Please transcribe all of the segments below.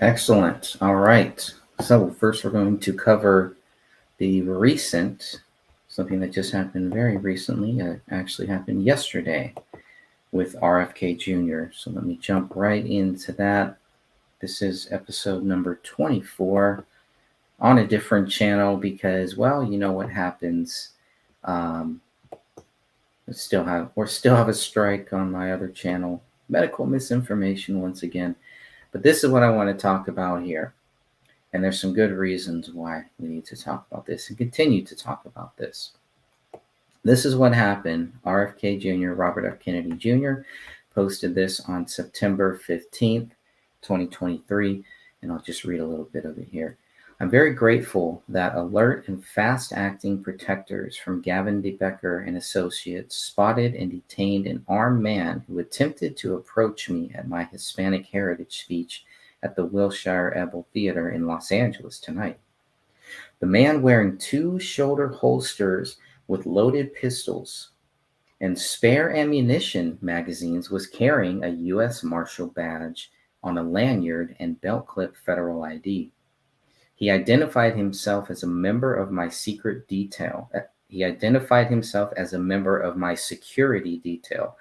Excellent. All right. So, first, we're going to cover the recent, something that just happened very recently. It actually happened yesterday with RFK Jr. So, let me jump right into that. This is episode number 24 on a different channel because, well, you know what happens. Um, we still have a strike on my other channel. Medical misinformation once again. But this is what I want to talk about here. And there's some good reasons why we need to talk about this and continue to talk about this. This is what happened. RFK Jr., Robert F. Kennedy Jr., posted this on September 15th, 2023. And I'll just read a little bit of it here. I'm very grateful that alert and fast-acting protectors from Gavin DeBecker and Associates spotted and detained an armed man who attempted to approach me at my Hispanic Heritage speech at the Wilshire Ebel Theater in Los Angeles tonight. The man wearing two shoulder holsters with loaded pistols and spare ammunition magazines was carrying a U.S. Marshal badge on a lanyard and belt-clip federal ID. He identified himself as a member of my secret detail. He identified himself as a member of my security detail.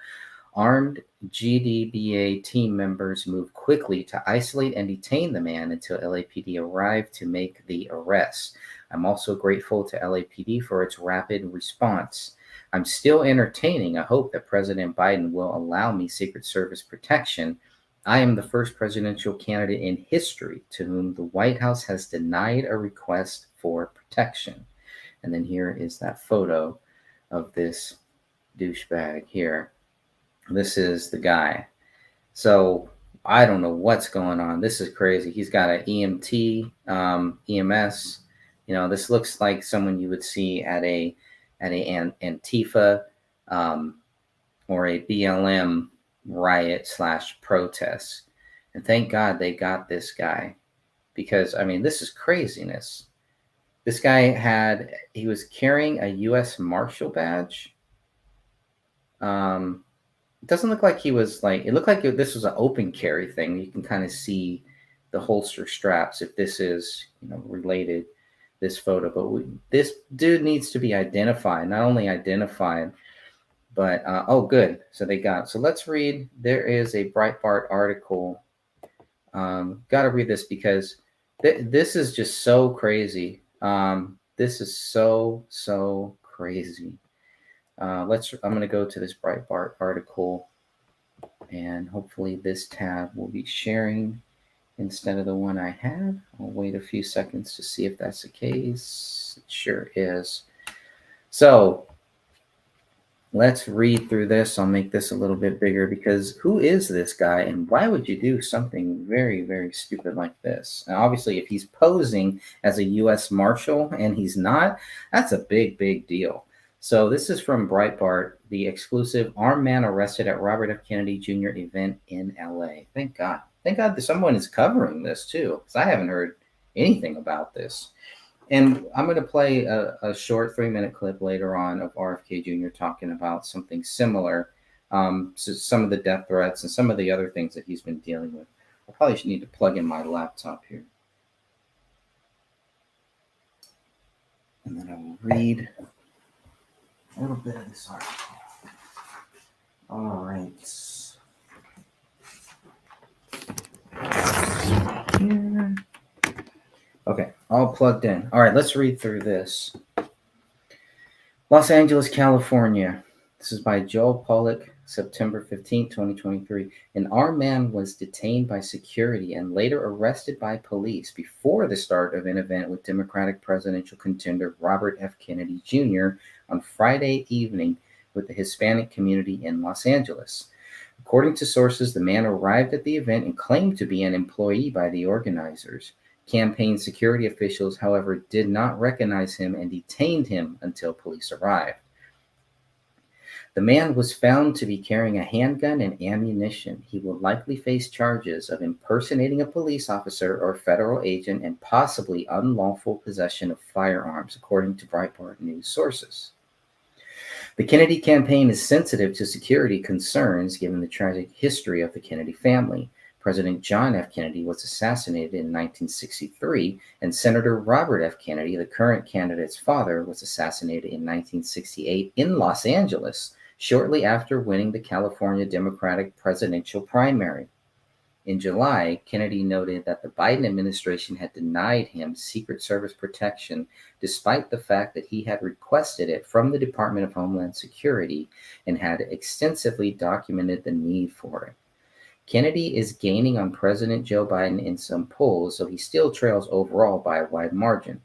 Armed GDBA team members moved quickly to isolate and detain the man until LAPD arrived to make the arrest. I'm also grateful to LAPD for its rapid response. I'm still entertaining a hope that President Biden will allow me Secret Service protection. I am the first presidential candidate in history to whom the White House has denied a request for protection. And then here is that photo of this douchebag here. This is the guy. So I don't know what's going on. This is crazy. He's got an EMT, EMS. This looks like someone you would see at a Antifa um, or a BLM riot / protest. And thank God they got this guy because I mean this is craziness. This guy he was carrying a U.S. Marshal badge. It doesn't look like he was like, it looked like this was an open carry thing. You can kind of see the holster straps if this is, related, this photo. But this dude needs to be identified, not only identified, but, oh, good. So they got it. So let's read. There is a Breitbart article. Got to read this because this is just so crazy. This is so crazy. I'm going to go to this Breitbart article, and hopefully this tab will be sharing instead of the one I have. I'll wait a few seconds to see if that's the case. It sure is. So let's read through this. I'll make this a little bit bigger because who is this guy and why would you do something very, very stupid like this? Now, obviously, if he's posing as a U.S. Marshal and he's not, that's a big deal. So this is from Breitbart, the exclusive armed man arrested at Robert F. Kennedy Jr. event in LA. Thank God. Thank God that someone is covering this too, because I haven't heard anything about this. And I'm going to play a short 3-minute clip later on of RFK Jr. talking about something similar, to some of the death threats and some of the other things that he's been dealing with. I probably should need to plug in my laptop here. And then I will read a little bit of this article. All right. Here. Okay, all plugged in. All right, let's read through this. Los Angeles, California. This is by Joel Pollack, September 15, 2023. An armed man was detained by security and later arrested by police before the start of an event with Democratic presidential contender Robert F. Kennedy Jr. on Friday evening with the Hispanic community in Los Angeles. According to sources, the man arrived at the event and claimed to be an employee by the organizers. Campaign security officials, however, did not recognize him and detained him until police arrived. The man was found to be carrying a handgun and ammunition. He will likely face charges of impersonating a police officer or federal agent and possibly unlawful possession of firearms, according to Breitbart News sources. The Kennedy campaign is sensitive to security concerns given the tragic history of the Kennedy family. President John F. Kennedy was assassinated in 1963, and Senator Robert F. Kennedy, the current candidate's father, was assassinated in 1968 in Los Angeles, shortly after winning the California Democratic presidential primary. In July, Kennedy noted that the Biden administration had denied him Secret Service protection despite the fact that he had requested it from the Department of Homeland Security and had extensively documented the need for it. Kennedy is gaining on President Joe Biden in some polls, so he still trails overall by a wide margin.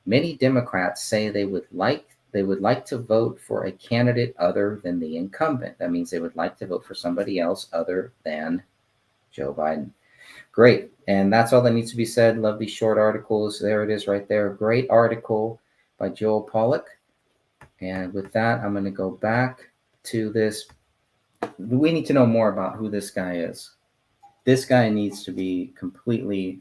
Many Democrats say they would like to vote for a candidate other than the incumbent. That means they would like to vote for somebody else other than Joe Biden. Great. And that's all that needs to be said. Love these short articles. There it is right there. Great article by Joel Pollack. And with that, I'm going to go back to this. We need to know more about who this guy is. This guy needs to be completely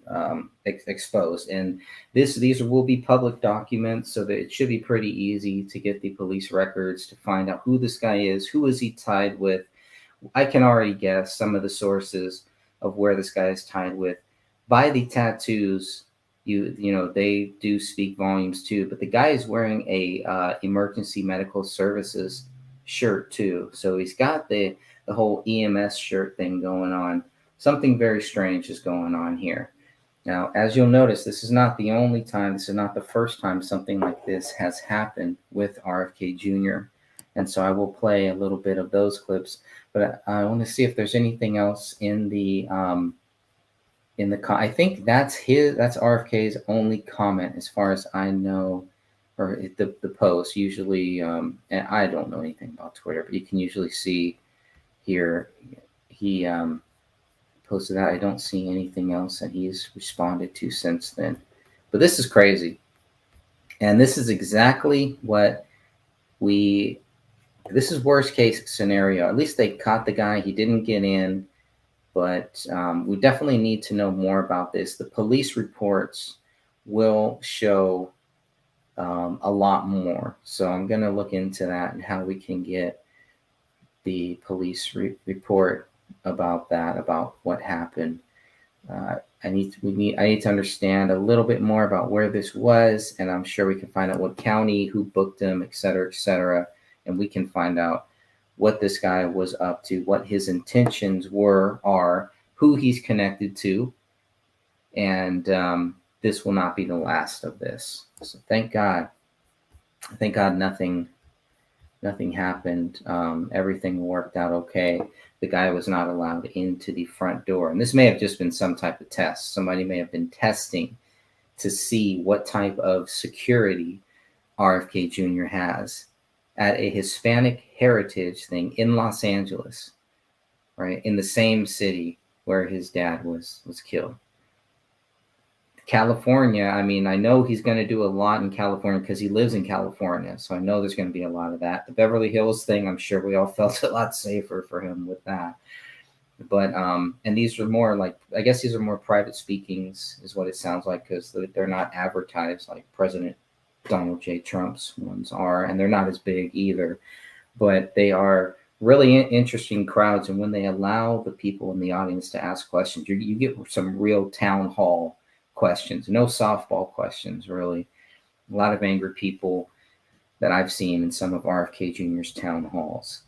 exposed. And these will be public documents, so that it should be pretty easy to get the police records to find out who this guy is, who is he tied with. I can already guess some of the sources of where this guy is tied with. By the tattoos, you know they do speak volumes too. But the guy is wearing a emergency medical services shirt too, so he's got the whole EMS shirt thing going on. Something very strange is going on here. Now, as you'll notice, this is not the only time. This is not the first time something like this has happened with RFK Jr. And so I will play a little bit of those clips. But I want to see if there's anything else in the I think that's RFK's only comment as far as I know, or the post. Usually, and I don't know anything about Twitter, but you can usually see here he posted that. I don't see anything else that he's responded to since then. But this is crazy, and this is exactly what this is worst case scenario. At least they caught the guy. He didn't get in, but we definitely need to know more about this. The police reports will show a lot more. So I'm going to look into that and how we can get the police report about that, about what happened. I need to understand a little bit more about where this was, and I'm sure we can find out what county, who booked him, et cetera, and we can find out what this guy was up to, what his intentions are, who he's connected to, and this will not be the last of this. So thank God nothing happened. Everything worked out okay. The guy was not allowed into the front door. And this may have just been some type of test. Somebody may have been testing to see what type of security RFK Jr. has at a Hispanic heritage thing in Los Angeles, right? In the same city where his dad was killed. California, I mean, I know he's going to do a lot in California because he lives in California. So I know there's going to be a lot of that. The Beverly Hills thing, I'm sure we all felt a lot safer for him with that. But, and these are more like, I guess these are more private speakings is what it sounds like, because they're not advertised like President Donald J. Trump's ones are, and they're not as big either. But they are really interesting crowds. And when they allow the people in the audience to ask questions, you get some real town hall questions, no softball questions, really. A lot of angry people that I've seen in some of RFK Jr.'s town halls.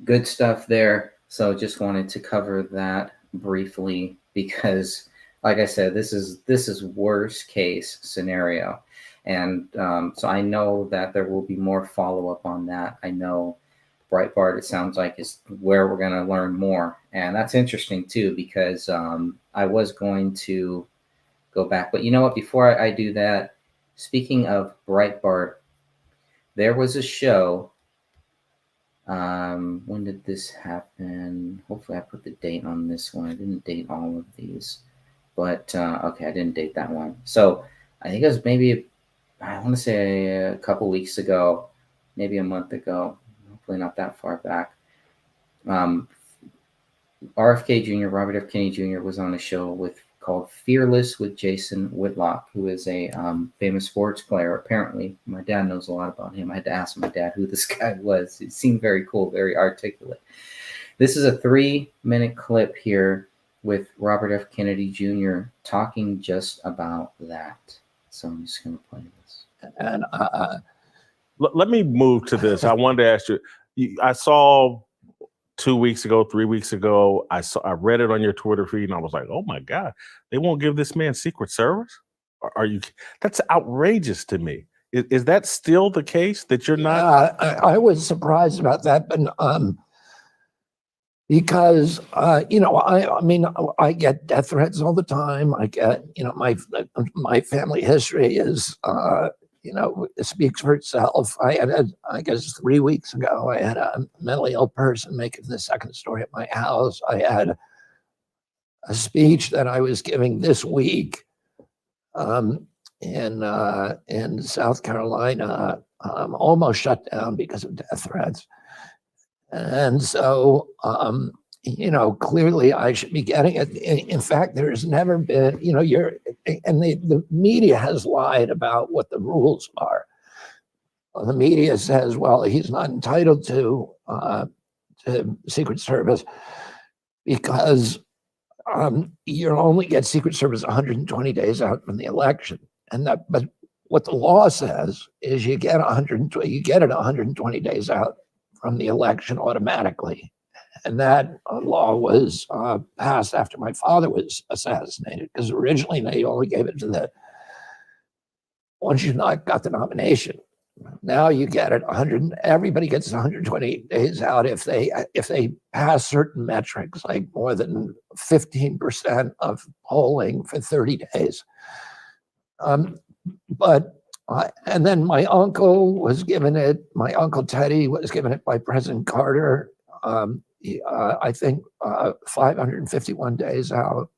Good stuff there. So just wanted to cover that briefly because, like I said, this is worst case scenario. And so I know that there will be more follow-up on that. I know Breitbart, it sounds like, is where we're going to learn more. And that's interesting, too, because I was going to go back. But you know what? Before I do that, speaking of Breitbart, there was a show. When did this happen? Hopefully I put the date on this one. I didn't date all of these. But, okay, I didn't date that one. So I think it was maybe, I want to say a couple weeks ago, maybe a month ago. Hopefully not that far back. RFK Jr., Robert F. Kennedy Jr. was on a show called Fearless with Jason Whitlock, who is a famous sports player. Apparently, my dad knows a lot about him. I had to ask my dad who this guy was. He seemed very cool, very articulate. This is a 3-minute clip here with Robert F. Kennedy Jr. talking just about that. So I'm just going to play this. And let me move to this. I wanted to ask you, I saw 2 weeks ago, 3 weeks ago, I read it on your Twitter feed and I was like, oh my God, they won't give this man Secret Service? Are you, that's outrageous to me. Is that still the case that you're not? I was surprised about that, but because I mean, I get death threats all the time. I get, my family history is, it speaks for itself. I guess 3 weeks ago, I had a mentally ill person making the second story at my house. I had a speech that I was giving this week in South Carolina, almost shut down because of death threats. And so, clearly I should be getting it. In fact, there's never been, the media has lied about what the rules are. The media says, well, he's not entitled to Secret Service because you only get Secret Service 120 days out from the election. But what the law says is you get it 120 days out from the election automatically. And that law was passed after my father was assassinated, because originally they only gave it to once you got the nomination. Now you get it everybody gets 120 days out if they pass certain metrics, like more than 15% of polling for 30 days. And then my uncle was given it. My uncle Teddy was given it by President Carter. I think 551 days out.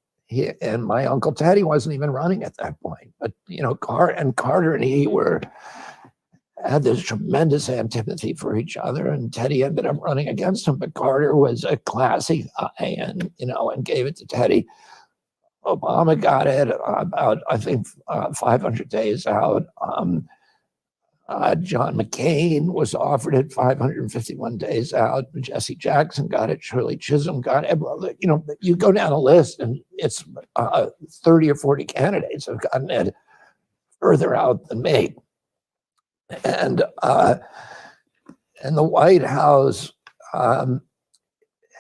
And my uncle Teddy wasn't even running at that point. But Carter and he had this tremendous antipathy for each other, and Teddy ended up running against him. But Carter was a classy guy, and gave it to Teddy. Obama got it about, I think, 500 days out. John McCain was offered it 551 days out. Jesse Jackson got it. Shirley Chisholm got it. You go down a list, and it's 30 or 40 candidates have gotten it further out than me. And the White House,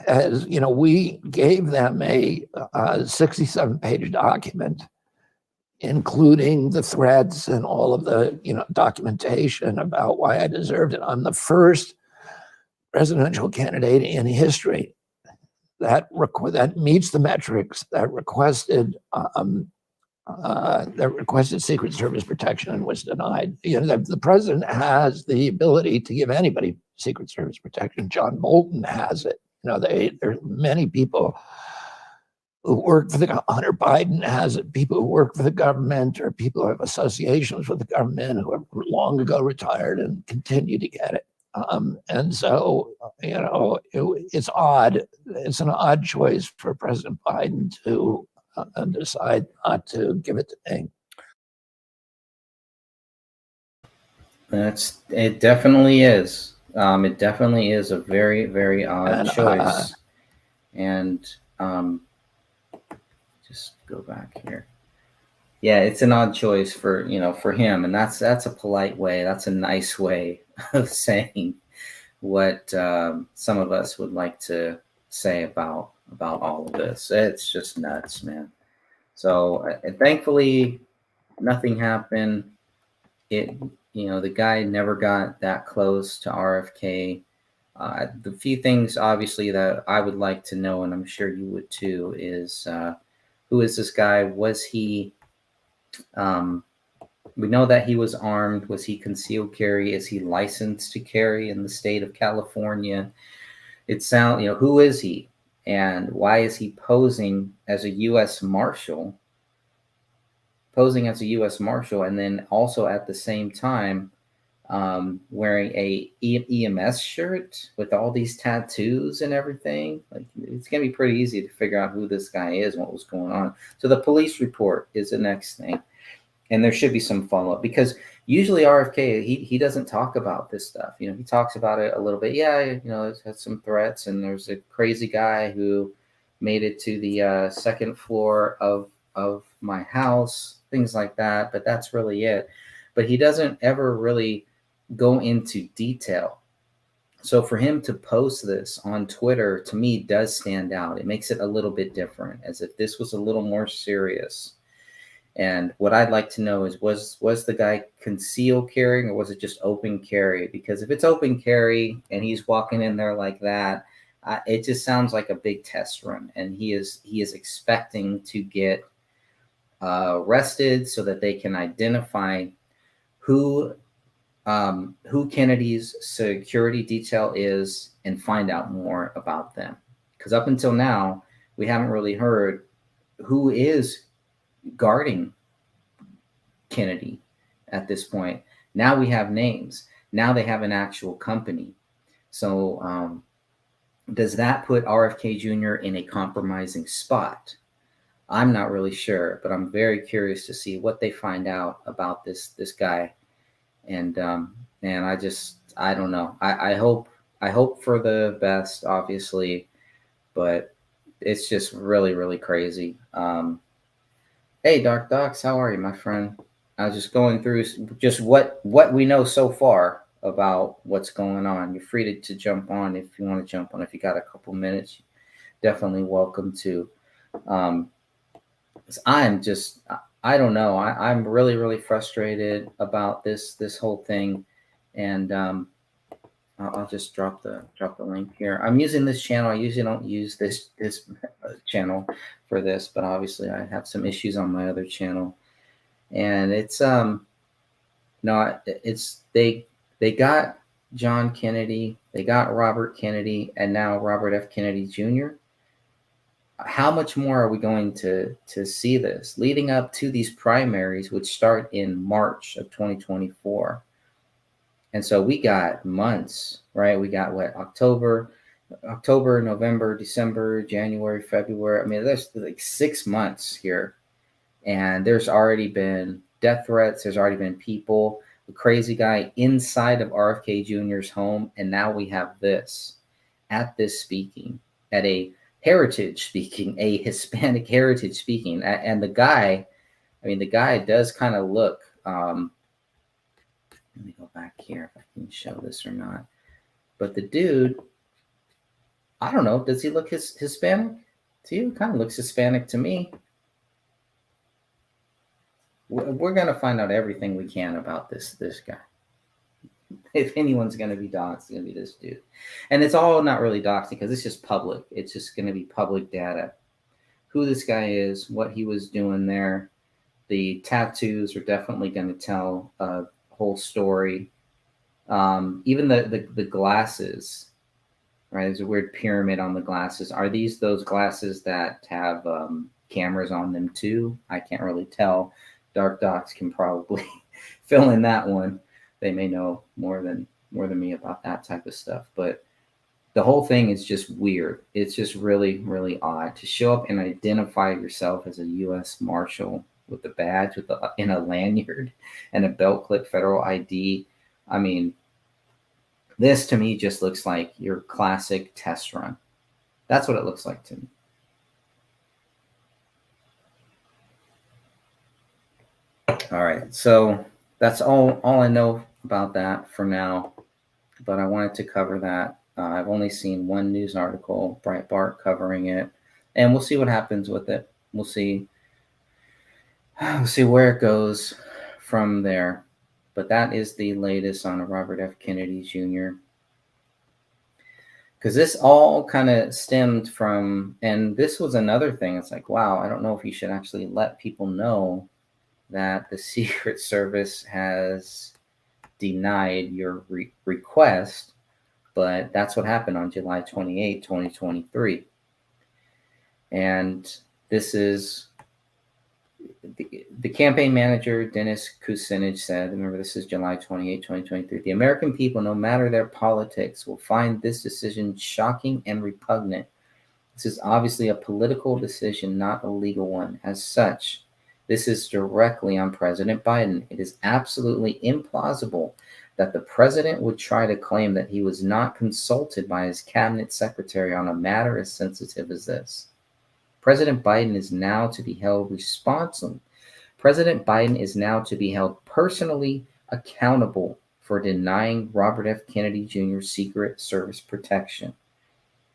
as we gave them a 67-page document, including the threats and all of the documentation about why I deserved it. I'm the first presidential candidate in history that meets the metrics that requested Secret Service protection and was denied. The president has the ability to give anybody Secret Service protection. John Bolton has it. There are many people who work for Hunter Biden has it. People who work for the government, or people who have associations with the government who have long ago retired and continue to get it. And so, it's odd. It's an odd choice for President Biden to decide not to give it to me. It definitely is. It definitely is a very, very odd choice. And just go back here. Yeah, it's an odd choice for him, and that's a polite way. That's a nice way of saying what some of us would like to say about all of this. It's just nuts, man. So thankfully, nothing happened. The guy never got that close to RFK. The few things, obviously, that I would like to know, and I'm sure you would too, is who is this guy? Was he? We know that he was armed. Was he concealed carry? Is he licensed to carry in the state of California? Who is he? And why is he posing as a U.S. Marshal? And then also at the same time wearing a EMS shirt with all these tattoos and everything. Like, it's gonna be pretty easy to figure out who this guy is and what was going on. So the police report is the next thing, and there should be some follow-up, because usually RFK, he doesn't talk about this stuff. He talks about it a little bit. Yeah, it's had some threats, and there's a crazy guy who made it to the second floor of my house, things like that. But that's really it. But he doesn't ever really go into detail. So for him to post this on Twitter, to me, does stand out. It makes it a little bit different, as if this was a little more serious. And what I'd like to know is, was the guy concealed carrying, or was it just open carry? Because if it's open carry and he's walking in there like that, it just sounds like a big test run, and he is expecting to get arrested so that they can identify who Kennedy's security detail is and find out more about them. Because up until now, we haven't really heard who is guarding Kennedy at this point. Now we have names. Now they have an actual company. So does that put RFK Jr. in a compromising spot? I'm not really sure, but I'm very curious to see what they find out about this guy. And I don't know. I hope for the best, obviously, but it's just really, really crazy. Hey, Dark Docs, how are you, my friend? I was just going through just what we know so far about what's going on. You're free to jump on if you want to jump on. If you got a couple minutes, definitely welcome to. I'm just, I don't know. I'm really, really frustrated about this whole thing, and I'll just drop the link here. I'm using this channel. I usually don't use this channel for this, but obviously I have some issues on my other channel, and it's they got John Kennedy, they got Robert Kennedy, and now Robert F. Kennedy Jr. How much more are we going to see this leading up to these primaries, which start in March of 2024? And so we got months, right? We got what, October, November, December, January, February. I mean, there's like 6 months here, and there's already been death threats. There's already been people, the crazy guy inside of RFK Jr.'s home, and now we have this at this speaking, at a heritage speaking, a Hispanic heritage speaking, and the guy does kind of look. Let me go back here if I can show this or not. But the dude, I don't know, does he look Hispanic to you? Kind of looks Hispanic to me. We're gonna find out everything we can about this guy. If anyone's gonna be doxxed, it's gonna be this dude. And it's all not really doxing because it's just public. It's just gonna be public data. Who this guy is, what he was doing there. The tattoos are definitely gonna tell a whole story. Even the glasses, right? There's a weird pyramid on the glasses. Are these those glasses that have cameras on them too? I can't really tell. Dark Docs can probably fill in that one. They may know more than me about that type of stuff. But the whole thing is just weird. It's just really, really odd to show up and identify yourself as a U.S. Marshal with a badge, in a lanyard and a belt clip federal ID. I mean, this to me just looks like your classic test run. That's what it looks like to me. All right, so that's all I know about that for now, but I wanted to cover that. I've only seen one news article, Breitbart, covering it, and we'll see what happens with it. We'll see where it goes from there. But that is the latest on Robert F. Kennedy Jr. Because this all kind of stemmed from, and this was another thing. It's like, wow, I don't know if you should actually let people know that the Secret Service has denied your request, but that's what happened on July 28, 2023. And this is the campaign manager, Dennis Kucinich, said, remember, this is July 28, 2023. The American people, no matter their politics, will find this decision shocking and repugnant. This is obviously a political decision, not a legal one. As such, this is directly on President Biden. It is absolutely implausible that the president would try to claim that he was not consulted by his cabinet secretary on a matter as sensitive as this. President Biden is now to be held responsible. President Biden is now to be held personally accountable for denying Robert F. Kennedy Jr. Secret Service protection.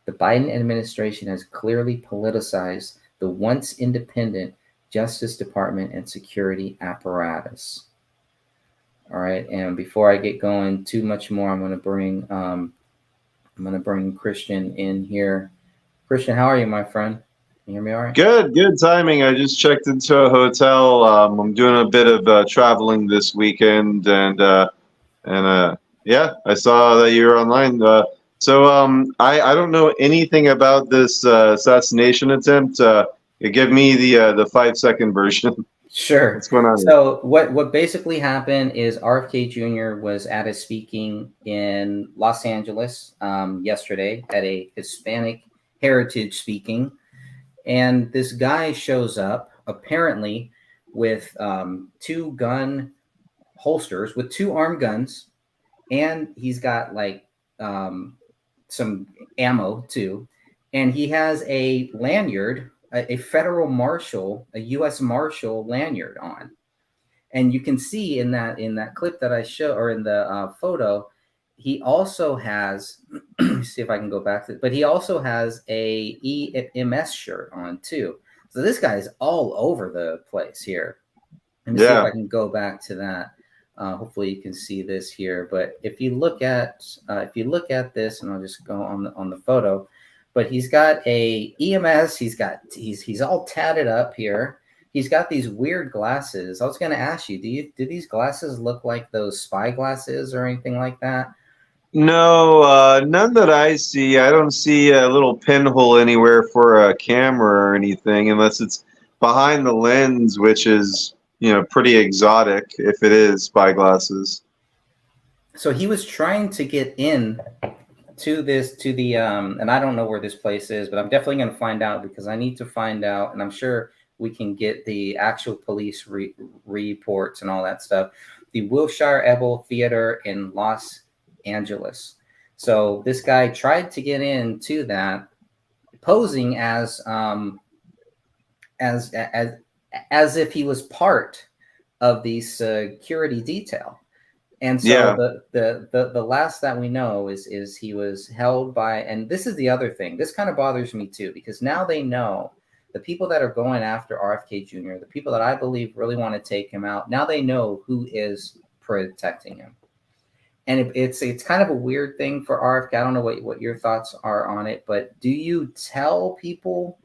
The Biden administration has clearly politicized the once independent Justice Department and security apparatus. All right, and before I get going too much more, I'm going to bring Christian in here. Christian, how are you, my friend? Can you hear me all right? Good timing. I just checked into a hotel. I'm doing a bit of traveling this weekend, and yeah, I saw that you were online. I don't know anything about this assassination attempt. Give me the 5 second version. Sure. What's going on? So what basically happened is RFK Jr. was at a speaking in Los Angeles yesterday at a Hispanic heritage speaking, and this guy shows up apparently with two gun holsters with two armed guns, and he's got like some ammo too, and he has a lanyard, a federal marshal, a U.S. Marshal lanyard on, and you can see in that clip that I show, or in the photo, he also has. Let me see if I can go back to it, but he also has a EMS shirt on too. So this guy is all over the place here. Let me see if I can go back to that. Hopefully you can see this here. But if you look at this, and I'll just go on the photo, but he's got a EMS. He's all tatted up here. He's got these weird glasses. I was going to ask you, do these glasses look like those spy glasses or anything like that? No, none that I see. I don't see a little pinhole anywhere for a camera or anything, unless it's behind the lens, which is, pretty exotic if it is spyglasses. So he was trying to get in to the and I don't know where this place is, but I'm definitely going to find out, because I need to find out, and I'm sure we can get the actual police reports and all that stuff. The Wilshire Ebel Theater in Los Angeles. So this guy tried to get into that, posing as if he was part of the security detail. And so the last that we know is he was held by, and this is the other thing. This kind of bothers me too, because now they know, the people that are going after RFK Jr., the people that I believe really want to take him out, now they know who is protecting him. And it's kind of a weird thing for RFK. I don't know what your thoughts are on it, but do you tell people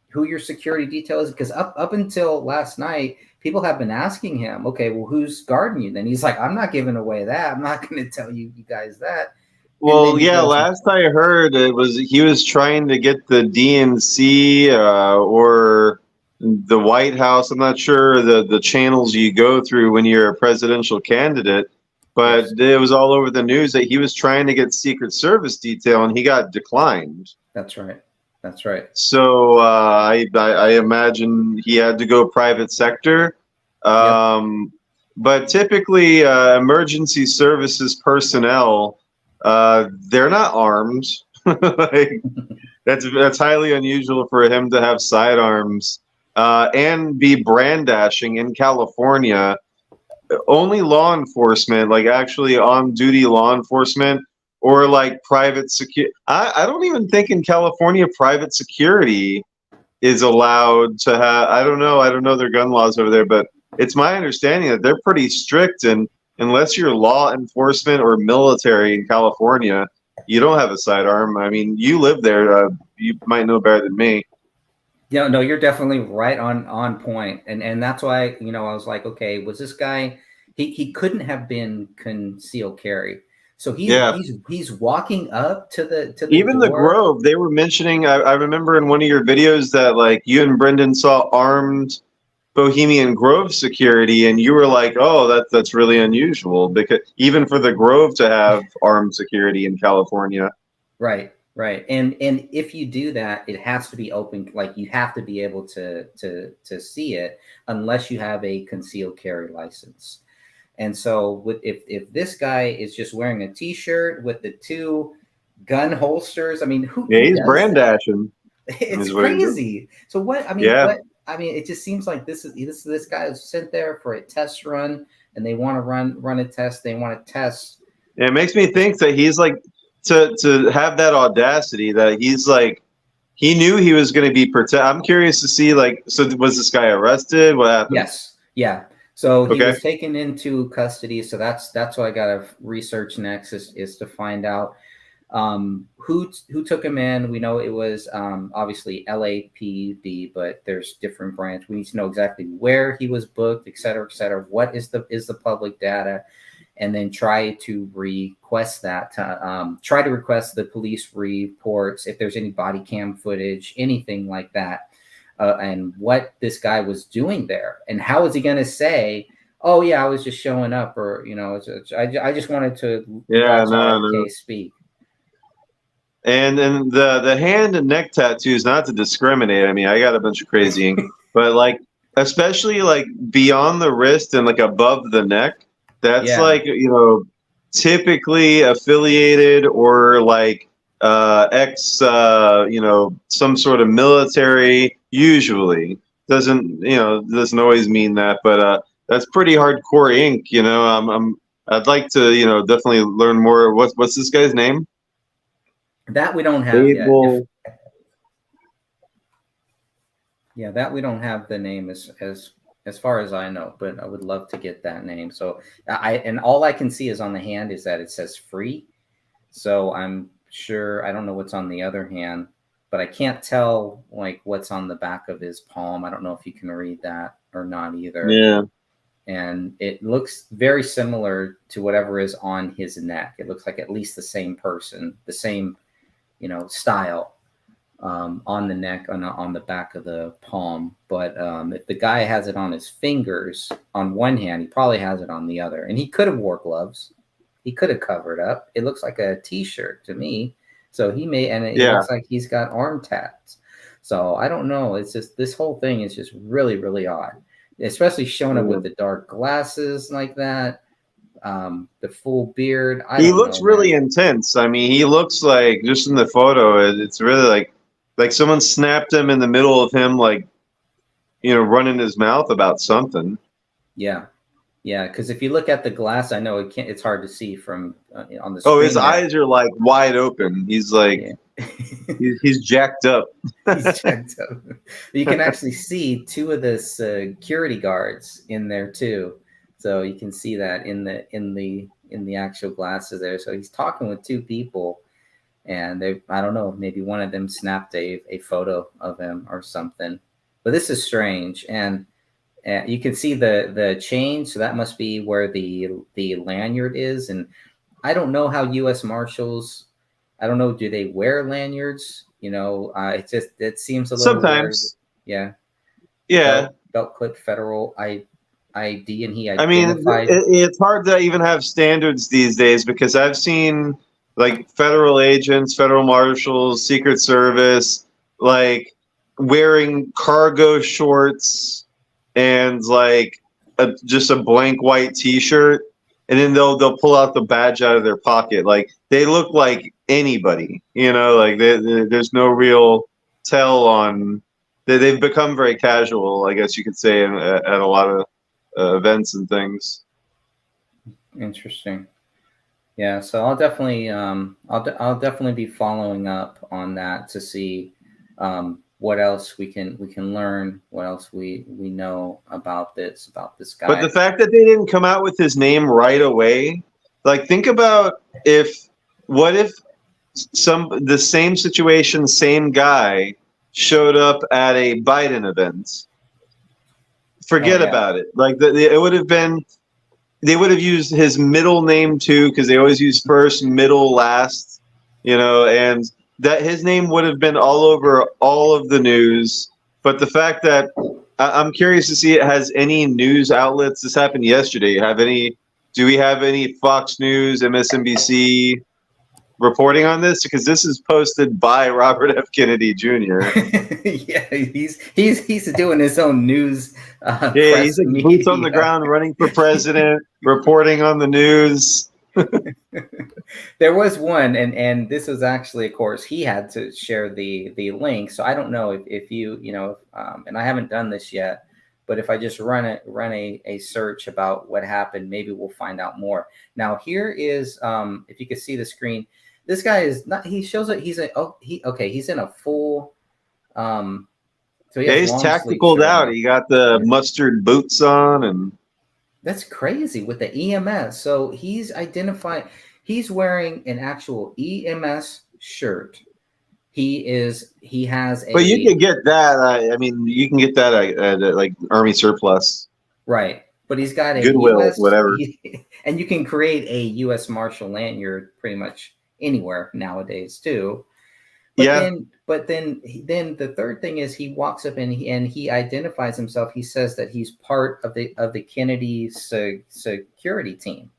who your security detail is? Because up until last night, people have been asking him, okay, well, who's guarding you? Then he's like, I'm not giving away that. I'm not going to tell you guys that. Well, yeah, last I heard, he was trying to get the DNC or the White House. I'm not sure the channels you go through when you're a presidential candidate, but it was all over the news that he was trying to get Secret Service detail and he got declined. That's right. That's right. So I imagine he had to go private sector. But typically, emergency services personnel, they're not armed. Like, that's highly unusual for him to have sidearms and be brandishing in California. Only law enforcement, like actually on-duty law enforcement, or like private security. I don't even think in California private security is allowed to have. I don't know their gun laws over there, but it's my understanding that they're pretty strict, and unless you're law enforcement or military in California, you don't have a sidearm. I mean, you live there. You might know better than me. Yeah, no, you're definitely right on point. And that's why, I was like, okay, was this guy, he couldn't have been concealed carry. So he's walking up to the even door. The Grove, they were mentioning, I remember in one of your videos that like you and Brendan saw armed Bohemian Grove security, and you were like, oh, that's really unusual, because even for the Grove to have armed security in California. Right. And if you do that, it has to be open. Like, you have to be able to see it unless you have a concealed carry license. And so if this guy is just wearing a t-shirt with the two gun holsters, I mean, he's brandishing. It's Is what he did. crazy. So what? I mean, Yeah. what? I mean, it just seems like this guy is sent there for a test run, and they want to run a test. They want to test. It makes me think that he's like to have that audacity that he's like he knew he was going to be protected. I'm curious to see like so was this guy arrested? What happened? Yes. Yeah. So he Okay. was taken into custody. So that's what I got to research next is to find out who took him in. We know it was obviously LAPD, but there's different branch. We need to know exactly where he was booked, et cetera, et cetera. What is the public data, and then try to request that. Try to request the police reports if there's any body cam footage, anything like that. And what this guy was doing there, and how is he going to say, "Oh yeah, I was just showing up," or I just wanted to watch RFK speak. And the hand and neck tattoos, not to discriminate. I mean, I got a bunch of crazy ink, but like especially like beyond the wrist and like above the neck, that's like typically affiliated or like ex some sort of military. Usually doesn't always mean that, but that's pretty hardcore ink. I'd like to definitely learn more. What's this guy's name? That we don't have yet. That we don't have the name as far as I know, but I would love to get that name. So and all I can see is on the hand is that it says free. So I'm sure I don't know what's on the other hand, but I can't tell like what's on the back of his palm. I don't know if you can read that or not either. Yeah. And it looks very similar to whatever is on his neck. It looks like at least the same person, the same style on the neck, on the back of the palm. But if the guy has it on his fingers on one hand, he probably has it on the other. And he could have wore gloves. He could have covered up. It looks like a t-shirt to me. So he may, and it looks like he's got arm tats. So I don't know. It's just, this whole thing is just really, really odd, especially showing up with the dark glasses like that. The full beard. He looks really intense. I mean, he looks like, just in the photo, it's really like someone snapped him in the middle of him, like, running his mouth about something. Yeah. Yeah. Because if you look at the glass, I know it's hard to see from on the screen. Oh, his eyes are like wide open. He's like, he's jacked up. He's jacked up. You can actually see two of the security guards in there too. So you can see that in the actual glasses there. So he's talking with two people, and I don't know, maybe one of them snapped a photo of him or something. But this is strange, and you can see the chain. So that must be where the lanyard is. And I don't know how U.S. Marshals. I don't know. Do they wear lanyards? It seems a little sometimes. Weird. Yeah. Belt clip federal ID, and he identified. I mean, it's hard to even have standards these days because I've seen like federal agents, federal marshals, Secret Service, like wearing cargo shorts and like just a blank white T-shirt, and then they'll pull out the badge out of their pocket. Like they look like anybody, like there's no real tell on. They've become very casual, I guess you could say, at a lot of events and things. Interesting. Yeah, so I'll definitely I'll definitely be following up on that to see what else we can learn, what else we know about this guy. But the fact that they didn't come out with his name right away, like think about what if the same situation, same guy showed up at a Biden event. Forget about it. Like it would have been, they would have used his middle name too, because they always use first, middle, last, and that his name would have been all over all of the news. But the fact that I'm curious to see, it has any news outlets. This happened yesterday. Do we have any Fox News, MSNBC reporting on this? Because this is posted by Robert F. Kennedy Jr. Yeah, he's doing his own news. He's like boots on the ground, running for president, reporting on the news. There was one, and this was actually, of course, he had to share the link. So I don't know if you know, and I haven't done this yet, but if I just run a search about what happened, maybe we'll find out more. Now here is, if you can see the screen, this guy is not. He shows that he's he's in a full. So he Yeah, has he's long sleeve tacticaled shirt out. on. He got the mustard boots on, and That's crazy with the EMS. So he's identified. He's wearing an actual EMS shirt. He has but you a can get that. I mean, you can get that at like Army surplus, right, but he's got a Goodwill, US, whatever. and you can create a US Marshal lanyard pretty much anywhere nowadays too. But Yeah, then the third thing is he walks up and he identifies himself. He says that he's part of the Kennedy security team.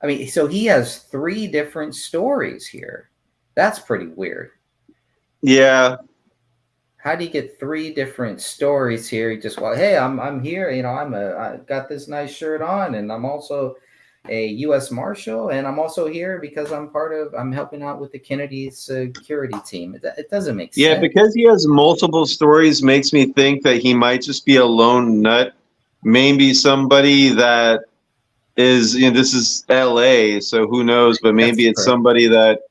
I mean, so he has 3 different stories here. That's pretty weird. yeah. How do you get 3 different stories here? You just, well, hey, I'm here. You know, I got this nice shirt on, and I'm also a U.S. Marshal, and I'm also here because I'm helping out with the Kennedy security team. It doesn't make sense. Yeah, because he has multiple stories makes me think that he might just be a lone nut. Maybe somebody that is, you know, this is LA, so who knows, but maybe That's it's correct. somebody that,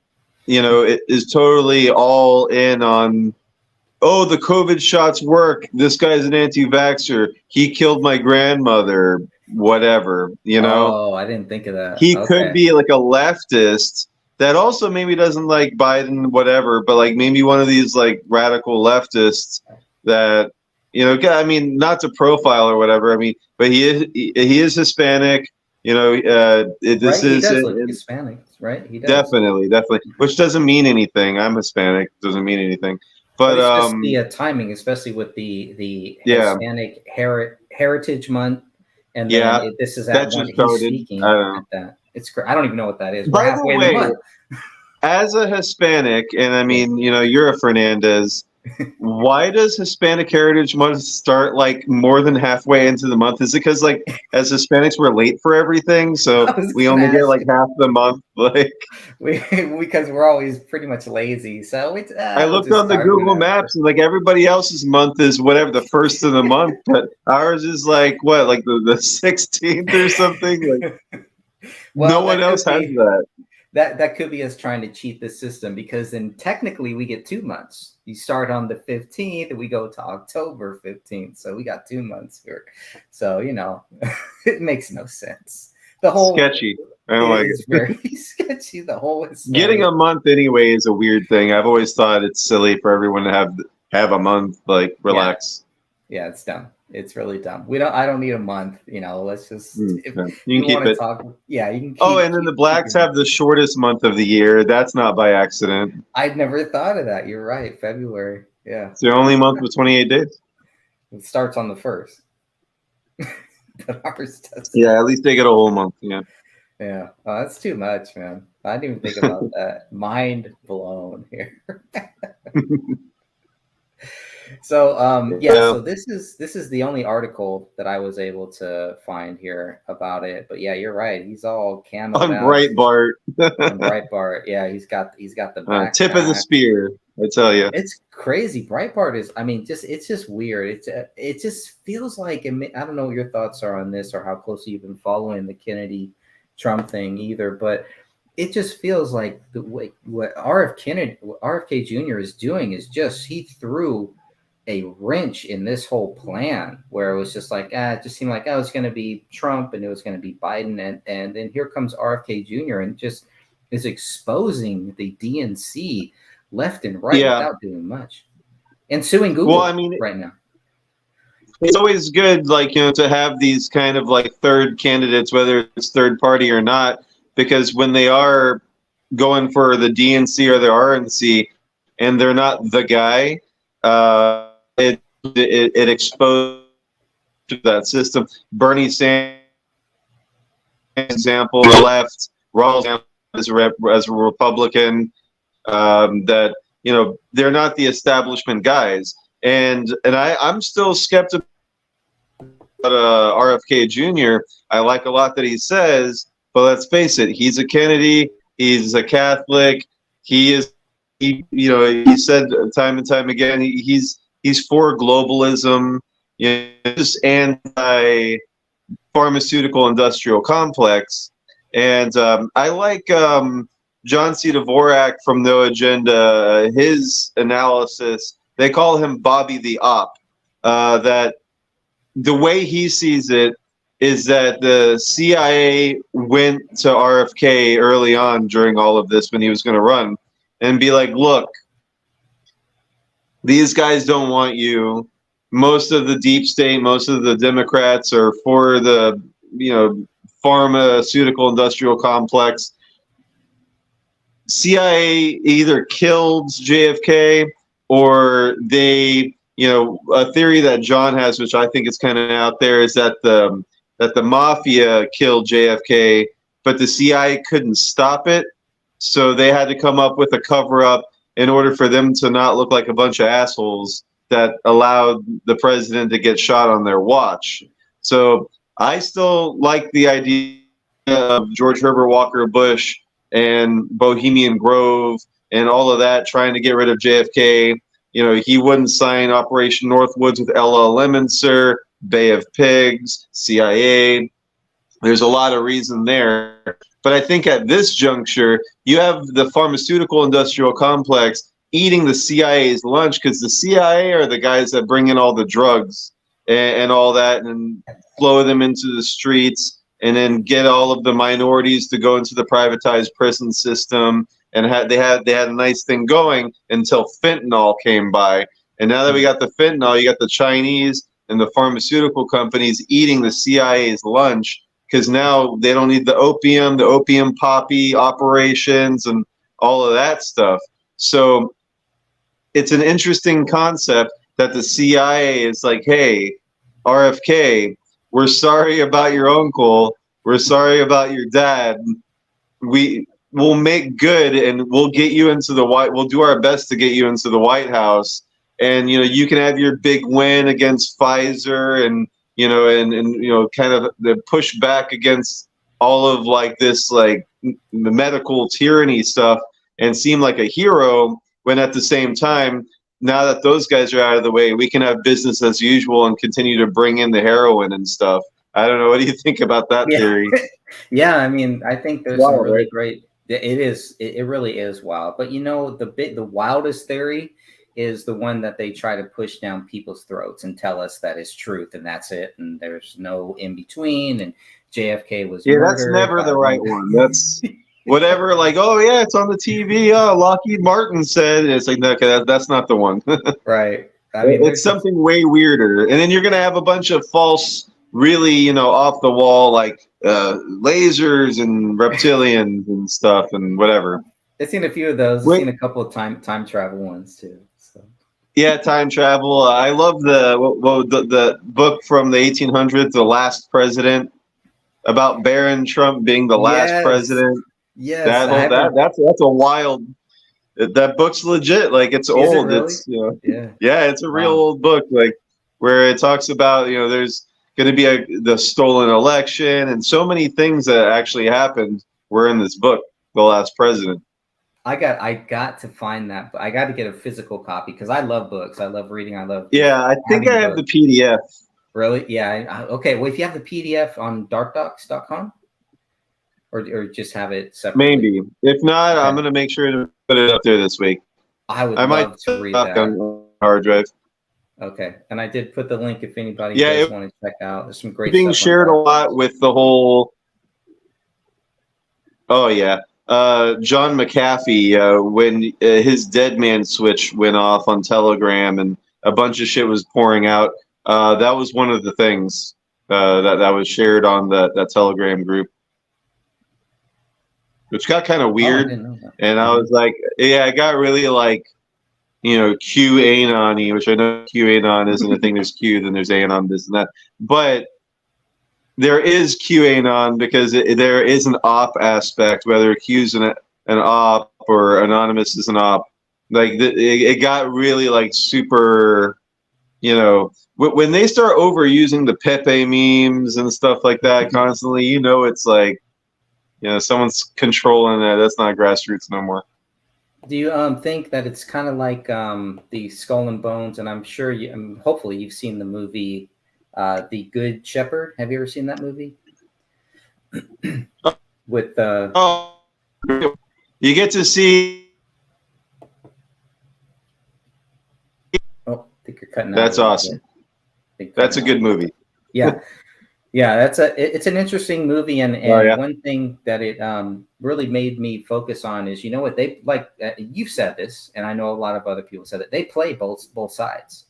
you know, is totally all in on, oh, the COVID shots work. This guy's an anti-vaxxer. He killed my grandmother, whatever, you know? Oh, I didn't think of that. He could Okay. be like a leftist that also maybe doesn't like Biden, whatever, but like maybe one of these like radical leftists that, you know, I mean, not to profile or whatever. I mean, but he is Hispanic. You know, this Right? He is does look Hispanic, right? He does. definitely, which doesn't mean anything. I'm Hispanic, doesn't mean anything. But But it's just the timing, especially with the yeah, Hispanic Heritage Month, and then yeah, this is that at one. just He's started. I speaking don't know. at that. I don't even know what that is. We're By the halfway in the way, month. as a Hispanic, and I mean, you know, you're a Fernandez. Why does Hispanic Heritage Month start like more than halfway into the month? Is it because like as Hispanics we're late for everything, so I was we gonna only get ask like you. half the month? Like Because we're always pretty much lazy, so I we'll looked just on the start Google whenever. Maps and like everybody else's month is whatever the first of the month, but ours is like what, like the 16th or something. Like no Well, one that else could has be that. that could be us trying to cheat the system, because then technically we get 2 months. You start on the 15th and we go to October 15th. So we got 2 months here. So, you know, it makes no sense. The whole Sketchy. I don't it like is it. very sketchy. The whole Getting Hispanic. a month anyway is a weird thing. I've always thought it's silly for everyone to have a month. Like relax. Yeah, it's dumb. It's really dumb. I don't need a month, you know. Let's just if Yeah. You you can keep want to it. talk, yeah, you can Oh, and then the blacks have the shortest month of the year. That's not by accident. I'd never thought of that. You're right. February. Yeah. It's the only month with 28 days. It starts on the 1st. But ours does. Yeah, at least they get a whole month. Yeah. Yeah. Oh, that's too much, man. I didn't even think about that. Mind blown here. So Yeah. so this is the only article that I was able to find here about it. But yeah, you're right. He's all camoed On out Breitbart. on Breitbart. Yeah, he's got the Tip of the backpack. spear, I tell you. It's crazy. Breitbart is, I mean, it's just weird. It just feels like, I don't know what your thoughts are on this or how closely you've been following the Kennedy Trump thing either, but it just feels like the way what RFK Jr. is doing is just, he threw a wrench in this whole plan, where it was just like, it just seemed like, it's going to be Trump and it was going to be Biden. And then here comes RFK Jr. and just is exposing the DNC left and right Yeah. without doing much, and suing Google. Well, I mean, right now. It's always good, like, you know, to have these kind of like third candidates, whether it's third party or not, because when they are going for the DNC or the RNC and they're not the guy, it exposed to that system. Bernie Sanders, example, the left, Ronald as a Republican, that, you know, they're not the establishment guys. And I'm still skeptical about RFK Jr. I like a lot that he says, But let's face it, he's a Kennedy. He's a Catholic. He said time and time again, he's for globalism. Just anti pharmaceutical industrial complex. And I like John C. Dvorak from No Agenda, his analysis. They call him Bobby the Op. That the way he sees it is that the CIA went to RFK early on during all of this when he was going to run and be like, look, these guys don't want you. Most of the deep state, most of the Democrats are for the, pharmaceutical industrial complex. CIA either killed JFK or they, a theory that John has, which I think is kind of out there, is that the mafia killed JFK, but the CIA couldn't stop it. So they had to come up with a cover up in order for them to not look like a bunch of assholes that allowed the president to get shot on their watch. So I still like the idea of George Herbert Walker Bush and Bohemian Grove and all of that, trying to get rid of JFK. He wouldn't sign Operation Northwoods with Ella Lemonster, Bay of Pigs, CIA. There's a lot of reason there. But I think at this juncture, you have the pharmaceutical industrial complex eating the CIA's lunch, because the CIA are the guys that bring in all the drugs and all that and flow them into the streets and then get all of the minorities to go into the privatized prison system. And they had a nice thing going until fentanyl came by. And now that we got the fentanyl, you got the Chinese and the pharmaceutical companies eating the CIA's lunch, because now they don't need the opium poppy operations and all of that stuff. So it's an interesting concept that the CIA is like, hey, RFK, we're sorry about your uncle. We're sorry about your dad. We'll make good, and we'll get you into we'll do our best to get you into the White House. And, you can have your big win against Pfizer and kind of the push back against all of like this, like the medical tyranny stuff and seem like a hero, when at the same time, now that those guys are out of the way, we can have business as usual and continue to bring in the heroin and stuff. I don't know. What do you think about that theory? Yeah, I mean, I think there's Wild, some really right? great. It is. It really is wild. But the wildest theory is the one that they try to push down people's throats and tell us that is truth and that's it, and there's no in between. And JFK was That's never the right one. That's whatever. Like, oh yeah, it's on the TV. Oh, Lockheed Martin said. It's like, okay, that's not the one. Right. I mean, it's something way weirder. And then you're gonna have a bunch of false, really, off the wall, like lasers and reptilians and stuff and whatever. I've seen a few of those. I've seen a couple of time travel ones too. So. Yeah, time travel. I love the book from the 1800s, The Last President, about Baron Trump being the last president. Yes, that's a wild. That book's legit. Like, it's old. It really? Yeah, it's a real old book. Like, where it talks about there's going to be the stolen election and so many things that actually happened were in this book, The Last President. I got to find that. I got to get a physical copy because I love books. I love reading. Yeah, I think I have the PDF. Really? Yeah. Okay. Well, if you have the PDF on darkdocs.com or just have it separately. Maybe. If not, okay. I'm going to make sure to put it up there this week. I might to read that on hard drive. Okay. And I did put the link if anybody does want to check out. There's some great being stuff shared a lot with the whole. Oh, yeah. John McAfee, when his dead man switch went off on Telegram and a bunch of shit was pouring out, that was one of the things that was shared on that Telegram group, which got kind of weird. And I was like, yeah, I got really like, QAnon-y, which I know QAnon isn't a thing. There's Q, then there's Anon, this and that. But there is QAnon because there is an op aspect, whether Q's an op or Anonymous is an op. Like it got really like super, when they start overusing the Pepe memes and stuff like that constantly, it's like You know, someone's controlling that. That's not grassroots no more. Do you think that it's kind of like the Skull and Bones? And I'm sure you, hopefully, you've seen the movie, The Good Shepherd. Have you ever seen that movie? With Oh, you get to see. oh, I think you're cutting out. That's a little awesome. bit. That's a good movie. Yeah. Yeah, it's an interesting movie, and yeah. one thing that it really made me focus on is, you know what, they like you've said this, and I know a lot of other people said that they play both sides,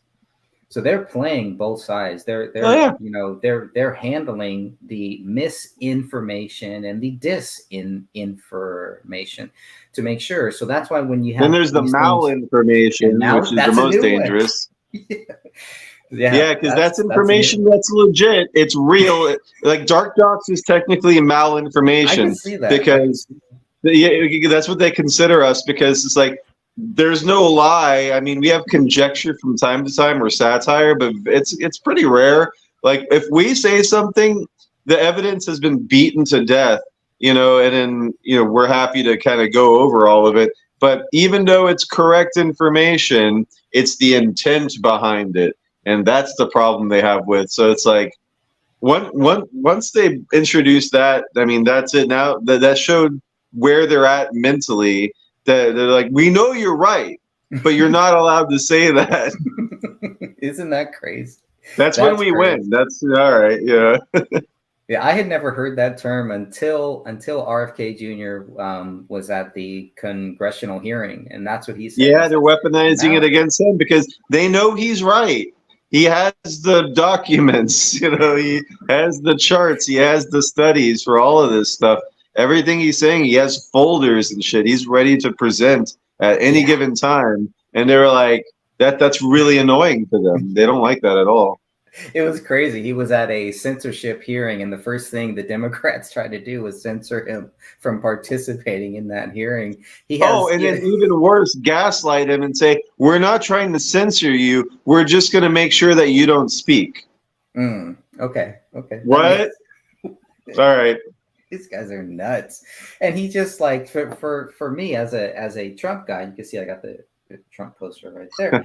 so they're playing both sides. They're you know, they're handling the misinformation and the disinformation to make sure. So that's why when you have then there's the malinformation, which is the most dangerous. Yeah, because that's information that's legit. It's real. Like Dark Docs is technically malinformation. I can see that. Because that's what they consider us, because it's like there's no lie. I mean, we have conjecture from time to time or satire, but it's pretty rare. Like if we say something, the evidence has been beaten to death, you know, and then, you know, we're happy to kind of go over all of it. But even though it's correct information, it's the intent behind it. And that's the problem they have with. So it's like, once they introduced that, I mean, that's it. Now that showed where they're at mentally. That they're like, we know you're right, but you're not allowed to say that. Isn't that crazy? That's when we win. That's all right. Yeah. Yeah, I had never heard that term until RFK Jr. Was at the congressional hearing, and that's what he said. Yeah, they're weaponizing it against him because they know he's right. He has the documents, you know, he has the charts, he has the studies for all of this stuff. Everything he's saying, he has folders and shit. He's ready to present at any given time. And they were like, that's really annoying to them. They don't like that at all. It was crazy. He was at a censorship hearing, and the first thing the Democrats tried to do was censor him from participating in that hearing. Then even worse, gaslight him and say, we're not trying to censor you. We're just going to make sure that you don't speak. Okay. What? All right. These guys are nuts. And he just like, for me as a Trump guy, you can see I got the Trump poster right there.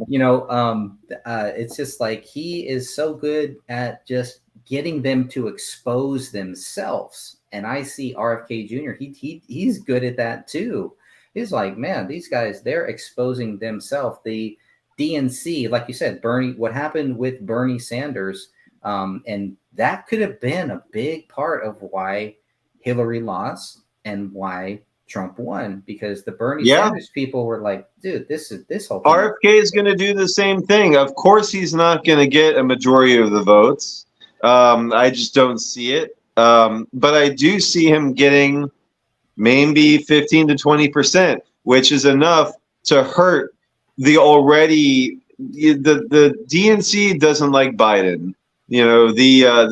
You know, it's just like he is so good at just getting them to expose themselves. And I see RFK Jr. He's good at that too. He's like, man, these guys, they're exposing themselves. The DNC, like you said, what happened with Bernie Sanders, and that could have been a big part of why Hillary lost and why Trump won, because the Bernie Sanders people were like, dude, this whole thing. RFK is going to do the same thing. Of course, he's not going to get a majority of the votes. I just don't see it. But I do see him getting maybe 15 to 20%, which is enough to hurt the already. The DNC doesn't like Biden. You know,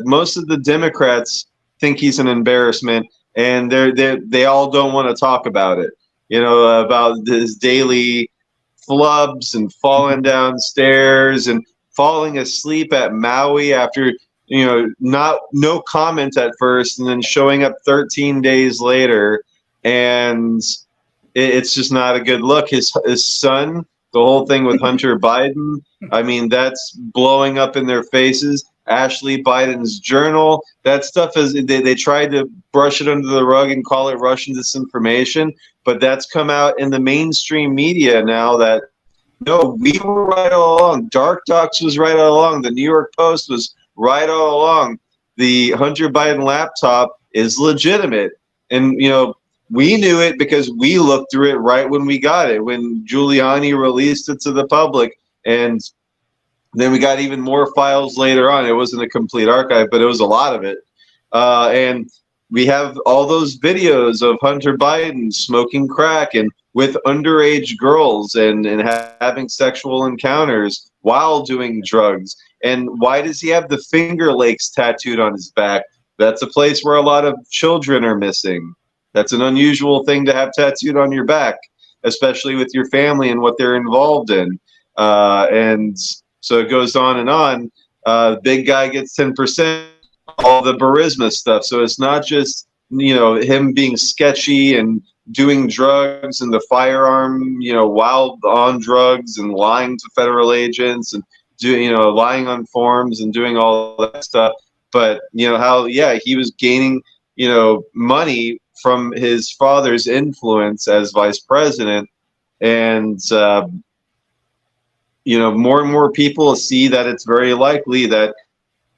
most of the Democrats think he's an embarrassment. And they all don't want to talk about it, you know, about his daily flubs and falling downstairs and falling asleep at Maui after, you know, no comment at first and then showing up 13 days later. And it's just not a good look. His son, the whole thing with Hunter Biden, I mean, that's blowing up in their faces. Ashley Biden's journal, that stuff is, they tried to brush it under the rug and call it Russian disinformation, but that's come out in the mainstream media now that, no, we were right all along. Dark Docs was right all along. The New York Post was right all along. The Hunter Biden laptop is legitimate. And, you know, we knew it because we looked through it right when we got it, when Giuliani released it to the public. And then we got even more files later on. It wasn't a complete archive, but it was a lot of it. And we have all those videos of Hunter Biden smoking crack and with underage girls and having sexual encounters while doing drugs. And why does he have the Finger Lakes tattooed on his back? That's a place where a lot of children are missing. That's an unusual thing to have tattooed on your back, especially with your family and what they're involved in. And so it goes on and on. Big guy gets 10%, all the Burisma stuff. So it's not just him being sketchy and doing drugs and the firearm, while on drugs and lying to federal agents and lying on forms and doing all that stuff. But how he was gaining money from his father's influence as vice president, and more and more people see that it's very likely that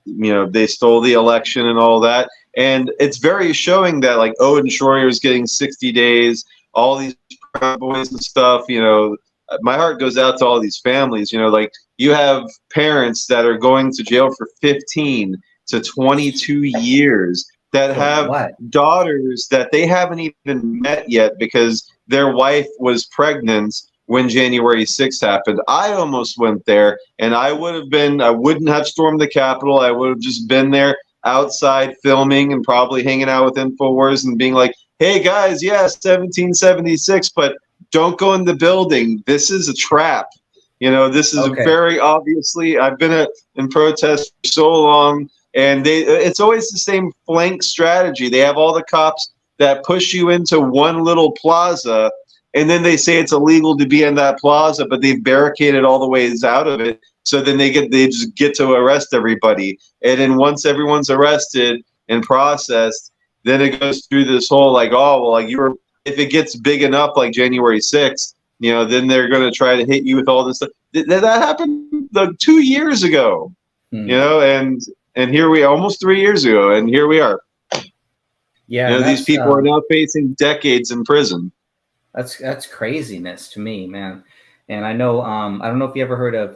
they stole the election and all that. And it's very showing that like Owen Schroyer is getting 60 days, all these Proud Boys and stuff. My heart goes out to all these families. Like you have parents that are going to jail for 15 to 22 years that have daughters that they haven't even met yet because their wife was pregnant when January 6th happened. I almost went there, and I wouldn't have stormed the Capitol. I would have just been there outside filming and probably hanging out with InfoWars and being like, hey guys, 1776, but don't go in the building. This is a trap. This is very obviously, I've been in protest for so long, and it's always the same flank strategy. They have all the cops that push you into one little plaza, and then they say it's illegal to be in that plaza, but they've barricaded all the ways out of it. So then they just get to arrest everybody. And then once everyone's arrested and processed, then it goes through this whole like, if it gets big enough like January 6th, then they're going to try to hit you with all this stuff. That happened 2 years ago, and here we are, almost 3 years ago, and here we are. Yeah, these people are now facing decades in prison. That's craziness to me, man. And I know, I don't know if you ever heard of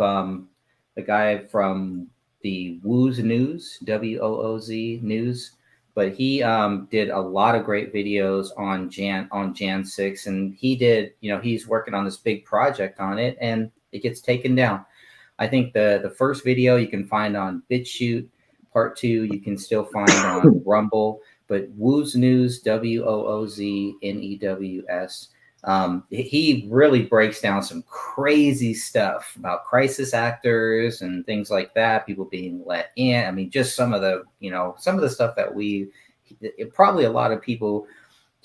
the guy from the Wooz News, WOOZ News, but he did a lot of great videos on Jan 6, and he did, he's working on this big project on it, and it gets taken down. I think the first video you can find on BitChute, part 2 you can still find on Rumble, but Wooz News, WOOZNEWS. He really breaks down some crazy stuff about crisis actors and things like that, people being let in. I mean, just some of the stuff that probably a lot of people,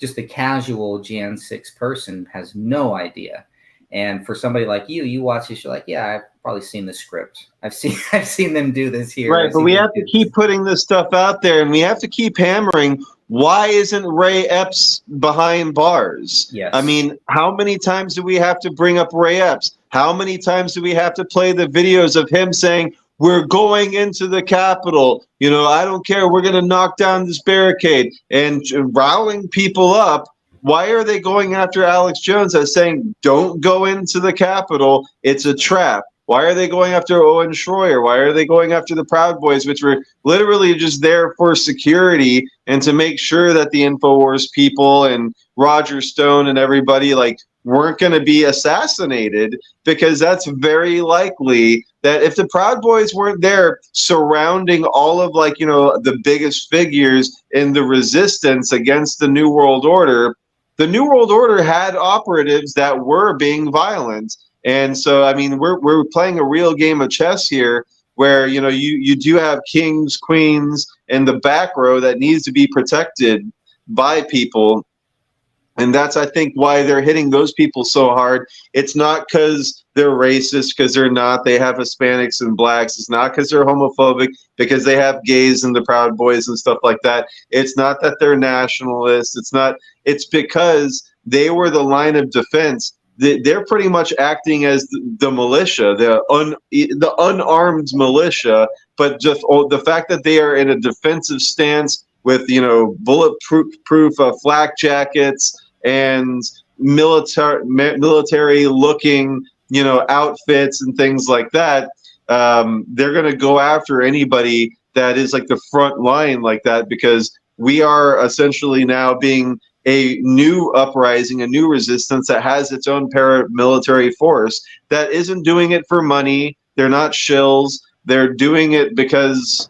just the casual Jan 6 person has no idea. And for somebody like you watch this, you're like, yeah, I've probably seen the script. I've seen them do this here. Right, but we have to keep putting this stuff out there, and we have to keep hammering. Why isn't Ray Epps behind bars? Yes. I mean, how many times do we have to bring up Ray Epps? How many times do we have to play the videos of him saying, we're going into the Capitol. I don't care. We're going to knock down this barricade and riling people up. Why are they going after Alex Jones as saying, don't go into the Capitol? It's a trap. Why are they going after Owen Schroyer? Why are they going after the Proud Boys, which were literally just there for security and to make sure that the InfoWars people and Roger Stone and everybody weren't going to be assassinated? Because that's very likely that if the Proud Boys weren't there surrounding all of the biggest figures in the resistance against the New World Order, the New World Order had operatives that were being violent. And so, I mean, we're playing a real game of chess here where, you do have kings, queens in the back row that needs to be protected by people. And that's, I think, why they're hitting those people so hard. It's not because they're racist, because they're not. They have Hispanics and blacks. It's not because they're homophobic, because they have gays and the Proud Boys and stuff like that. It's not that they're nationalists. It's because they were the line of defense. They're pretty much acting as the militia, the unarmed militia, but just the fact that they are in a defensive stance with bulletproof flak jackets and military looking outfits and things like that. They're going to go after anybody that is the front line like that, because we are essentially now being a new uprising, a new resistance that has its own paramilitary force that isn't doing it for money. They're not shills. They're doing it because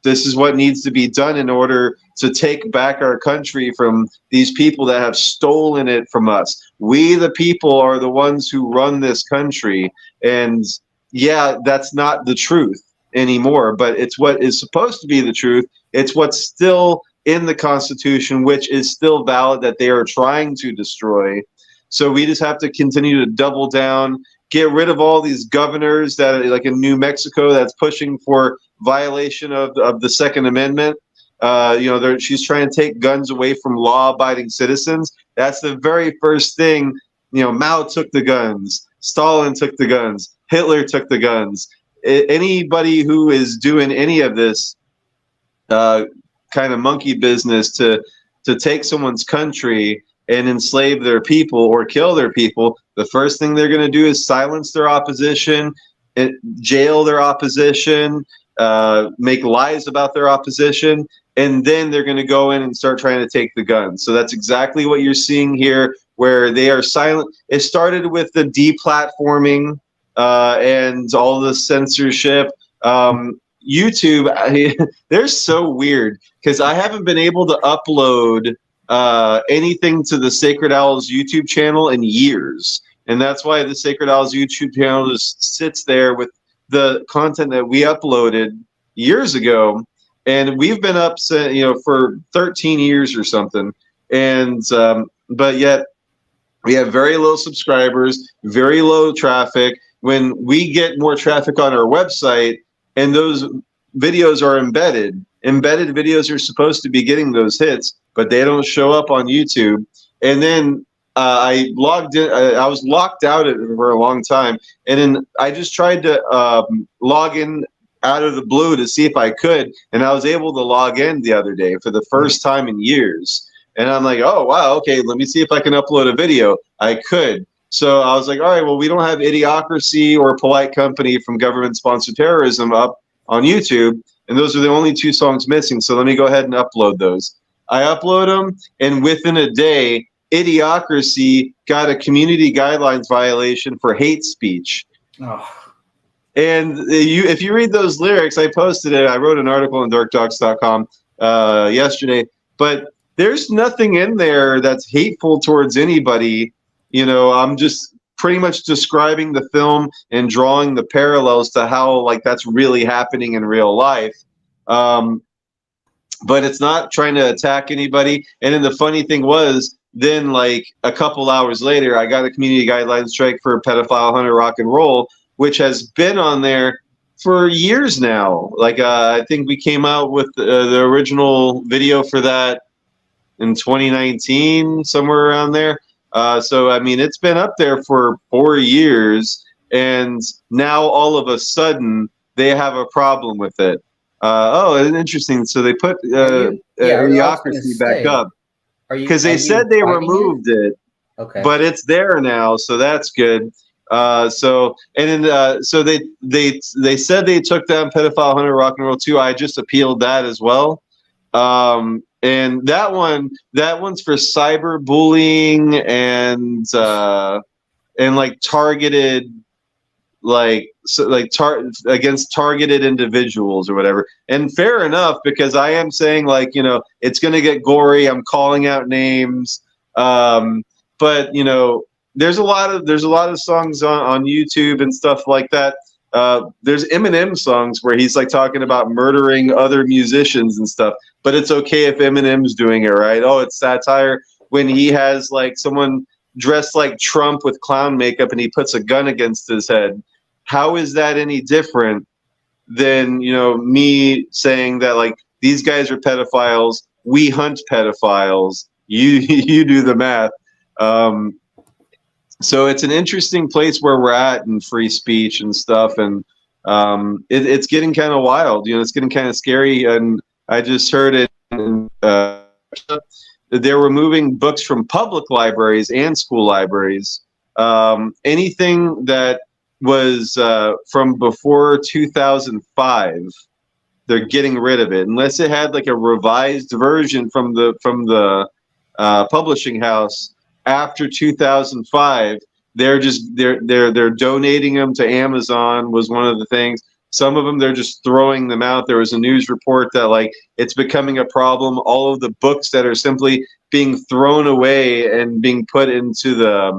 this is what needs to be done in order to take back our country from these people that have stolen it from us. We, the people, are the ones who run this country. And yeah, that's not the truth anymore, but it's what is supposed to be the truth. It's what's still in the Constitution, which is still valid, that they are trying to destroy. So we just have to continue to double down, get rid of all these governors that, like in New Mexico, that's pushing for violation of the Second Amendment. She's trying to take guns away from law-abiding citizens. That's the very first thing. Mao took the guns. Stalin took the guns. Hitler took the guns. Anybody who is doing any of this kind of monkey business to take someone's country and enslave their people or kill their people, the first thing they're going to do is silence their opposition, jail their opposition, make lies about their opposition, and then they're going to go in and start trying to take the guns. So that's exactly what you're seeing here, where they are silent. It started with the deplatforming and all the censorship. YouTube, they're so weird because I haven't been able to upload anything to the Sacred Owls YouTube channel in years. And that's why the Sacred Owls YouTube channel just sits there with the content that we uploaded years ago. And we've been up, for 13 years or something. And, but yet we have very low subscribers, very low traffic. When we get more traffic on our website and those videos are embedded videos are supposed to be getting those hits, but they don't show up on YouTube. And then I logged in. I was locked out for a long time, and then I just tried to log in out of the blue to see if I could, and I was able to log in the other day for the first time in years. And I'm like, oh wow, okay, let me see if I can upload a video. I could. So I was like, all right, well, we don't have Idiocracy or Polite Company from Government-Sponsored Terrorism up on YouTube, and those are the only two songs missing. So let me go ahead and upload those. I upload them, and within a day, Idiocracy got a community guidelines violation for hate speech. Oh. And if you read those lyrics, I posted it. I wrote an article on darkdocs.com yesterday, but there's nothing in there that's hateful towards anybody. I'm just pretty much describing the film and drawing the parallels to how that's really happening in real life. But it's not trying to attack anybody. And then the funny thing was, then a couple hours later, I got a community guidelines strike for pedophile hunter rock and roll, which has been on there for years now. I think we came out with the original video for that in 2019, somewhere around there. So, I mean, it's been up there for 4 years, and now all of a sudden they have a problem with it. Interesting. So they put Idiocracy back up because they said they removed it, but it's there now, so that's good. So they said they took down Pedophile Hunter Rock and Roll 2. I just appealed that as well. And that one's for cyberbullying and targeted against targeted individuals or whatever. And fair enough, because I am saying it's going to get gory. I'm calling out names. But there's a lot of songs on YouTube and stuff like that. There's Eminem songs where he's talking about murdering other musicians and stuff, but it's okay if Eminem's doing it, right? Oh, it's satire when he has someone dressed like Trump with clown makeup and he puts a gun against his head. How is that any different than me saying that these guys are pedophiles, we hunt pedophiles, you do the math. So it's an interesting place where we're at in free speech and stuff, and it's getting kind of wild. It's getting kind of scary. And I just heard it. They're removing books from public libraries and school libraries. Anything that was from before 2005, they're getting rid of it unless it had a revised version from the publishing house. After 2005, they're donating them to Amazon was one of the things. Some of them they're just throwing them out. There was a news report that it's becoming a problem. All of the books that are simply being thrown away and being put into the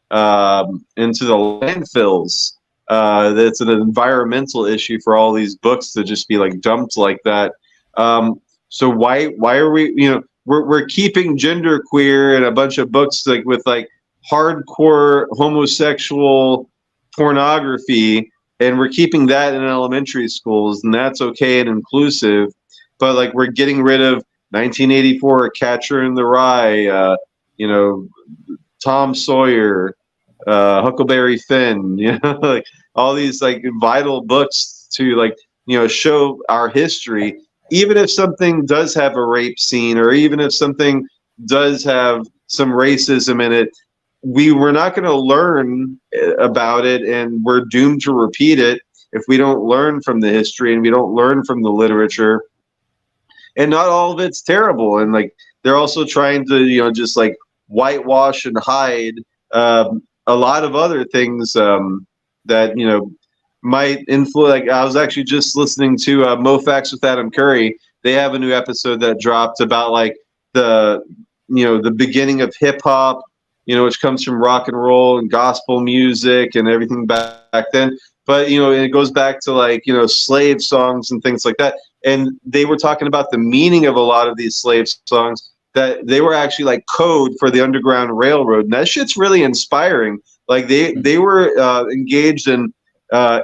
landfills. That's an environmental issue for all these books to just be dumped like that. So why are we, you know, we're keeping genderqueer and a bunch of books like with like hardcore homosexual pornography, and we're keeping that in elementary schools, and that's okay and inclusive, but like we're getting rid of 1984, Catcher in the Rye, you know, Tom Sawyer, Huckleberry Finn, you know, like all these like vital books to like, you know, show our history. Even if something does have a rape scene, or even if something does have some racism in it, we're not going to learn about it, and we're doomed to repeat it if we don't learn from the history and we don't learn from the literature. And not all of it's terrible, and like they're also trying to, you know, just like whitewash and hide a lot of other things that, you know, might influence. Like I was actually just listening to MoFax with Adam Curry. They have a new episode that dropped about like the, you know, the beginning of hip hop, you know, which comes from rock and roll and gospel music and everything back then. But, you know, it goes back to like, you know, slave songs and things like that. And they were talking about the meaning of a lot of these slave songs, that they were actually like code for the Underground Railroad. And that shit's really inspiring. Like they were engaged in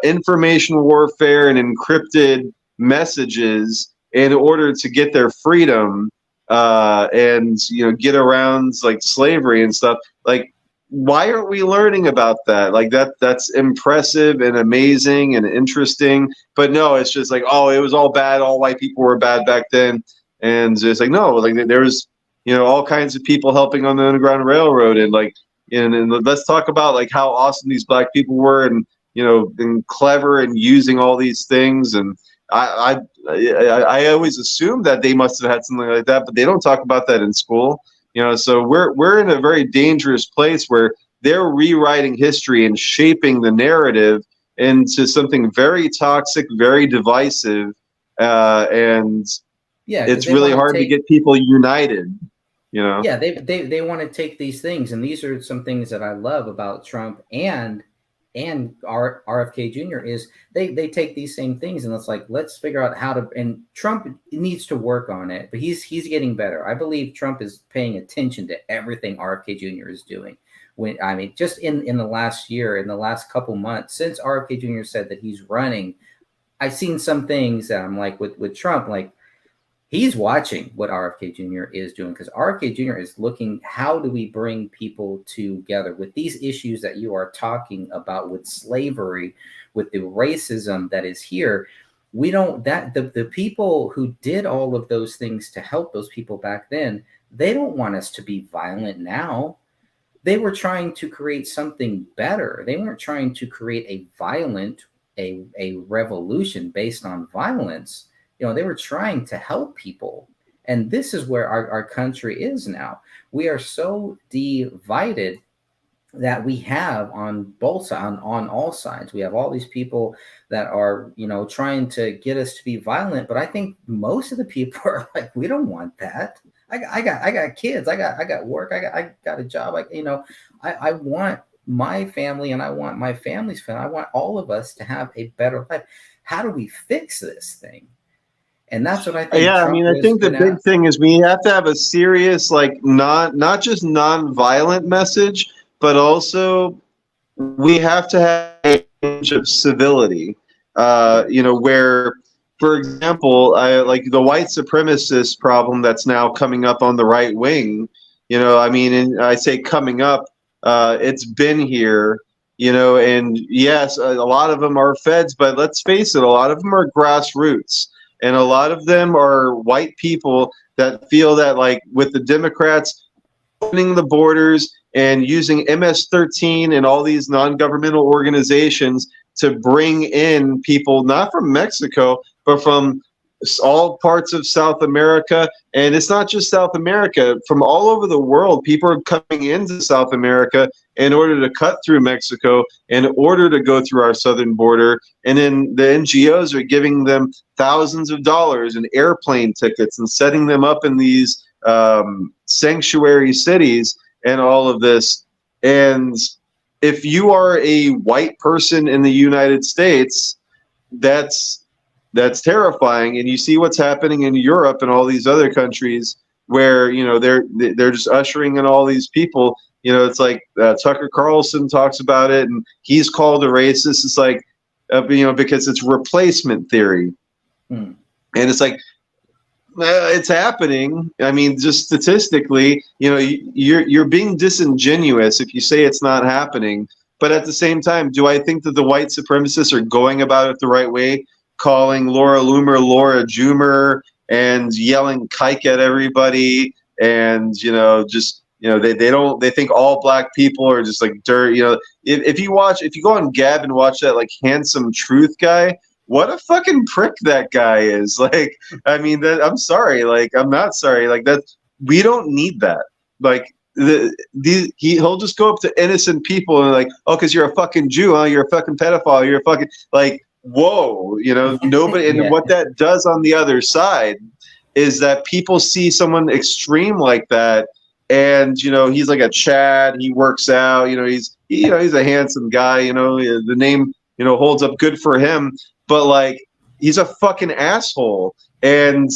information warfare and encrypted messages in order to get their freedom, and, you know, get around like slavery and stuff. Like, why aren't we learning about that? Like that's impressive and amazing and interesting. But no, it's just like, oh, it was all bad. All white people were bad back then. And it's like, no, like there was, you know, all kinds of people helping on the Underground Railroad, and like, and let's talk about like how awesome these black people were, and, you know, and clever and using all these things. And I always assumed that they must have had something like that, but they don't talk about that in school. You know, so we're in a very dangerous place where they're rewriting history and shaping the narrative into something very toxic, very divisive, and Yeah, it's really hard to get people united. You know. Yeah, they want to take these things, and these are some things that I love about Trump and RFK Jr. is they take these same things, and it's like, let's figure out how to. And Trump needs to work on it, but he's getting better. I believe Trump is paying attention to everything RFK Jr. is doing. When I mean, just in the last year, in the last couple months since RFK Jr. said that he's running, I've seen some things that I'm like with Trump, like, he's watching what RFK Jr. is doing, because RFK Jr. is looking, how do we bring people together with these issues that you are talking about, with slavery, with the racism that is here. We don't, that the people who did all of those things to help those people back then, they don't want us to be violent now. They were trying to create something better. They weren't trying to create a violent, a revolution based on violence. You know, they were trying to help people. And this is where our country is now. We are so divided that we have on both sides, on all sides. We have all these people that are, you know, trying to get us to be violent. But I think most of the people are like, we don't want that. I got kids. I got work. I got a job. I want my family, and I want my family's family. I want all of us to have a better life. How do we fix this thing? And that's what I think. Yeah, Trump, I mean, I think the big thing is we have to have a serious, like, not just non-violent message, but also we have to have a range of civility. You know, where, for example, like the white supremacist problem that's now coming up on the right wing. You know, I mean, and I say coming up, it's been here. You know, and yes, a lot of them are feds, but let's face it, a lot of them are grassroots. And a lot of them are white people that feel that, like, with the Democrats opening the borders and using MS-13 and all these non-governmental organizations to bring in people, not from Mexico, but from all parts of South America. And it's not just South America. From all over the world, people are coming into South America in order to cut through Mexico, in order to go through our southern border. And then the NGOs are giving them thousands of dollars in airplane tickets and setting them up in these sanctuary cities and all of this. And if you are a white person in the United States, that's that's terrifying. And you see what's happening in Europe and all these other countries where, you know, they're just ushering in all these people. You know, it's like Tucker Carlson talks about it, and he's called a racist. It's like, you know, because it's replacement theory. Hmm. And it's like, it's happening. I mean, just statistically, you know, you're being disingenuous if you say it's not happening. But at the same time, do I think that the white supremacists are going about it the right way, calling Laura Loomer Laura Joomer and yelling "kike" at everybody, and, you know, just, you know, they think all black people are just like dirt. You know, if you go on Gab and watch that like Handsome Truth guy, what a fucking prick that guy is. Like, I mean, I'm sorry. Like, I'm not sorry. Like, that, we don't need that. Like, he'll just go up to innocent people and like, oh, because you're a fucking Jew, huh? You're a fucking pedophile. You're a fucking, like, whoa, you know, nobody. And Yeah. what that does on the other side is that people see someone extreme like that, and, you know, he's like a Chad. He works out. You know, he's a handsome guy. You know, the name, you know, holds up good for him. But like, he's a fucking asshole, and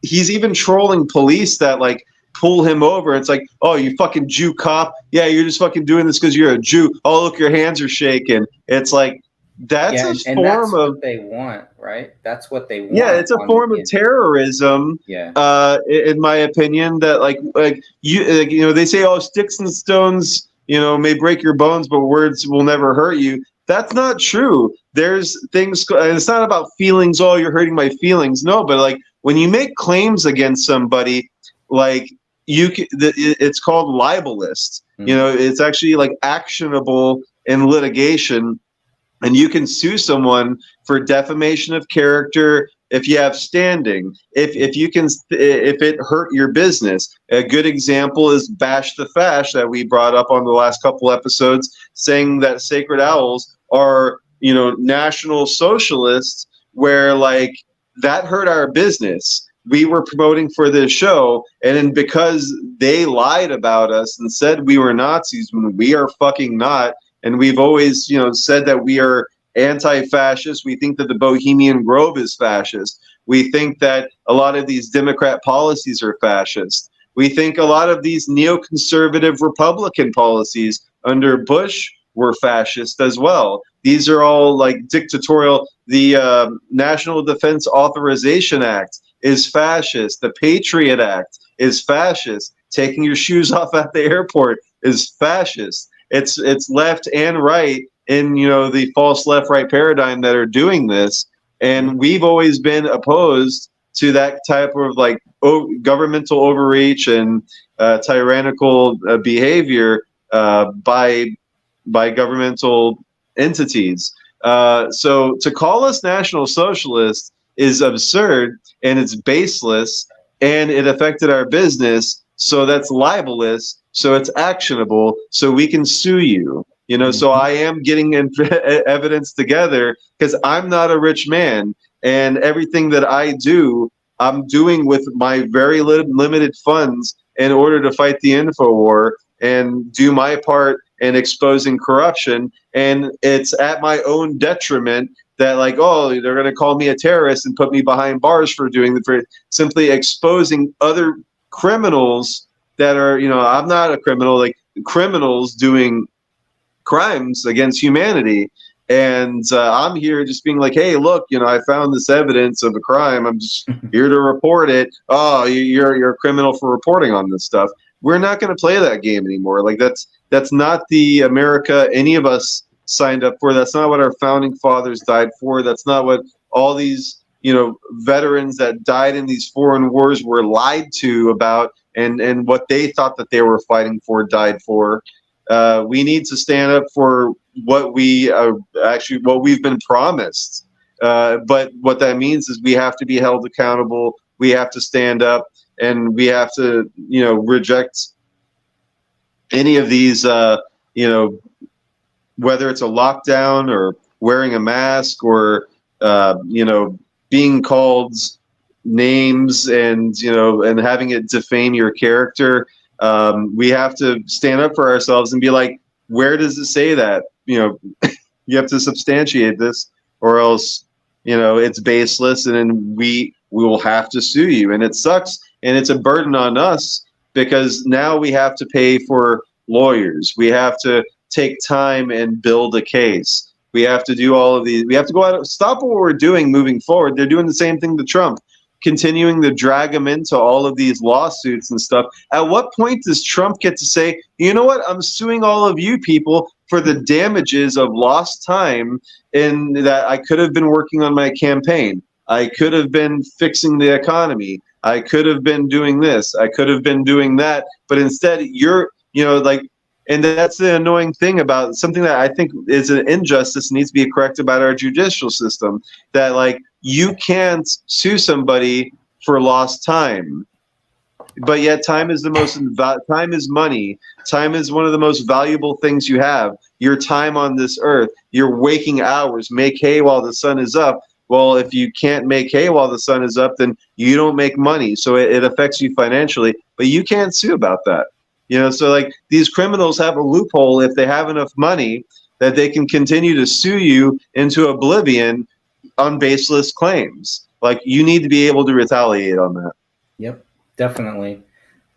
he's even trolling police that like pull him over. It's like, oh, you fucking Jew cop. Yeah, you're just fucking doing this because you're a Jew. Oh, look, your hands are shaking. It's like, that's Yeah, a and form that's of, what they want, right? That's what they want. yeah, it's a on form the of internet. terrorism. Yeah. In my opinion, that like you know, they say, oh, sticks and stones, you know, may break your bones, but words will never hurt you. That's not true. There's things, and it's not about feelings. Oh, you're hurting my feelings. No, but like, when you make claims against somebody, like, it's called libelous. Mhm. You know, it's actually like actionable in litigation, and you can sue someone for defamation of character if you have standing. If it hurt your business. A good example is Bash the Fash that we brought up on the last couple episodes, saying that sacred owls are, you know, national socialists, where like, that hurt our business. We were promoting for this show, and then because they lied about us and said we were Nazis when we are fucking not, and we've always, you know, said that we are anti-fascist. We think that the Bohemian Grove is fascist. We think that a lot of these Democrat policies are fascist. We think a lot of these neoconservative Republican policies under Bush were fascist as well. These are all like dictatorial. The National Defense Authorization Act is fascist. The Patriot Act is fascist. Taking your shoes off at the airport is fascist. It's left and right in, you know, the false left-right paradigm that are doing this, and we've always been opposed to that type of like governmental overreach and tyrannical behavior by governmental entities. So to call us National Socialists is absurd, and it's baseless, and it affected our business. So that's libelous. So it's actionable. So we can sue you. You know, so I am getting evidence together because I'm not a rich man, and everything that I do, I'm doing with my very limited funds in order to fight the info war and do my part in exposing corruption. And it's at my own detriment that, like, oh, they're going to call me a terrorist and put me behind bars for simply exposing other criminals that are, you know, I'm not a criminal, like criminals doing crimes against humanity. And I'm here just being like, hey, look, you know, I found this evidence of a crime. I'm just here to report it. Oh, you're a criminal for reporting on this stuff. We're not going to play that game anymore. Like, that's not the America any of us signed up for. That's not what our founding fathers died for. That's not what all these, you know, veterans that died in these foreign wars were lied to about, and what they thought that they were fighting for, died for. We need to stand up for what what we've been promised. But what that means is we have to be held accountable. We have to stand up, and we have to, you know, reject any of these, you know, whether it's a lockdown or wearing a mask or, you know, being called names and, you know, and having it defame your character. We have to stand up for ourselves and be like, where does it say that? You know, you have to substantiate this, or else it's baseless, and then we will have to sue you, and it sucks, and it's a burden on us because now we have to pay for lawyers. We have to take time and build a case. We have to do all of these. We have to go out, stop what we're doing moving forward. They're doing the same thing to Trump, continuing to drag him into all of these lawsuits and stuff. At what point does Trump get to say, you know what, I'm suing all of you people for the damages of lost time in that I could have been working on my campaign. I could have been fixing the economy. I could have been doing this. I could have been doing that. But instead, and that's the annoying thing about something that I think is an injustice and needs to be corrected about our judicial system, that you can't sue somebody for lost time, but yet time is time is money. Time is one of the most valuable things you have. Your time on this earth, your waking hours, make hay while the sun is up. Well, if you can't make hay while the sun is up, then you don't make money. So it affects you financially, but you can't sue about that. So these criminals have a loophole if they have enough money that they can continue to sue you into oblivion on baseless claims. You need to be able to retaliate on that. Yep, definitely.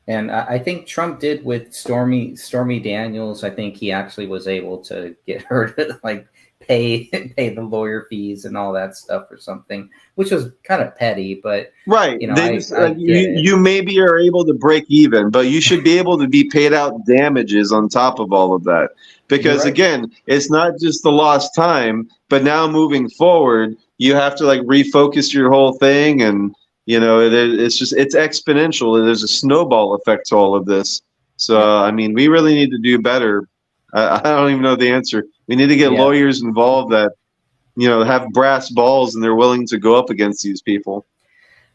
And I think Trump did with Stormy Daniels. I think he actually was able to get her to pay the lawyer fees and all that stuff or something, which was kind of petty, but right. You maybe are able to break even, but you should be able to be paid out damages on top of all of that, because right. Again, it's not just the lost time, but now moving forward, you have to refocus your whole thing, and it's exponential. There's a snowball effect to all of this. So we really need to do better. I don't even know the answer. We need to get lawyers involved that, have brass balls and they're willing to go up against these people.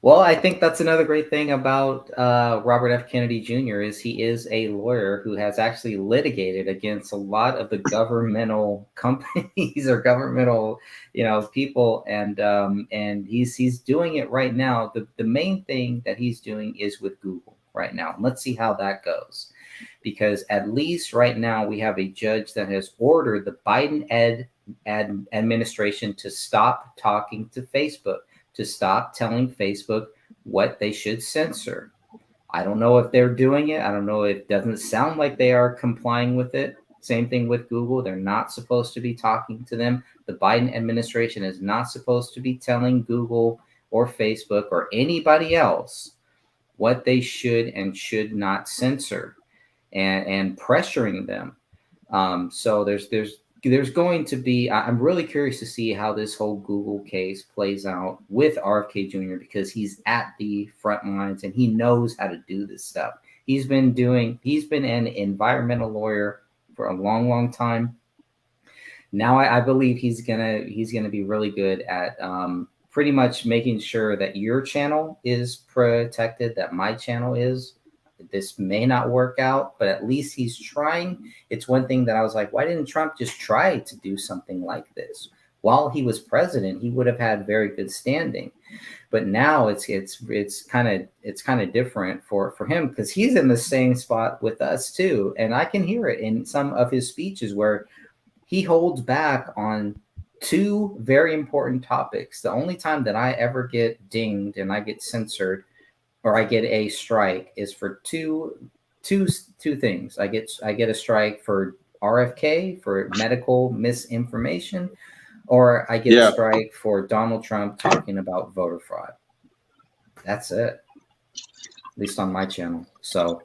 Well, I think that's another great thing about Robert F. Kennedy Jr. is he is a lawyer who has actually litigated against a lot of the governmental companies or governmental, people, and he's doing it right now. The main thing that he's doing is with Google right now. Let's see how that goes. Because at least right now we have a judge that has ordered the Biden administration to stop talking to Facebook, to stop telling Facebook what they should censor. I don't know if they're doing it. I don't know. It doesn't sound like they are complying with it. Same thing with Google. They're not supposed to be talking to them. The Biden administration is not supposed to be telling Google or Facebook or anybody else what they should and should not censor. And pressuring them. So there's going to be. I'm really curious to see how this whole Google case plays out with RFK Jr. because he's at the front lines and he knows how to do this stuff. He's been an environmental lawyer for a long, long time. Now I believe he's gonna be really good at pretty much making sure that your channel is protected, that my channel is. This may not work out, but at least he's trying. It's one thing that I was like, why didn't Trump just try to do something like this? While he was president, he would have had very good standing. But now it's kind of different for him because he's in the same spot with us too. And I can hear it in some of his speeches where he holds back on two very important topics. The only time that I ever get dinged and I get censored or I get a strike is for two things. I get a strike for RFK for medical misinformation, or I get a strike for Donald Trump talking about voter fraud. That's it. At least on my channel. So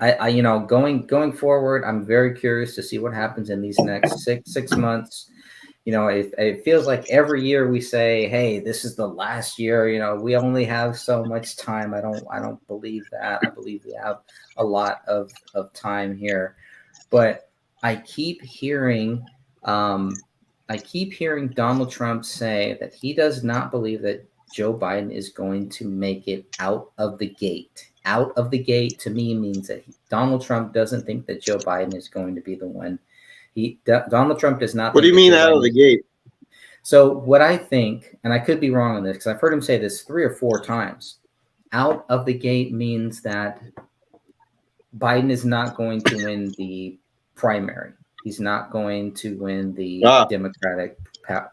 I going forward, I'm very curious to see what happens in these next six months. It feels like every year we say, hey, this is the last year, we only have so much time. I don't believe that. I believe we have a lot of time here. But I keep hearing Donald Trump say that he does not believe that Joe Biden is going to make it out of the gate. Out of the gate to me means that Donald Trump doesn't think that Joe Biden is going to be the one. Donald Trump does not. What do you mean out of the gate? So what I think, and I could be wrong on this because I've heard him say this 3 or 4 times, out of the gate means that Biden is not going to win the primary. He's not going to win the Democratic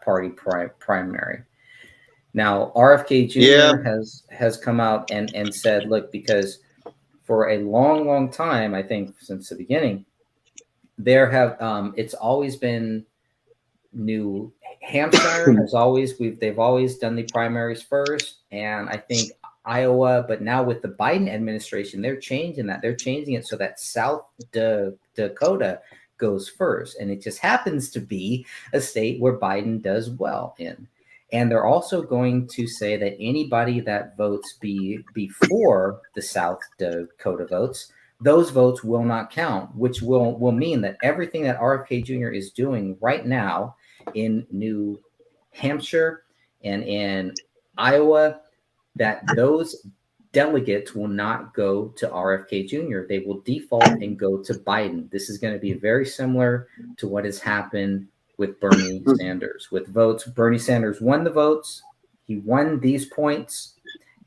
party primary. Now, RFK Jr. Yeah. has come out and said, look, because for a long time, I think since the beginning, it's always been New Hampshire they've always done the primaries first, and I think Iowa, but now with the Biden administration, they're changing that. They're changing it so that South Dakota goes first, and it just happens to be a state where Biden does well in. And they're also going to say that anybody that votes before the South Dakota votes, those votes will not count, which will mean that everything that RFK Jr. is doing right now in New Hampshire and in Iowa, that those delegates will not go to RFK Jr. They will default and go to Biden. This is going to be very similar to what has happened with Bernie Sanders. With votes, Bernie Sanders won the votes. He won these points,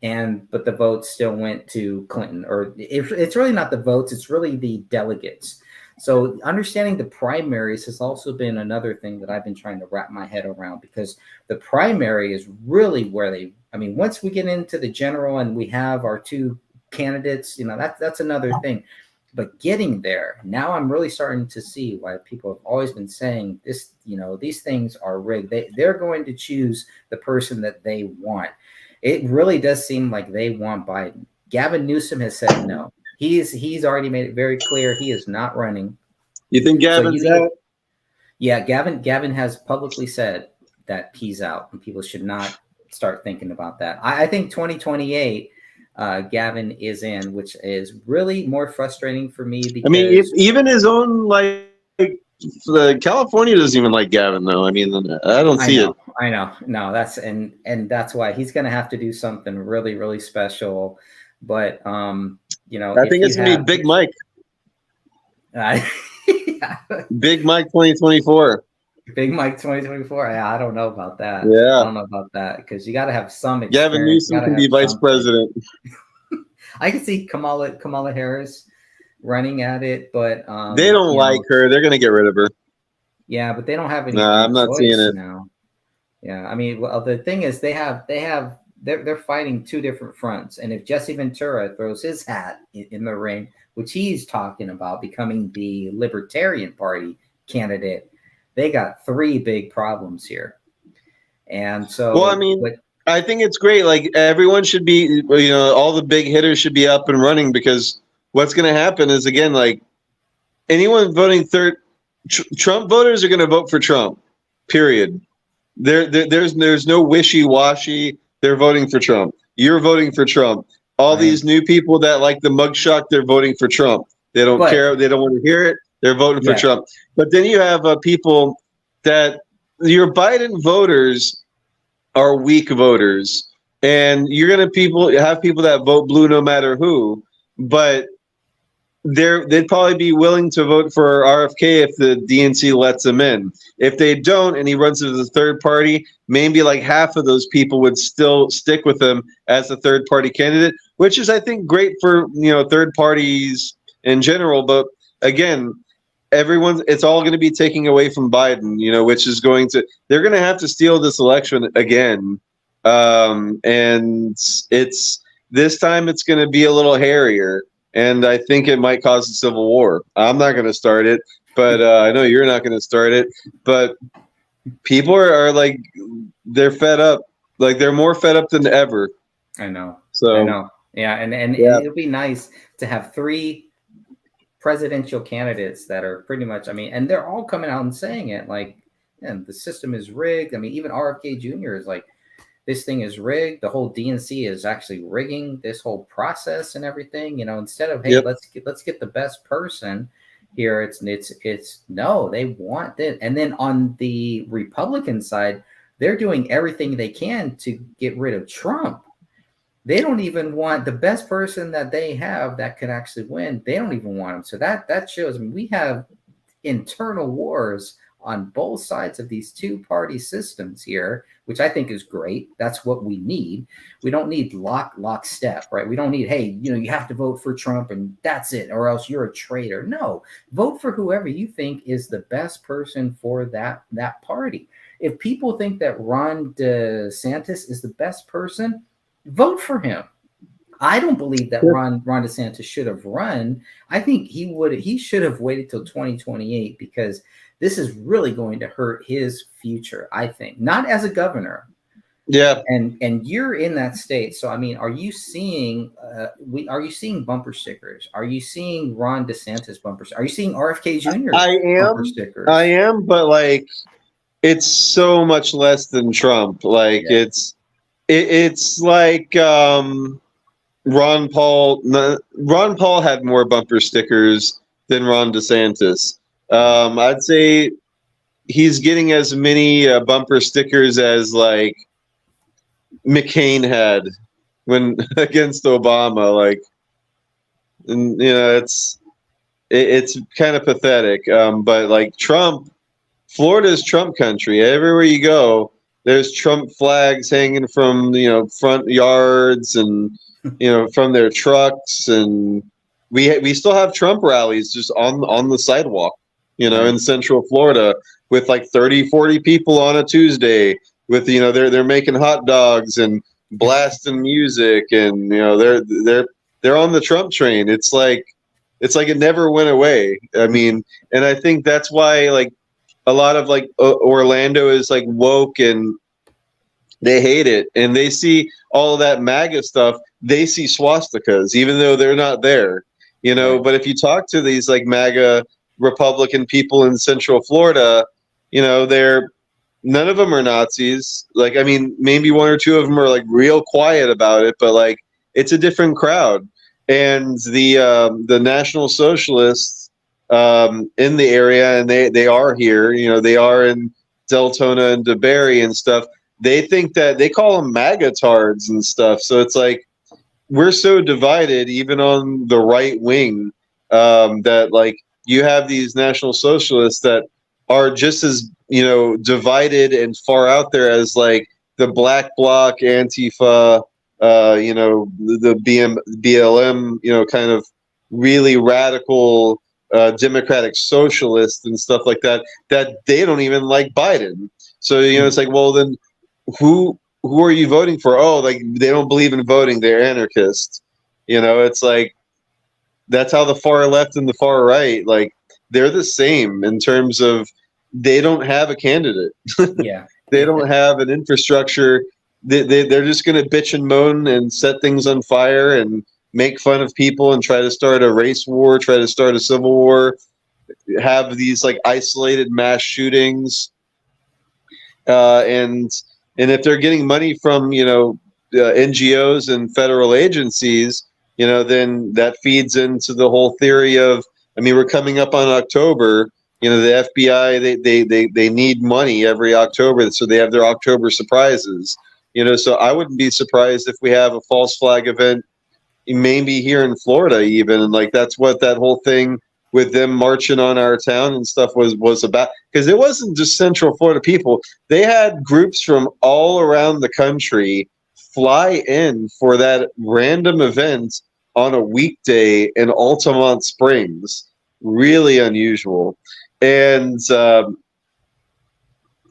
but the votes still went to Clinton. Or it's really not the votes, it's really the delegates. So understanding the primaries has also been another thing that I've been trying to wrap my head around, because the primary is really where once we get into the general and we have our two candidates, that's another thing. But getting there, now I'm really starting to see why people have always been saying this, these things are rigged. They're going to choose the person that they want. It really does seem like they want Biden. Gavin Newsom has said no. He's already made it very clear he is not running. You think Gavin's out? Yeah, Gavin has publicly said that he's out, and people should not start thinking about that. I think 2028, Gavin is in, which is really more frustrating for me. Because even his own California doesn't even like Gavin, though. I don't see it. I know. No, that's why he's going to have to do something really, really special. But I think it's gonna be Big Mike. Big Mike 2024. Big Mike 2024. I don't know about that. Yeah, I don't know about that, because you got to have some experience. Gavin Newsom can be vice president. I can see Kamala Harris running at it, but they don't like her. They're gonna get rid of her. Yeah, but they don't have any. No, I'm not seeing it now. Yeah, well, the thing is, they're fighting two different fronts, and if Jesse Ventura throws his hat in the ring, which he's talking about becoming the Libertarian Party candidate, they got three big problems here. And so, I think it's great. Like, everyone should be, all the big hitters should be up and running, because what's going to happen is, again, like, anyone voting Trump voters are going to vote for Trump. Period. There's no wishy-washy. They're voting for Trump. You're voting for Trump. All these new people that like the mugshot, they're voting for Trump. They don't care. They don't want to hear it. They're voting for Trump. But then you have people that your Biden voters are weak voters, and you're gonna have people that vote blue no matter who. But they'd probably be willing to vote for RFK if the DNC lets him in. If they don't, and he runs as a third party, maybe like half of those people would still stick with him as a third party candidate, which is, I think, great for third parties in general. But again, it's all going to be taking away from Biden, which is they're going to have to steal this election again. And this time it's going to be a little hairier. And I think it might cause a civil war. I'm not going to start it, but I know you're not going to start it. But people are like, they're fed up. Like, they're more fed up than ever. I know. So I know. Yeah, and it'll be nice to have three presidential candidates that are pretty much, and they're all coming out and saying it. Like, man, the system is rigged. Even RFK Jr. is like, this thing is rigged. The whole DNC is actually rigging this whole process and everything. Instead of, hey, let's get the best person here. It's no, they want it. And then on the Republican side, they're doing everything they can to get rid of Trump. They don't even want the best person that they have that could actually win. They don't even want him. So that shows. We have internal wars on both sides of these two-party systems here, which I think is great. That's what we need. We don't need lockstep, right? We don't need, hey, you have to vote for Trump and that's it, or else you're a traitor. No, vote for whoever you think is the best person for that party. If people think that Ron DeSantis is the best person, vote for him. I don't believe that Ron DeSantis should have run. I think he should have waited till 2028, because this is really going to hurt his future, I think. Not as a governor. Yeah. And you're in that state. So I mean, are you seeing bumper stickers? Are you seeing Ron DeSantis bumper stickers? Are you seeing RFK Jr. bumper stickers? I am, but like it's so much less than Trump. Like it's like Ron Paul had more bumper stickers than Ron DeSantis. I'd say he's getting as many bumper stickers as like McCain had when against Obama. Like, and you know, it's kind of pathetic. But like Trump, Florida's Trump country. Everywhere you go, there's Trump flags hanging from front yards and from their trucks, and we still have Trump rallies just on the sidewalk, in Central Florida with like 30-40 people on a Tuesday with they're making hot dogs and blasting music, and they're on the Trump train. It's like it never went away. I mean, and I think that's why like a lot of like Orlando is like woke and they hate it, and they see all of that MAGA stuff. They see swastikas, even though they're not there, But if you talk to these like MAGA Republican people in Central Florida, none of them are Nazis. Like, I mean, maybe one or two of them are like real quiet about it, but like it's a different crowd. And the National Socialists in the area, and they are here, they are in Deltona and DeBerry and stuff. They think that they call them MAGA tards and stuff. So it's like we're so divided, even on the right wing, that like you have these National Socialists that are just as divided and far out there as like the Black Bloc, Antifa, the BLM, kind of really radical democratic socialists and stuff like that they don't even like Biden. So it's like, well, then who are you voting for? Oh, like they don't believe in voting, they're anarchists. It's like that's how the far left and the far right, like they're the same in terms of they don't have a candidate. Yeah. They don't have an infrastructure. They're just going to bitch and moan and set things on fire and make fun of people and try to start a race war, try to start a civil war, have these like isolated mass shootings. And if they're getting money from, NGOs and federal agencies, then that feeds into the whole theory of, I mean, we're coming up on October. The FBI, they need money every October, so they have their October surprises. So I wouldn't be surprised if we have a false flag event, maybe here in Florida even. And like that's what that whole thing with them marching on our town and stuff was about. Because it wasn't just Central Florida people. They had groups from all around the country fly in for that random event on a weekday in Altamont Springs. Really unusual. And so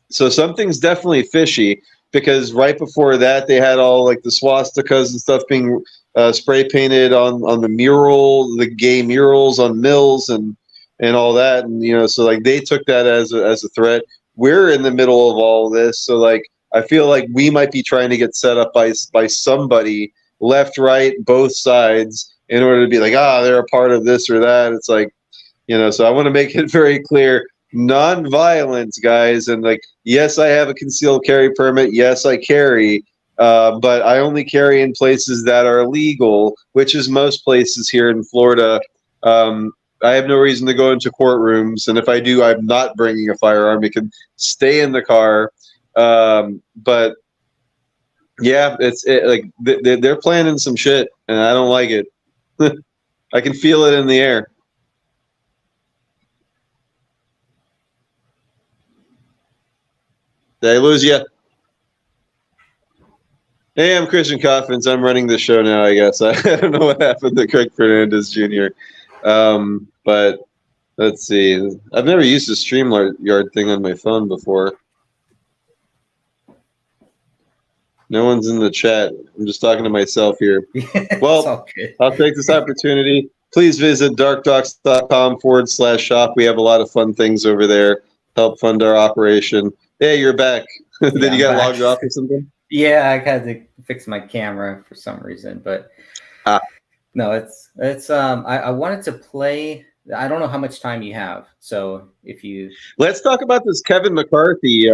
something's definitely fishy, because right before that they had all like the swastikas and stuff being spray painted on the mural, the gay murals on Mills and all that, and so like they took that as a threat. We're in the middle of all this, so like I feel like we might be trying to get set up by somebody, left, right, both sides, in order to be like, they're a part of this or that. It's like, so I want to make it very clear, non-violence, guys. And like, yes, I have a concealed carry permit. Yes, I carry, but I only carry in places that are legal, which is most places here in Florida. I have no reason to go into courtrooms, and if I do, I'm not bringing a firearm. It can stay in the car. But yeah, they're planning some shit, and I don't like it. I can feel it in the air. Did I lose you? Hey, I'm Christian Coffins. I'm running the show now, I guess. I don't know what happened to Craig Fernandez Jr. But let's see. I've never used the StreamYard thing on my phone before. No one's in the chat. I'm just talking to myself here. It's Well, all good. I'll take this opportunity. Please visit darkdocs.com/shop. We have a lot of fun things over there. Help fund our operation. Hey, you're back. Did Yeah, you I'm get back. logged off or something? Yeah, I had to fix my camera for some reason, but no, it's I wanted to play. I don't know how much time you have, so if you Let's talk about this Kevin McCarthy.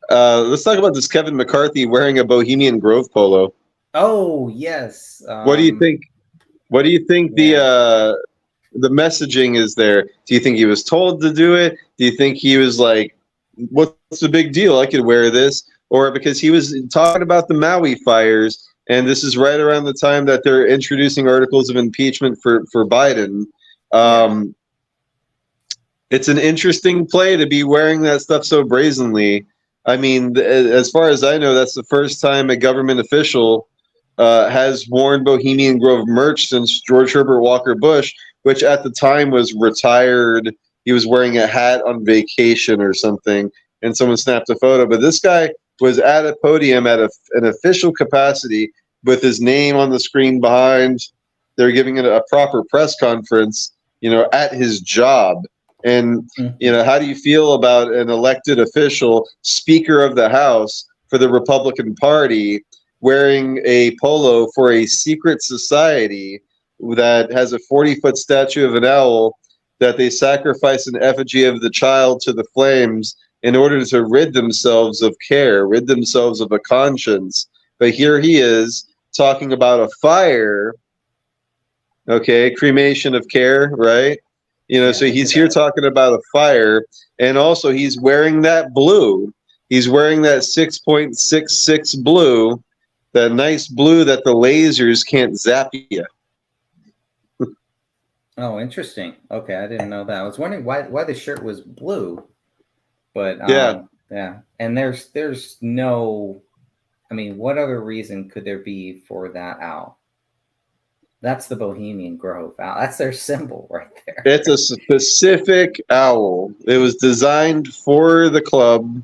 Let's talk about this Kevin McCarthy wearing a Bohemian Grove polo. oh yes, What do you think? What do you think yeah. the messaging is there? Do you think he was told to do it? Do you think he was like, "What's the big deal? I could wear this," or because he was talking about the Maui fires, and this is right around the time that they're introducing articles of impeachment for Biden. It's an interesting play to be wearing that stuff so brazenly. I mean, as far as I know, that's the first time a government official has worn Bohemian Grove merch since George Herbert Walker Bush, which at the time was retired. He was wearing a hat on vacation or something, and someone snapped a photo. But this guy was at a podium at an official capacity with his name on the screen behind. They're giving it a proper press conference, at his job. And, how do you feel about an elected official, Speaker of the House for the Republican Party, wearing a polo for a secret society that has a 40-foot statue of an owl that they sacrifice an effigy of the child to the flames in order to rid themselves of care, rid themselves of a conscience? But here he is talking about a fire, okay, cremation of care, right? So he's here talking about a fire, and also he's wearing that blue. He's wearing that 6.66 blue, that nice blue that the lasers can't zap you. Oh, interesting. Okay, I didn't know that. I was wondering why the shirt was blue, but yeah. And there's no, I mean, what other reason could there be for that owl? That's the Bohemian Grove owl. That's their symbol right there. It's a specific owl. It was designed for the club,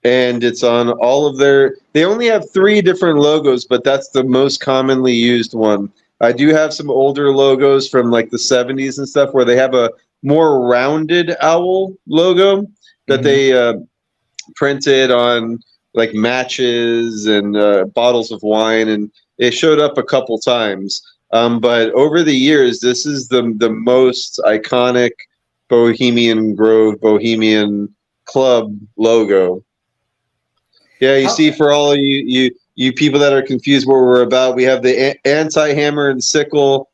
and it's on all of their. They only have 3 different logos, but that's the most commonly used one. I do have some older logos from like the 70s and stuff where they have a more rounded owl logo that they printed on like matches and bottles of wine, and it showed up a couple times. But over the years, this is the most iconic Bohemian Grove, Bohemian Club logo. Yeah, you see, for all you people that are confused what we're about, we have the anti-hammer and sickle,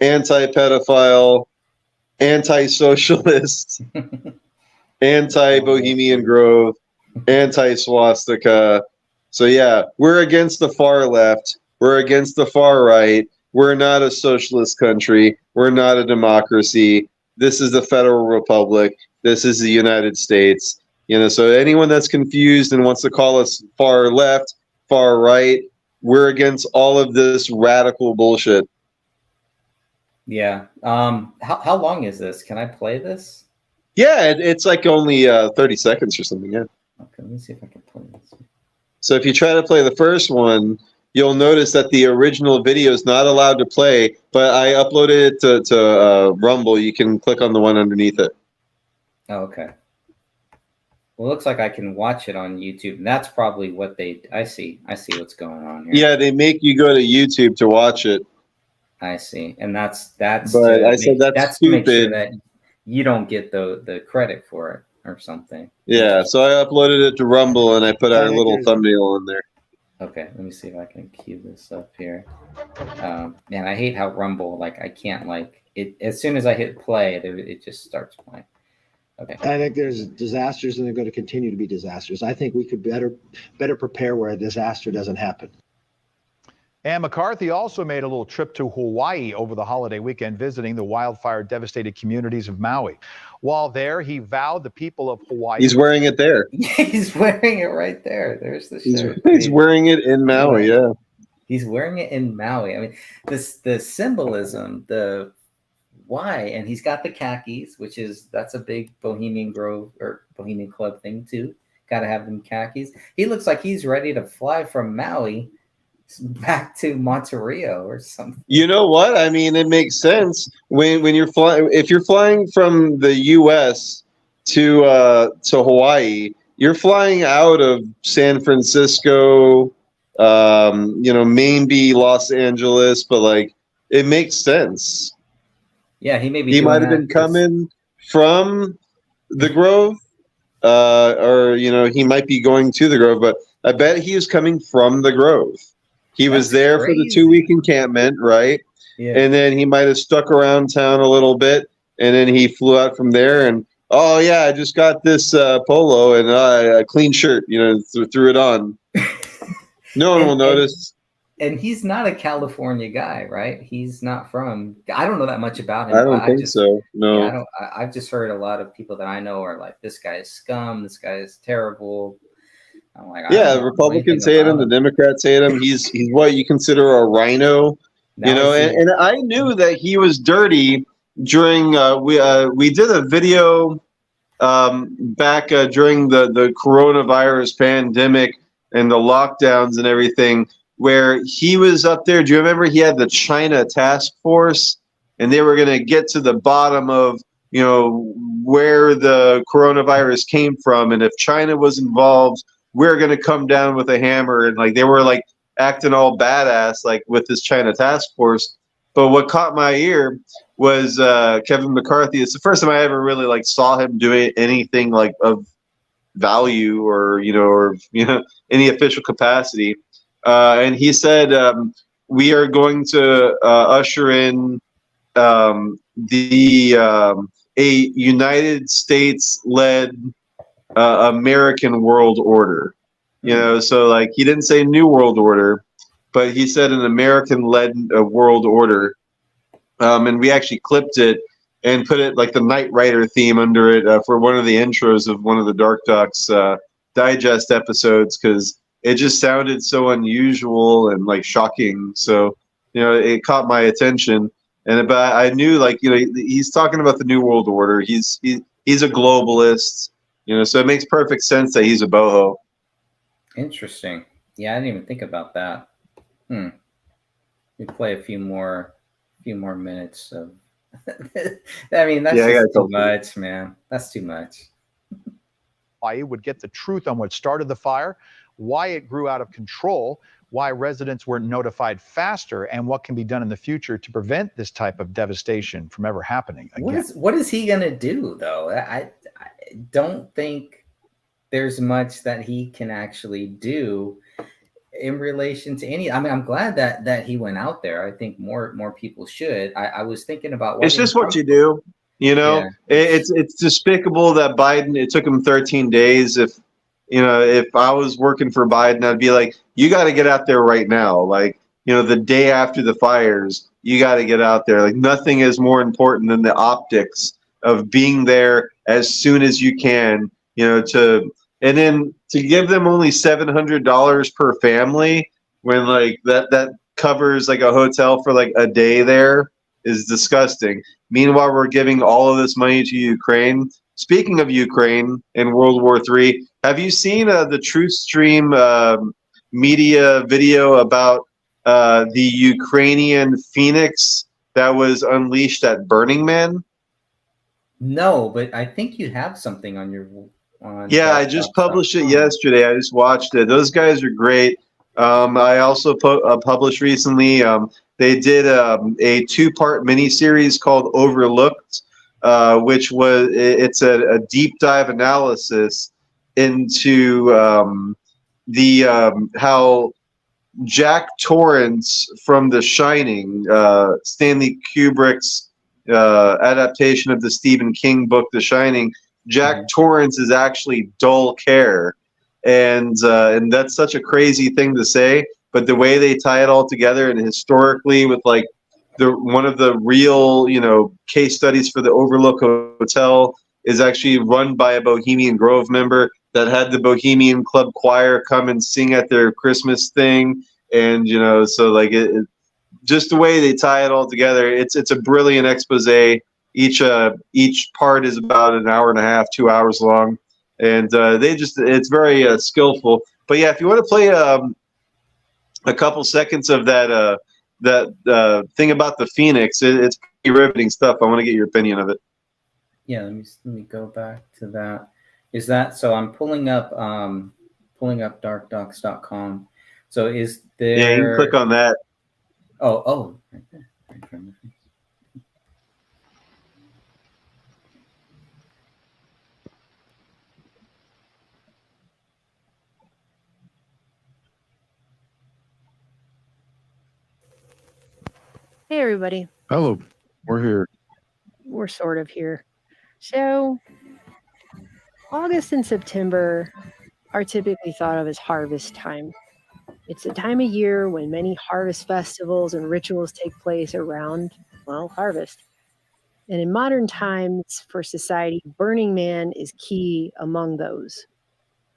anti-pedophile, anti-socialist, anti-Bohemian Grove, anti-swastika. So yeah, we're against the far left. We're against the far right. We're not a socialist country. We're not a democracy. This is the Federal Republic. This is the United States. So anyone that's confused and wants to call us far left, far right, we're against all of this radical bullshit. Yeah. How long is this? Can I play this? Yeah, it's like only 30 seconds or something. Yeah. Okay, let me see if I can play this. So if you try to play the first one, you'll notice that the original video is not allowed to play, but I uploaded it to Rumble. You can click on the one underneath it. Oh, okay. Well, it looks like I can watch it on YouTube. And that's probably what I see what's going on here. Yeah, they make you go to YouTube to watch it. I see. And that's But I said that's to make sure stupid. that you don't get the credit for it or something. Yeah, so I uploaded it to Rumble and I put our little thumbnail in there. Okay, let me see if I can cue this up here. Man, I hate how Rumble, like, I can't, like, it. As soon as I hit play, it just starts playing. Okay. I think there's disasters and they're going to continue to be disasters. I think we could better prepare where a disaster doesn't happen. And McCarthy also made a little trip to Hawaii over the holiday weekend, visiting the wildfire-devastated communities of Maui. While there, he vowed the people of Hawaii... He's wearing it there. He's wearing it right there. There's the shirt. He's wearing it in Maui, yeah. He's wearing it in Maui. I mean, the symbolism, the why, and he's got the khakis, that's a big Bohemian Grove or Bohemian Club thing too. Got to have them khakis. He looks like he's ready to fly from Maui back to Monterey or something. You know what? I mean, it makes sense when you're flying. If you're flying from the U.S. to Hawaii, you're flying out of San Francisco, maybe Los Angeles, but like it makes sense. Yeah, he may be. He doing might have that been coming from the Grove, or he might be going to the Grove, but I bet he was coming from the Grove. He was That's there for the 2-week encampment, right? Yeah. And then he might have stuck around town a little bit, and then he flew out from there. And oh yeah, I just got this polo and a clean shirt. Threw it on. No one will notice. And he's not a California guy, right? He's not from. I don't know that much about him. I don't think so. No. Yeah, I've just heard a lot of people that I know are like, "This guy is scum. This guy is terrible." I'm like, yeah, the Republicans hate him. The Democrats hate him. He's what you consider a rhino. And I knew that he was dirty during. We did a video back during the coronavirus pandemic and the lockdowns and everything, where he was up there. Do you remember he had the China task force, and they were going to get to the bottom of where the coronavirus came from, and if China was involved, we're going to come down with a hammer, and like they were like acting all badass like with this China task force. But what caught my ear was Kevin McCarthy. It's the first time I ever really like saw him doing anything like of value or any official capacity. And he said we are going to usher in a United States-led American world order. So like he didn't say New World Order, but he said an American-led world order. And we actually clipped it and put it like the Knight Rider theme under it for one of the intros of one of the Dark Docs Digest episodes, because it just sounded so unusual and like shocking. So it caught my attention, but I knew like he's talking about the New World Order. He's a globalist, so it makes perfect sense that he's a boho. Interesting. Yeah, I didn't even think about that. We play a few more minutes of. I mean, that's just too much, man. That's too much. Why would get the truth on what started the fire, why it grew out of control, why residents weren't notified faster, and what can be done in the future to prevent this type of devastation from ever happening again. What is he gonna do though? I don't think there's much that he can actually do in relation to any. I mean, I'm glad that he went out there. I think more people should. I was thinking about it's just what you do. Yeah. It's despicable that Biden. It took him 13 days. If I was working for Biden, I'd be like, you got to get out there right now. Like the day after the fires, you got to get out there. Like nothing is more important than the optics of being there as soon as you can. And then to give them only $700 per family when like that covers like a hotel for like a day there is disgusting. Meanwhile, we're giving all of this money to Ukraine. Speaking of Ukraine and World War III, have you seen the Truth Stream media video about the Ukrainian Phoenix that was unleashed at Burning Man? No, but I think you have something on your. I just published it yesterday. I just watched it. Those guys are great. I also published recently. They did a 2-part miniseries called Overlooked, which it's a deep dive analysis into how Jack Torrance from The Shining, Stanley Kubrick's adaptation of the Stephen King book The Shining, Jack Torrance is actually dull care, and that's such a crazy thing to say. But the way they tie it all together, and historically with like one of the real case studies for the Overlook Hotel is actually run by a Bohemian Grove member that had the Bohemian Club Choir come and sing at their Christmas thing, and so like just the way they tie it all together, it's a brilliant expose. Each part is about an hour and a half, 2 hours long, and it's very skillful. But yeah, if you want to play a couple seconds of that thing about the Phoenix, it's pretty riveting stuff. I want to get your opinion of it. Yeah, let me go back to that. Is that so? I'm pulling up darkdocs.com. So is there? Yeah, you can click on that. Oh, right there, right in front of me. Hey, everybody. Hello, we're here. We're sort of here. So, August and September are typically thought of as harvest time. It's a time of year when many harvest festivals and rituals take place around, well, harvest. And in modern times for society, Burning Man is key among those.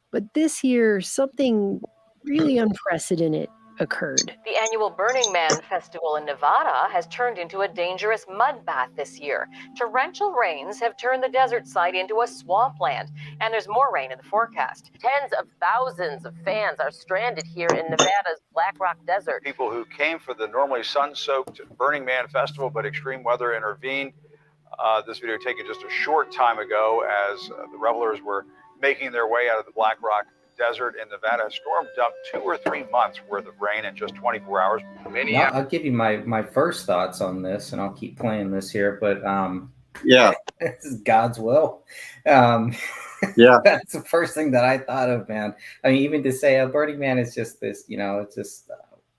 But this year, something really unprecedented occurred. The annual Burning Man festival in Nevada has turned into a dangerous mud bath this year. Torrential rains have turned the desert site into a swampland, and there's more rain in the forecast. Tens of thousands of fans are stranded here in Nevada's Black Rock Desert. People who came for the normally sun-soaked Burning Man festival, but extreme weather intervened. This video taken just a short time ago as the revelers were making their way out of the Black Rock Desert in Nevada. A storm dumped 2 or 3 months worth of rain in just 24 hours. I'll give you my first thoughts on this, and I'll keep playing this here. But yeah, this is God's will. Yeah, that's the first thing that I thought of, man. I mean, even to say Burning Man is just this, it's just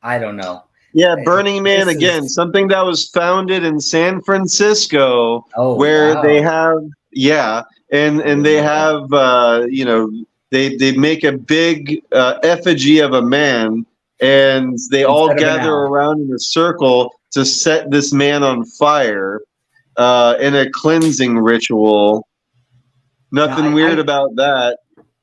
I don't know. Yeah, Burning Man again, something that was founded in San Francisco, where they have and they have they make a big effigy of a man, and they all gather around in a circle to set this man on fire in a cleansing ritual. Nothing weird about that.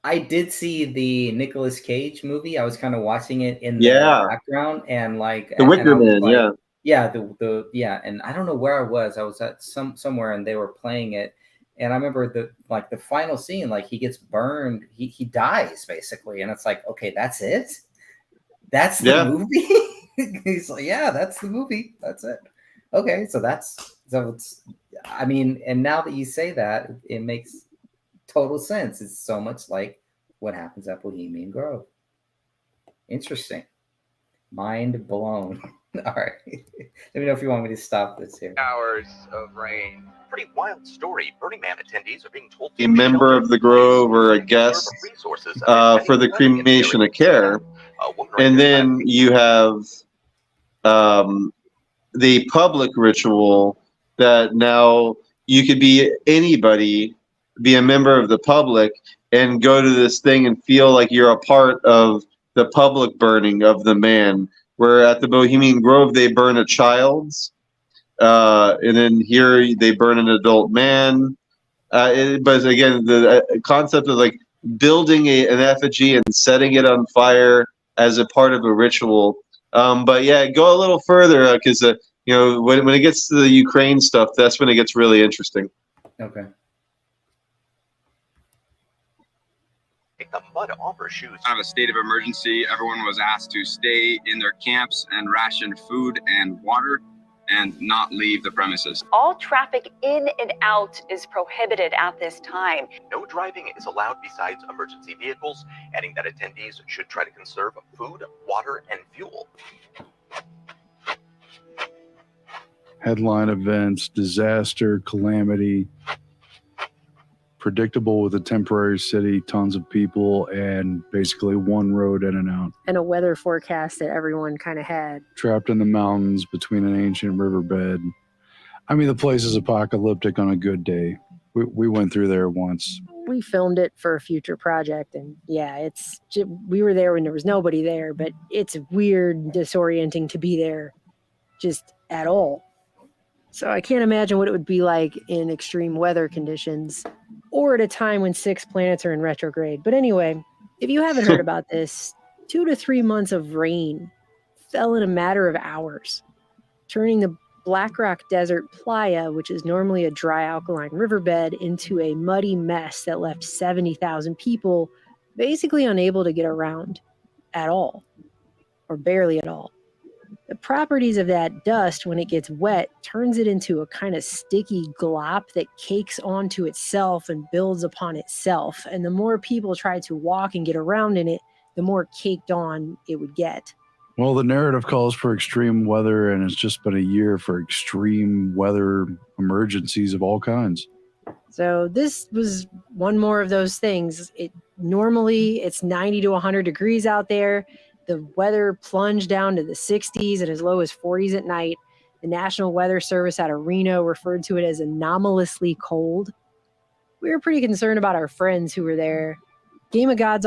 I did see the Nicolas Cage movie. I was kind of watching it in the background, and like the Wicker Man, and I don't know where I was. I was at somewhere, and they were playing it, and I remember the final scene, like he gets burned, he dies basically, and it's like, okay, that's it, that's the movie. He's like, yeah, that's the movie, that's it. Okay, so it's. I mean, and now that you say that, it makes total sense. It's so much like what happens at Bohemian Grove. Interesting. Mind blown. All right. Let me know if you want me to stop this here. Hours of rain. Pretty wild story. Burning Man attendees are being told to a member of the Grove or a guest for the cremation of care. And then you have the public ritual that now you could be anybody, be a member of the public, and go to this thing and feel like you're a part of the public burning of the man. Where at the Bohemian Grove, they burn a child's, and then here they burn an adult man. But again, the concept of like building an effigy and setting it on fire as a part of a ritual. But yeah, go a little further because when it gets to the Ukraine stuff, that's when it gets really interesting. Okay. The mud off her shoes. Out of a state of emergency, everyone was asked to stay in their camps and ration food and water and not leave the premises. All traffic in and out is prohibited at this time. No driving is allowed besides emergency vehicles, adding that attendees should try to conserve food, water, and fuel. Headline events, disaster, calamity, predictable with a temporary city, tons of people, and basically one road in and out. And a weather forecast that everyone kind of had. Trapped in the mountains between an ancient riverbed. I mean, the place is apocalyptic on a good day. We went through there once. We filmed it for a future project, and yeah, we were there when there was nobody there, but it's weird, disorienting to be there just at all. So I can't imagine what it would be like in extreme weather conditions or at a time when 6 planets are in retrograde. But anyway, if you haven't heard about this, 2 to 3 months of rain fell in a matter of hours, turning the Black Rock Desert playa, which is normally a dry alkaline riverbed, into a muddy mess that left 70,000 people basically unable to get around at all, or barely at all. The properties of that dust, when it gets wet, turns it into a kind of sticky glop that cakes onto itself and builds upon itself. And the more people try to walk and get around in it, the more caked on it would get. Well, the narrative calls for extreme weather, and it's just been a year for extreme weather emergencies of all kinds. So this was one more of those things. Normally it's 90 to 100 degrees out there. The weather plunged down to the 60s and as low as 40s at night. The National Weather Service out of Reno referred to it as anomalously cold. We were pretty concerned about our friends who were there. Game of Gods,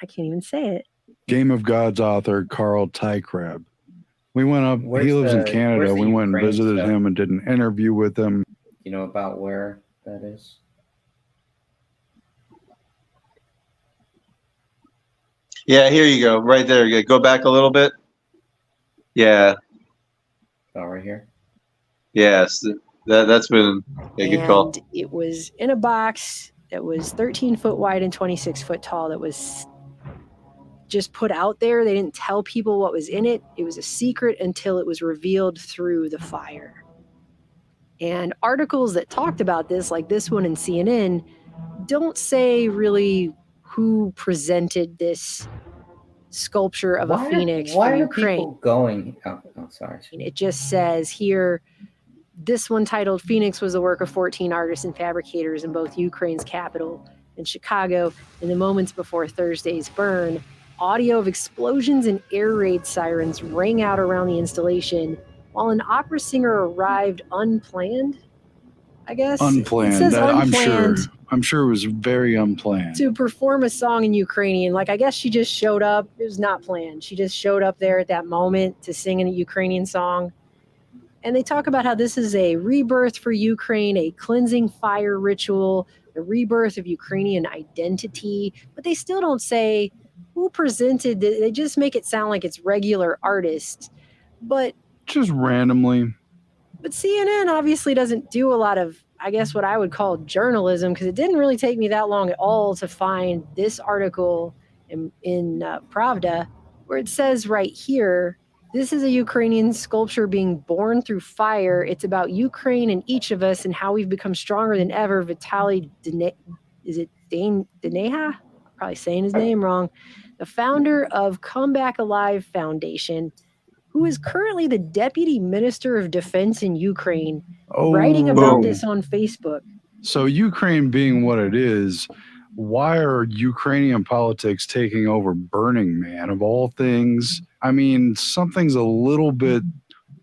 I can't even say it. Game of Gods author Carl Tykrab. We went up. Where's He lives in the- Canada. where's the We went and Ukraine visited stuff? him and did an interview with him. You know about where that is? Yeah, here you go. Right there. Yeah, go back a little bit. Yeah. Oh, right here. Yes. That's been a good call. And it was in a box that was 13 foot wide and 26 foot tall that was just put out there. They didn't tell people what was in it. It was a secret until it was revealed through the fire. And articles that talked about this, like this one in CNN, don't say really who presented this sculpture of a phoenix Why for are Ukraine. people going? Oh, sorry. It just says here, this one titled Phoenix was the work of 14 artists and fabricators in both Ukraine's capital and Chicago. In the moments before Thursday's burn, audio of explosions and air raid sirens rang out around the installation while an opera singer arrived unplanned, I guess. Unplanned. It says That- unplanned. I'm sure it was very unplanned. To perform a song in Ukrainian. Like, I guess she just showed up. It was not planned. She just showed up there at that moment to sing a Ukrainian song. And they talk about how this is a rebirth for Ukraine, a cleansing fire ritual, the rebirth of Ukrainian identity. But they still don't say who presented it. They just make it sound like it's regular artists. But Just randomly. CNN obviously doesn't do a lot of, I guess, what I would call journalism, because it didn't really take me that long at all to find this article in Pravda, where it says right here, this is a Ukrainian sculpture being born through fire. It's about Ukraine and each of us and how we've become stronger than ever. Vitaly Deneha? I'm probably saying his name wrong. The founder of Come Back Alive Foundation, who is currently the Deputy Minister of Defense in Ukraine, writing about boom. this on Facebook. So Ukraine being what it is, why are Ukrainian politics taking over Burning Man of all things? I mean, something's a little bit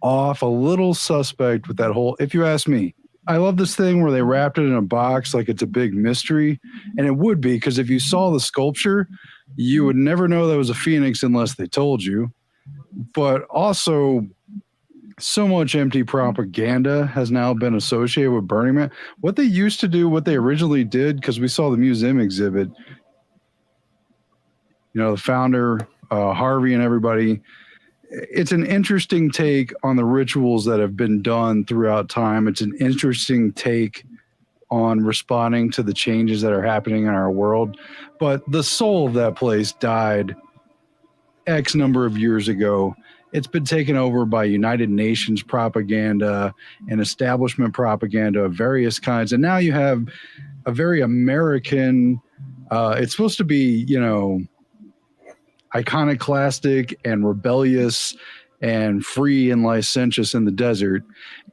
off, a little suspect with that whole, if you ask me. I love this thing where they wrapped it in a box like it's a big mystery. And it would be, because if you saw the sculpture, you would never know that was a phoenix unless they told you. But also, so much empty propaganda has now been associated with Burning Man. What they used to do, what they originally did, because we saw the museum exhibit, you know, the founder, Harvey and everybody, it's an interesting take on the rituals that have been done throughout time. It's an interesting take on responding to the changes that are happening in our world. But the soul of that place died X number of years ago. It's been taken over by United Nations propaganda and establishment propaganda of various kinds. And now you have a very American, it's supposed to be, you know, iconoclastic and rebellious and free and licentious in the desert.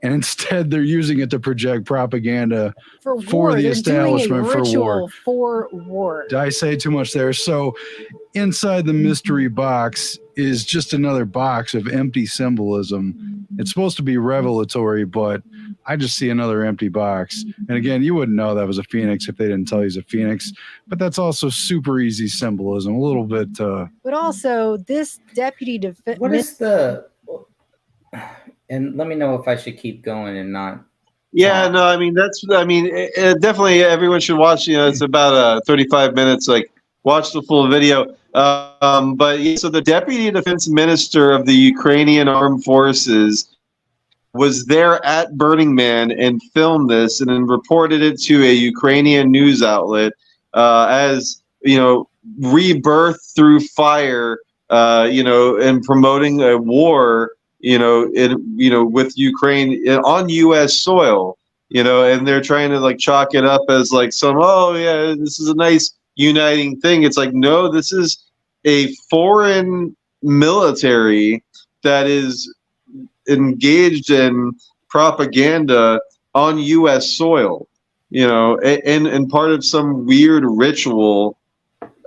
And instead they're using it to project propaganda For for war. the They're establishment doing a for ritual war. for war. Did I say too much there? So inside the mystery box is just another box of empty symbolism. It's supposed to be revelatory, but I just see another empty box. And again, you wouldn't know that was a phoenix if they didn't tell you it's a phoenix. But that's also super easy symbolism. A little bit. But also, this deputy defense. What is the? And let me know if I should keep going and not. Yeah, definitely everyone should watch. You know, it's about 35 minutes. Like watch the full video. But yeah, so the deputy defense minister of the Ukrainian armed forces was there at Burning Man and filmed this and then reported it to a Ukrainian news outlet as, rebirth through fire, and promoting a war, with Ukraine on U.S. soil, and they're trying to like chalk it up as like this is a nice uniting thing. It's like, no, this is a foreign military that is engaged in propaganda on U.S. soil, and part of some weird ritual.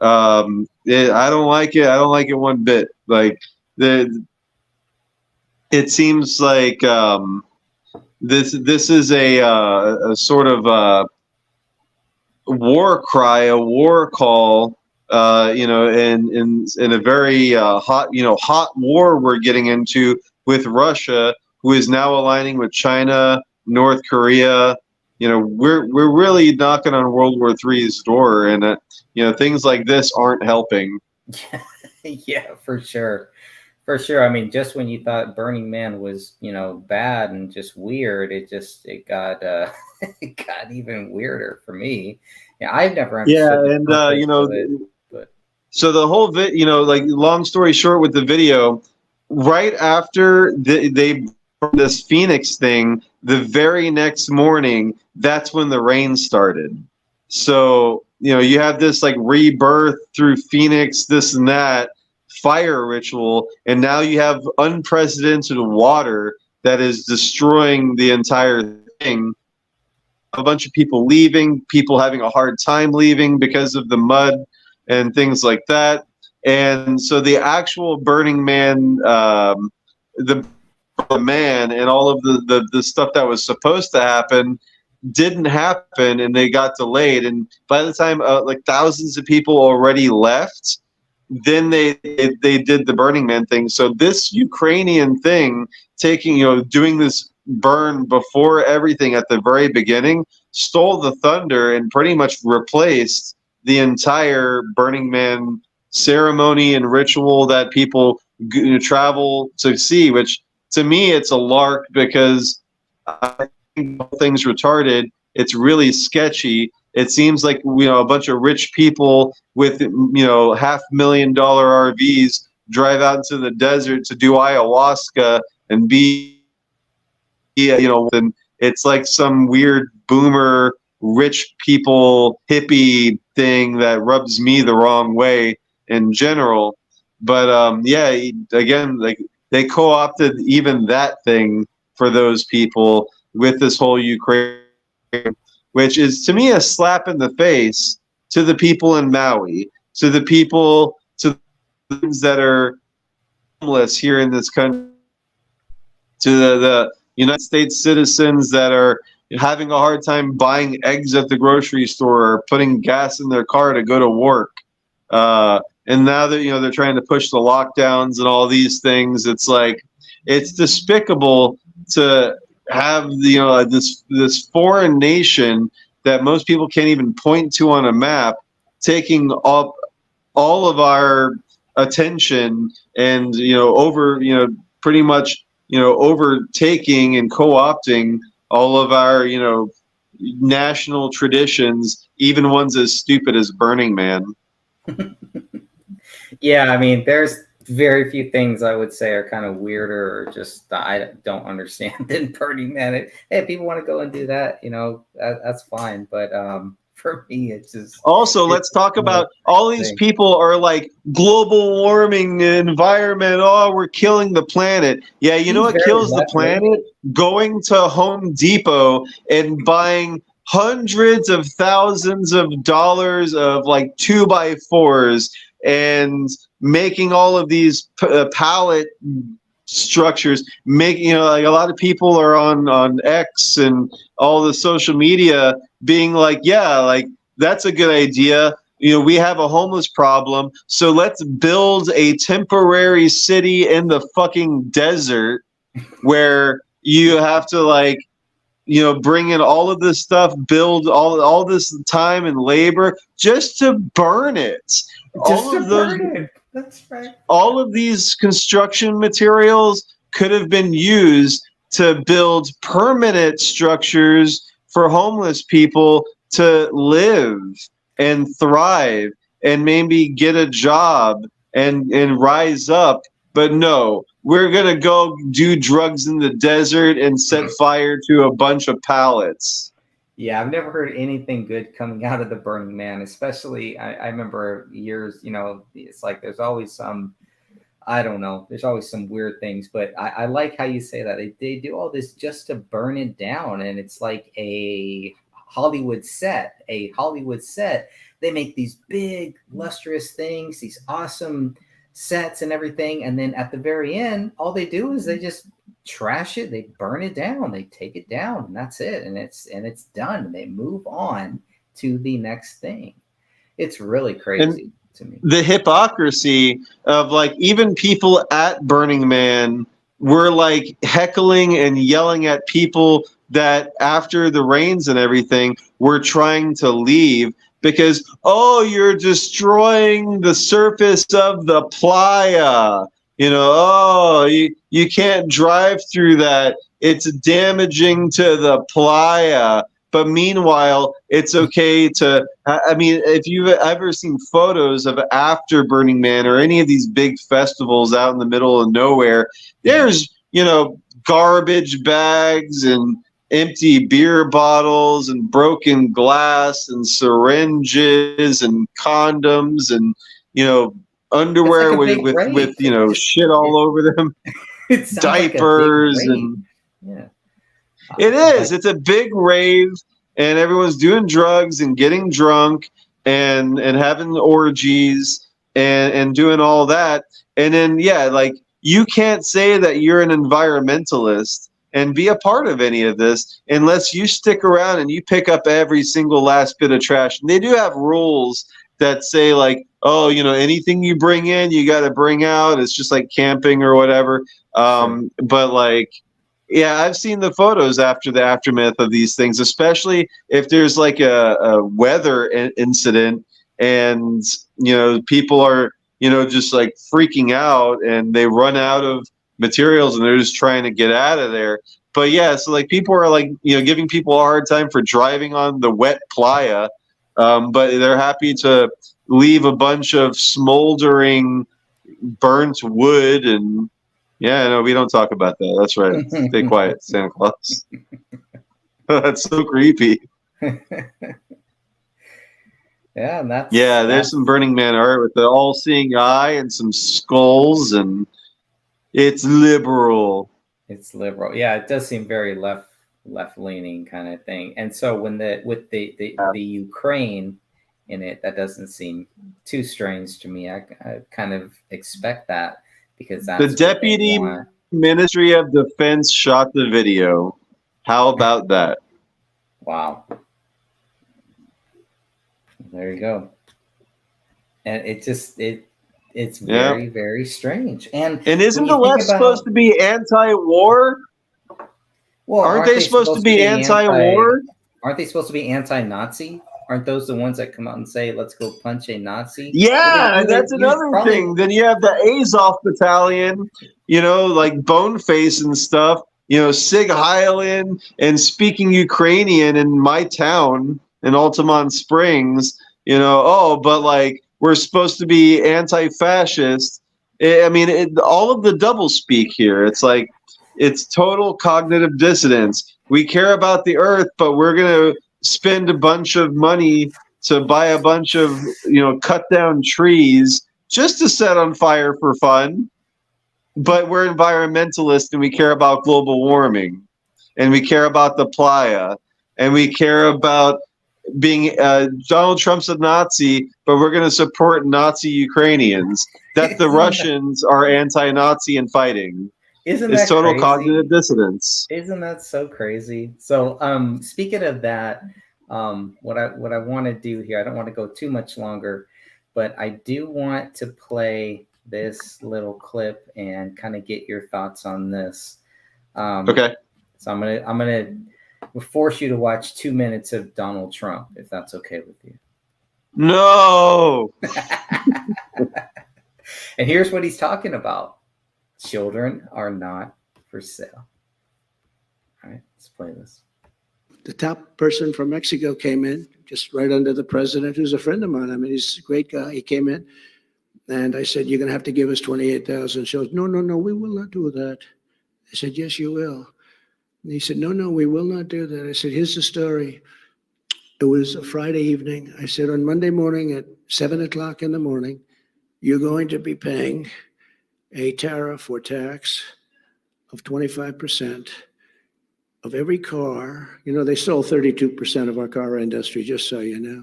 I don't like it. I don't like it one bit. Like it seems like this is a sort of war cry, a war call. In a very hot war we're getting into with Russia, who is now aligning with China, North Korea. We're really knocking on World War III's door, and things like this aren't helping. Yeah, for sure. For sure. I mean, just when you thought Burning Man was, bad and just weird, it got it got even weirder for me. Yeah, I've never understood. Yeah, and so the whole long story short with the video, right after they this Phoenix thing, the very next morning, that's when the rain started. So you have this like rebirth through Phoenix, this and that fire ritual, and now you have unprecedented water that is destroying the entire thing. A bunch of people leaving, people having a hard time leaving because of the mud and things like that. And so the actual Burning Man, the man and all of the stuff that was supposed to happen didn't happen, and they got delayed. And by the time like thousands of people already left, then they did the Burning Man thing. So this Ukrainian thing, doing this burn before everything at the very beginning, stole the thunder and pretty much replaced the entire Burning Man ceremony and ritual that people travel to see, which to me it's a lark, because I think things retarded. It's really sketchy. It seems like a bunch of rich people with $500,000 RVs drive out into the desert to do ayahuasca and and it's like some weird boomer rich people hippie thing that rubs me the wrong way in general. But again, like they co-opted even that thing for those people with this whole Ukraine, which is to me a slap in the face to the people in Maui, to the people, to the things that are homeless here in this country, to the United States citizens that are having a hard time buying eggs at the grocery store or putting gas in their car to go to work. And now that they're trying to push the lockdowns and all these things, it's like it's despicable to have this foreign nation that most people can't even point to on a map taking up all of our attention and pretty much overtaking and co-opting all of our national traditions, even ones as stupid as Burning Man. Yeah, I mean, there's very few things I would say are kind of weirder or just I don't understand than Burning Man. Hey, if people want to go and do that, that's fine. But for me, it's just also let's talk about all these people are like global warming, environment. Oh, we're killing the planet. Yeah, you know what kills the planet? Going to Home Depot and buying hundreds of thousands of dollars of like 2x4s and making all of these pallet structures. Making like a lot of people are on X and all the social media being like, yeah, like that's a good idea. We have a homeless problem, so let's build a temporary city in the fucking desert where you have to like bring in all of this stuff, build all this time and labor just to burn it. Just to burn it. That's right. All of these construction materials could have been used to build permanent structures for homeless people to live and thrive and maybe get a job and rise up. But no, we're going to go do drugs in the desert and set fire to a bunch of pallets. Yeah, I've never heard anything good coming out of the Burning Man, especially I remember years, it's like there's always some, I don't know, there's always some weird things, but I like how you say that. They do all this just to burn it down, and it's like a Hollywood set. They make these big, lustrous things, these awesome sets and everything, and then at the very end, all they do is they just trash it, they burn it down, they take it down, and that's it, and it's done, and they move on to the next thing. It's really crazy to me. The hypocrisy of like even people at Burning Man were like heckling and yelling at people that after the rains and everything were trying to leave because, oh, you're destroying the surface of the playa. Oh, you can't drive through that. It's damaging to the playa. But meanwhile, it's okay to, I mean, if you've ever seen photos of after Burning Man or any of these big festivals out in the middle of nowhere, there's, garbage bags and empty beer bottles and broken glass and syringes and condoms and, underwear like with shit all over them, diapers and yeah. It is. It's a big rave, and everyone's doing drugs and getting drunk and having orgies and doing all that. And then you can't say that you're an environmentalist and be a part of any of this unless you stick around and you pick up every single last bit of trash. And they do have rules that say like, oh, anything you bring in, you got to bring out. It's just like camping or whatever. But like, yeah, I've seen the photos after the aftermath of these things, especially if there's like a weather incident and, people are, just like freaking out and they run out of materials and they're just trying to get out of there. But yeah, so like people are like, giving people a hard time for driving on the wet playa. But they're happy to leave a bunch of smoldering burnt wood and, yeah, no, we don't talk about that. That's right. Stay quiet, Santa Claus. That's so creepy. Yeah, and there's some Burning Man art with the all-seeing eye and some skulls, and it's liberal. It's liberal. Yeah, it does seem very left-leaning kind of thing. And so when with the Ukraine in it, that doesn't seem too strange to me. I kind of expect that. Because that's the Deputy Ministry of Defense shot the video. How about that? Wow. There you go. And it's very, very strange. And isn't the left supposed to be anti-war? Well, aren't they supposed to be anti-war? Aren't they supposed to be anti-Nazi? Aren't those the ones that come out and say, let's go punch a Nazi? Yeah, that's another thing. Then you have the Azov battalion, like Boneface and stuff, Sig Heilin and speaking Ukrainian in my town in Altamont Springs, but like we're supposed to be anti-fascist. I mean, all of the double speak here. It's like, it's total cognitive dissonance. We care about the earth, but we're going to spend a bunch of money to buy a bunch of, cut down trees just to set on fire for fun. But we're environmentalists and we care about global warming and we care about the playa and we care about being Donald Trump's a Nazi, but we're going to support Nazi Ukrainians. That the Russians are anti-Nazi and fighting. Isn't that total crazy? Cognitive dissonance? Isn't that so crazy? So, speaking of that, what I want to do here, I don't want to go too much longer, but I do want to play this little clip and kind of get your thoughts on this. Okay. So I'm gonna We'll force you to watch 2 minutes of Donald Trump, if that's okay with you. No. And here's what he's talking about. Children are not for sale. All right, let's play this. The top person from Mexico came in, just right under the president, who's a friend of mine. I mean, he's a great guy. He came in, and I said, "You're going to have to give us 28,000." She goes, "No, we will not do that." I said, "Yes, you will." And he said, "No, we will not do that." I said, "Here's the story. It was a Friday evening." I said, "On Monday morning at 7:00 in the morning, you're going to be paying a tariff or tax of 25% of every car." You know, they stole 32% of our car industry, just so you know.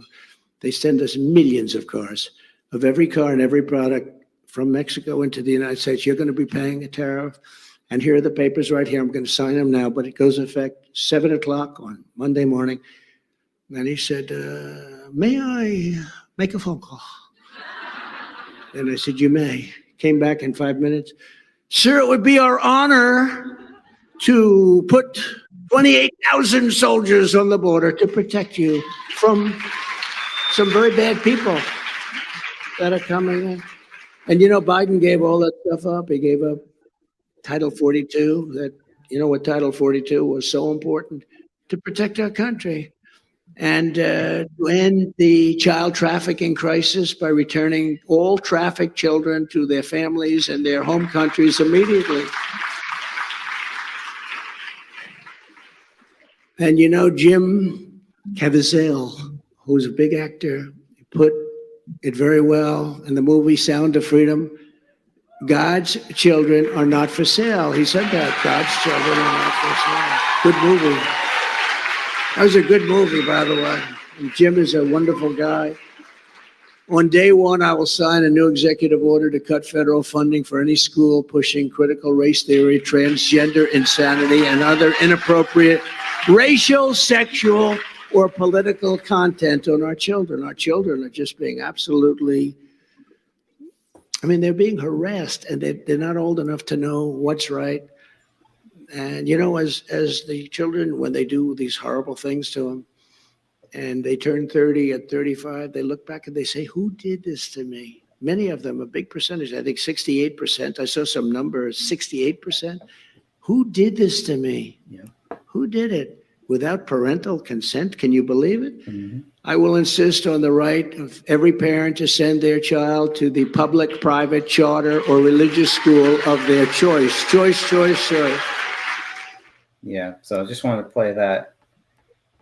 They send us millions of cars. Of every car and every product from Mexico into the United States, you're going to be paying a tariff. And here are the papers right here. I'm going to sign them now, but it goes into effect 7:00 on Monday morning. And he said, "May I make a phone call?" And I said, "You may." Came back in 5 minutes. "Sir, it would be our honor to put 28,000 soldiers on the border to protect you from some very bad people that are coming in." And you know, Biden gave all that stuff up. He gave up Title 42. That, you know what Title 42 was so important? To protect our country and to end the child trafficking crisis by returning all trafficked children to their families and their home countries immediately. And you know, Jim Caviezel, who's a big actor, put it very well in the movie Sound of Freedom. God's children are not for sale. He said that. God's children are not for sale. Good movie. That was a good movie, by the way. And Jim is a wonderful guy. On day one, I will sign a new executive order to cut federal funding for any school pushing critical race theory, transgender insanity, and other inappropriate racial, sexual, or political content on our children. Our children are just being absolutely, I mean, they're being harassed, and they're not old enough to know what's right. And, you know, as the children, when they do these horrible things to them, and they turn 30 at 35, they look back and they say, "Who did this to me?" Many of them, a big percentage, I think 68%. I saw some numbers, 68%. Who did this to me? Yeah. Who did it? Without parental consent? Can you believe it? Mm-hmm. I will insist on the right of every parent to send their child to the public, private, charter, or religious school of their choice. Choice. Yeah, so I just wanted to play that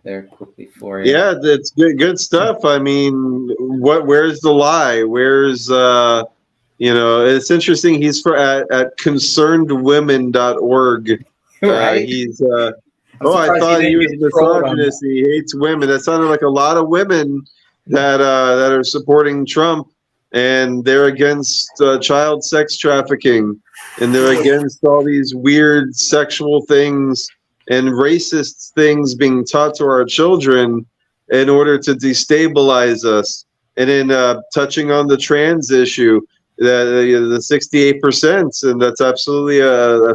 there quickly for you. Yeah, that's good stuff. I mean, where's the lie? Where's you know, it's interesting. He's at concernedwomen.org. Right? He's I thought he was misogynist. He hates women. That sounded like a lot of women that are supporting Trump, and they're against child sex trafficking, and they're against all these weird sexual things and racist things being taught to our children in order to destabilize us. And then touching on the trans issue, the 68%, and that's absolutely a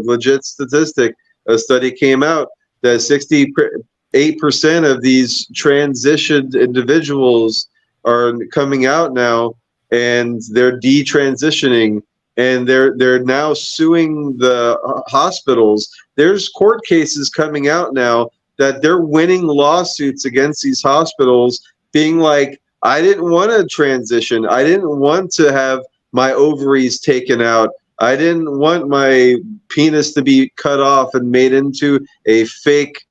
legit statistic. A study came out that 68% of these transitioned individuals are coming out now, and they're detransitioning, and they're now suing the hospitals. There's court cases coming out now that they're winning lawsuits against these hospitals, being like, "I didn't want to transition. I didn't want to have my ovaries taken out. I didn't want my penis to be cut off and made into a fake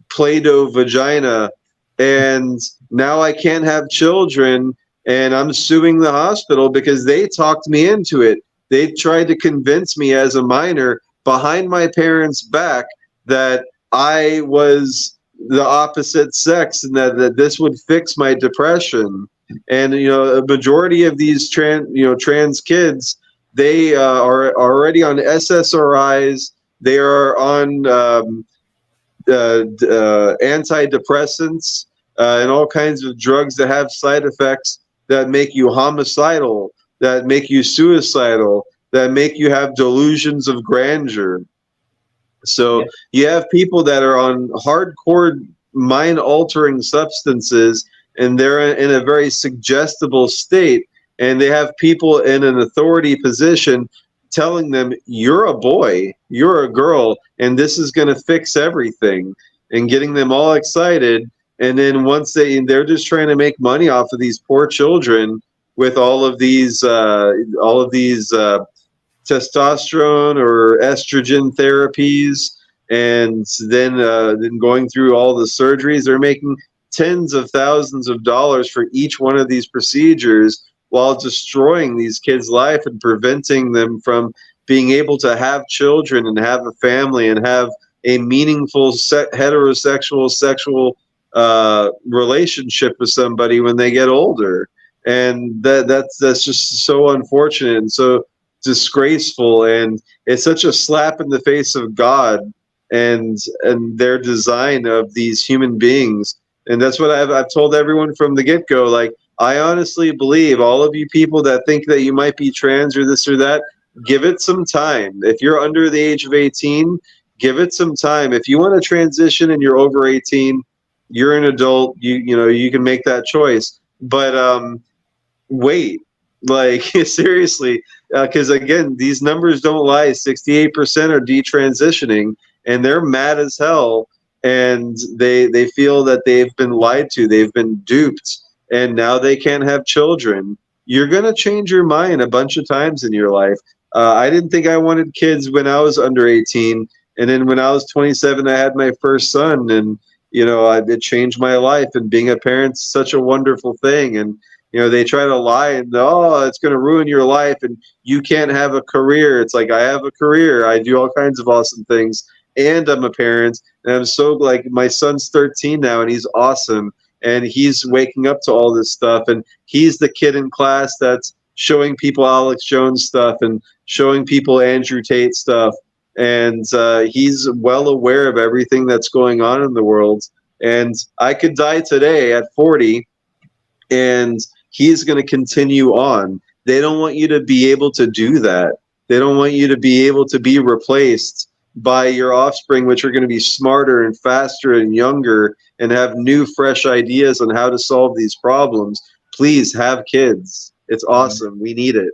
Play-Doh vagina. And now I can't have children, and I'm suing the hospital because they talked me into it. They tried to convince me as a minor behind my parents' back that I was the opposite sex and that this would fix my depression." And, you know, a majority of these trans kids, they are already on SSRIs. They are on antidepressants and all kinds of drugs that have side effects that make you homicidal, that make you suicidal, that make you have delusions of grandeur. So you have people that are on hardcore mind-altering substances, and they're in a very suggestible state, and they have people in an authority position telling them, you're a boy, you're a girl, and this is going to fix everything, and getting them all excited. And then once they're just trying to make money off of these poor children with all of these testosterone or estrogen therapies, and then going through all the surgeries. They're making tens of thousands of dollars for each one of these procedures, while destroying these kids' life and preventing them from being able to have children and have a family and have a meaningful heterosexual sexual relationship with somebody when they get older. And that's just so unfortunate and so disgraceful, and it's such a slap in the face of God and their design of these human beings. And that's what I've told everyone from the get-go. Like, I honestly believe all of you people that think that you might be trans or this or that, give it some time. If you're under the age of 18, give it some time. If you want to transition and you're over 18, you're an adult, you can make that choice. But wait, like, seriously, because again, these numbers don't lie. 68% are detransitioning, and they're mad as hell, and they feel that they've been lied to, they've been duped, and now they can't have children. You're gonna change your mind a bunch of times in your life. I didn't think I wanted kids when I was under 18, and then when I was 27, I had my first son, and it changed my life. And being a parent's such a wonderful thing. And they try to lie and, oh, it's going to ruin your life and you can't have a career. It's like, I have a career. I do all kinds of awesome things, and I'm a parent. And I'm so, like, my son's 13 now, and he's awesome. And he's waking up to all this stuff. And he's the kid in class that's showing people Alex Jones stuff and showing people Andrew Tate stuff. And he's well aware of everything that's going on in the world. And I could die today at 40, and he's going to continue on. They don't want you to be able to do that. They don't want you to be able to be replaced by your offspring, which are going to be smarter and faster and younger and have new, fresh ideas on how to solve these problems. Please have kids. It's awesome. We need it.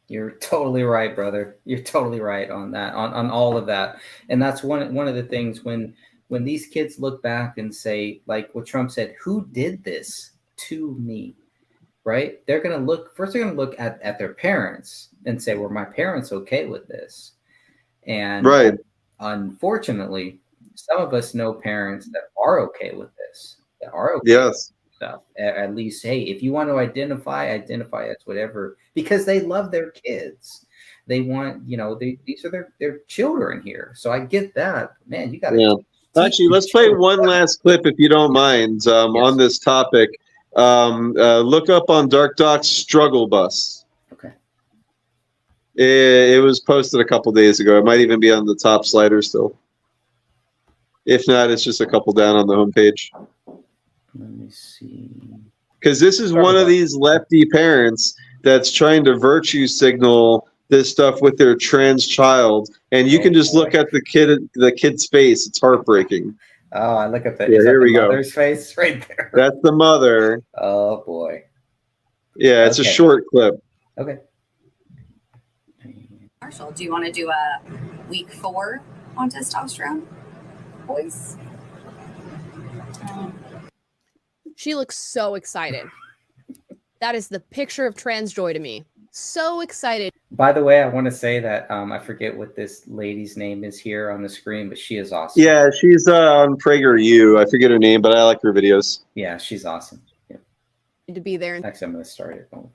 You're totally right, brother. You're totally right on that, on all of that. And that's one of the things when these kids look back and say, like what Trump said, who did this to me? Right? They're going to look at their parents and say, were my parents okay with this? And right. Unfortunately, some of us know parents that are okay with this, that are okay. Yes. Stuff. At least, hey, if you want to identify as whatever, because they love their kids. They want, these are their children here. So I get that. Man, you got to. Yeah. Actually, let's play one last clip, if you don't mind, on this topic. Look up on Dark Doc's Struggle Bus. Okay. It was posted a couple days ago. It might even be on the top slider still. If not, it's just a couple down on the homepage. Let me see. Because this is one of these lefty parents that's trying to virtue signal this stuff with their trans child, and you can just look at the kid's face. It's heartbreaking. Oh, I look at that. Yeah, here we go. Mother's face right there. That's the mother. Oh boy. Yeah, it's a short clip. Okay. Marshall, do you want to do a week 4 on testosterone, boys? She looks so excited. That is the picture of trans joy to me. So excited. By the way, I want to say that I forget what this lady's name is here on the screen, but she is awesome. Yeah, she's on PragerU. I forget her name, but I like her videos. Yeah, she's awesome. Yeah. To be there. Actually, I'm going to start it over.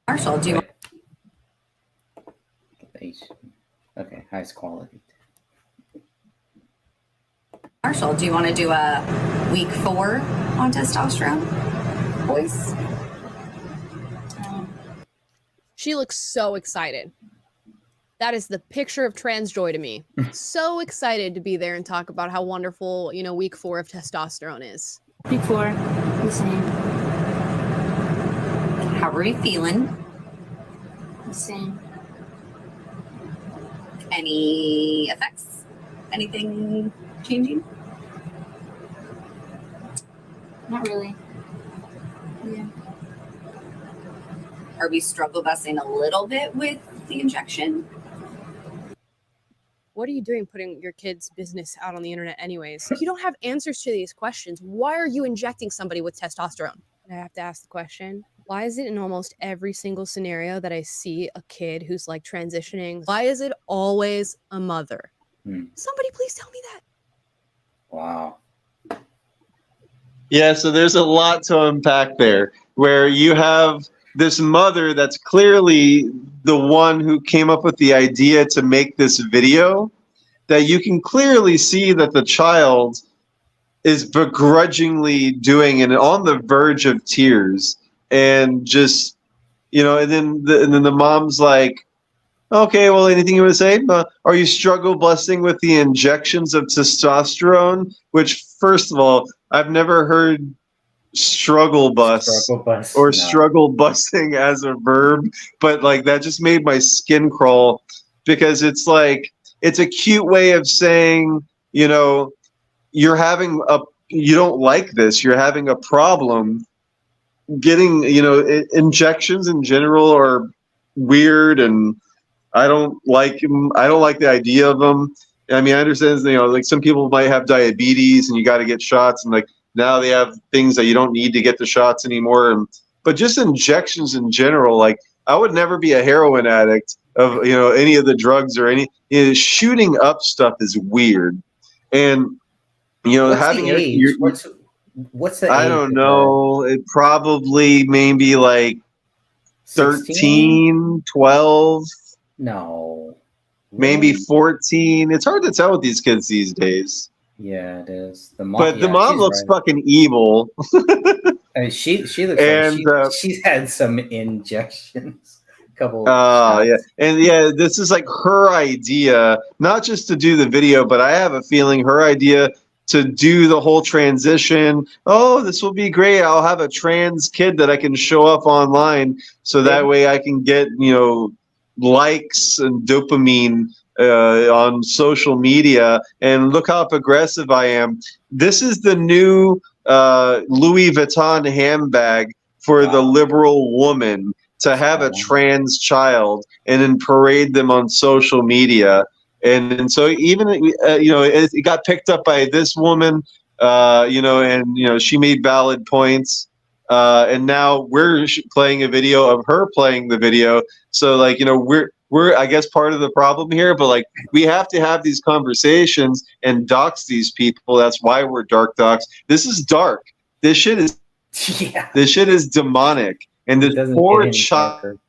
Marshall, do you? Okay, highest quality. Marshall, do you want to do a week 4 on testosterone, boys? She looks so excited. That is the picture of trans joy to me. So excited to be there and talk about how wonderful, week 4 of testosterone is. Week 4, the same. How are you feeling? The same. Any effects? Anything changing? Not really. Yeah. Are we struggle busing a little bit with the injection? What are you doing putting your kid's business out on the internet anyways? You don't have answers to these questions. Why are you injecting somebody with testosterone? I have to ask the question. Why is it in almost every single scenario that I see a kid who's like transitioning? Why is it always a mother? Somebody please tell me that. Wow. Yeah, so there's a lot to unpack there, where you have this mother that's clearly the one who came up with the idea to make this video, that you can clearly see that the child is begrudgingly doing and on the verge of tears, and just, and then the mom's like, okay, well, anything you want to say? Are you struggle busting with the injections of testosterone? Which, first of all, I've never heard struggle bus or struggle busting as a verb, but like that just made my skin crawl, because it's like, it's a cute way of saying, you don't like this, you're having a problem. Getting, injections in general are weird, and I don't like them. I don't like the idea of them. I mean, I understand, like some people might have diabetes and you got to get shots, and like now they have things that you don't need to get the shots anymore. But just injections in general, like I would never be a heroin addict of, any of the drugs or any, shooting up stuff is weird. And, What's having the age? What's the age? I don't know. It probably maybe like 13, 12. No. Maybe 14. It's hard to tell with these kids these days. Yeah, it is. The mom, but the mom looks fucking evil. I mean, she looks like she's had some injections. Yeah. And yeah, this is like her idea, not just to do the video, but I have a feeling her idea to do the whole transition. Oh, this will be great. I'll have a trans kid that I can show up online, so that way I can get, likes and dopamine on social media, and look how progressive I am. This is the new Louis Vuitton handbag for the liberal woman, to have a trans child and then parade them on social media. And so even, it got picked up by this woman, and, she made valid points. And now we're playing a video of her playing the video. So like, we're I guess part of the problem here, but like we have to have these conversations and dox these people. That's why we're dark docs. This is dark. This shit is This shit is demonic. And this poor child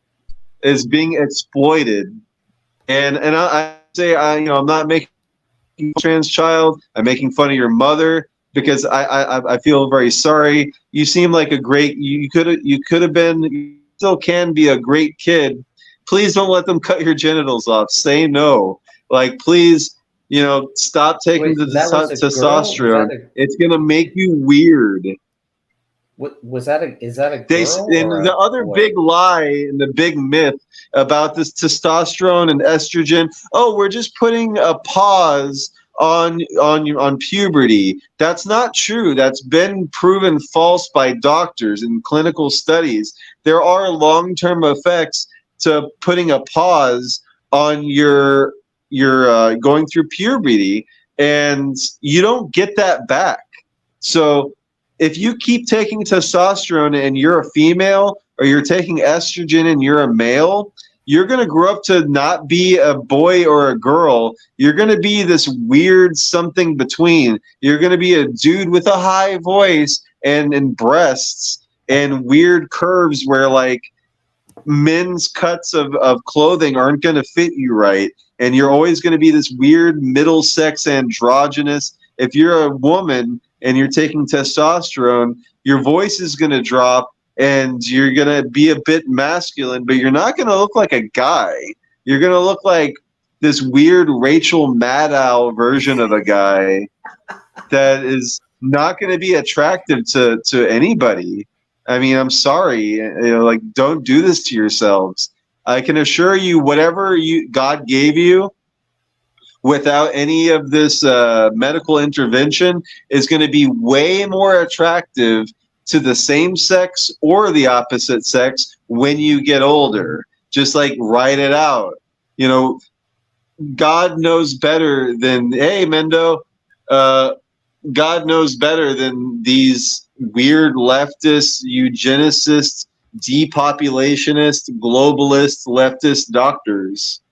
is being exploited. And I say, I'm not making trans child. I'm making fun of your mother, because I feel very sorry. You seem like a great, you could have been, you still can be a great kid. Please don't let them cut your genitals off. Say no. Like, please, stop taking the testosterone. It's going to make you weird. Is that a girl? And the other big lie and the big myth about this testosterone and estrogen, we're just putting a pause on puberty. That's not true. That's been proven false by doctors in clinical studies. There are long-term effects to putting a pause on your going through puberty, and you don't get that back. So if you keep taking testosterone and you're a female, or you're taking estrogen and you're a male, you're going to grow up to not be a boy or a girl. You're going to be this weird something between. You're going to be a dude with a high voice and breasts and weird curves where like men's cuts of clothing aren't going to fit you right. And you're always going to be this weird middle sex androgynous. If you're a woman and you're taking testosterone, your voice is going to drop, and you're going to be a bit masculine, but you're not going to look like a guy. You're going to look like this weird Rachel Maddow version of a guy that is not going to be attractive to anybody. I mean, I'm sorry. Don't do this to yourselves. I can assure you, whatever God gave you, without any of this medical intervention is going to be way more attractive to the same sex or the opposite sex when you get older. Just like write it out. You know, God knows better than, hey, Mendo, God knows better than these weird leftist, eugenicist, depopulationist, globalist, leftist doctors.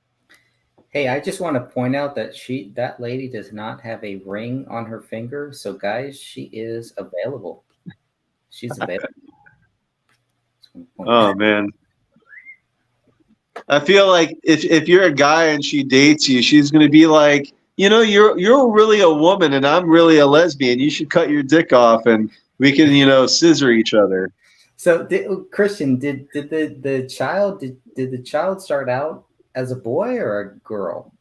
Hey, I just want to point out that that lady does not have a ring on her finger. So guys, she is available. She's available. Oh man. I feel like if you're a guy and she dates you, she's going to be like, you know, you're really a woman and I'm really a lesbian. You should cut your dick off and we can, you know, scissor each other. So, Christian, did the child start out as a boy or a girl?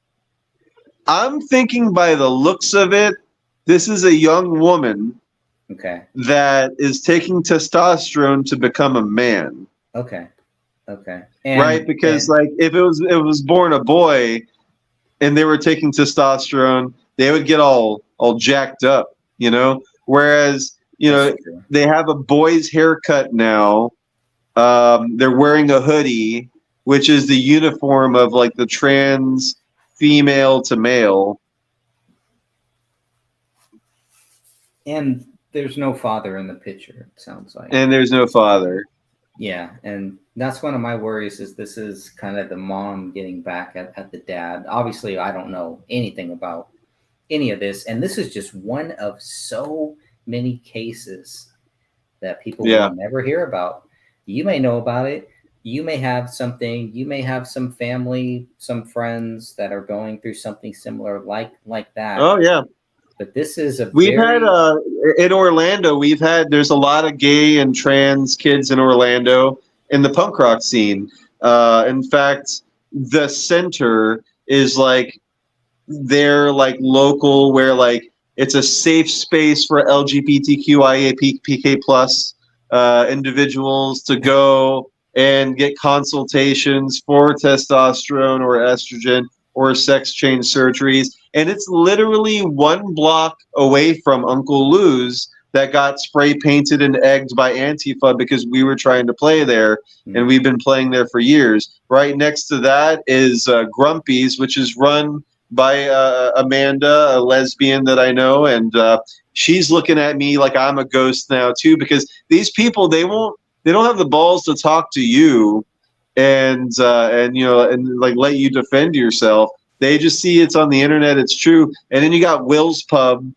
I'm thinking by the looks of it, this is a young woman. Okay. That is taking testosterone to become a man. Okay. Okay. Right? Because like if it was born a boy and they were taking testosterone, they would get all jacked up, you know? Whereas, you know, they have a boy's haircut now. They're wearing a hoodie, which is the uniform of like the trans female to male. And there's no father in the picture, it sounds like. And there's no father. Yeah, and that's one of my worries is this is kind of the mom getting back at the dad. Obviously, I don't know anything about any of this, and this is just one of so many cases that people will never hear about. You may know about it. You may have something. You may have some family, some friends that are going through something similar like that. Oh, yeah. But this is We've had in Orlando, there's a lot of gay and trans kids in Orlando in the punk rock scene. In fact, the center is like their like local where like it's a safe space for LGBTQIA+PK plus individuals to go and get consultations for testosterone or estrogen or sex change surgeries. And it's literally one block away from Uncle Lou's that got spray painted and egged by Antifa because we were trying to play there, and we've been playing there for years. Right next to that is Grumpy's, which is run by Amanda, a lesbian that I know, and she's looking at me like I'm a ghost now too, because these people they don't have the balls to talk to you and you know and like let you defend yourself. They just see it's on the internet, it's true. And then you got Will's Pub,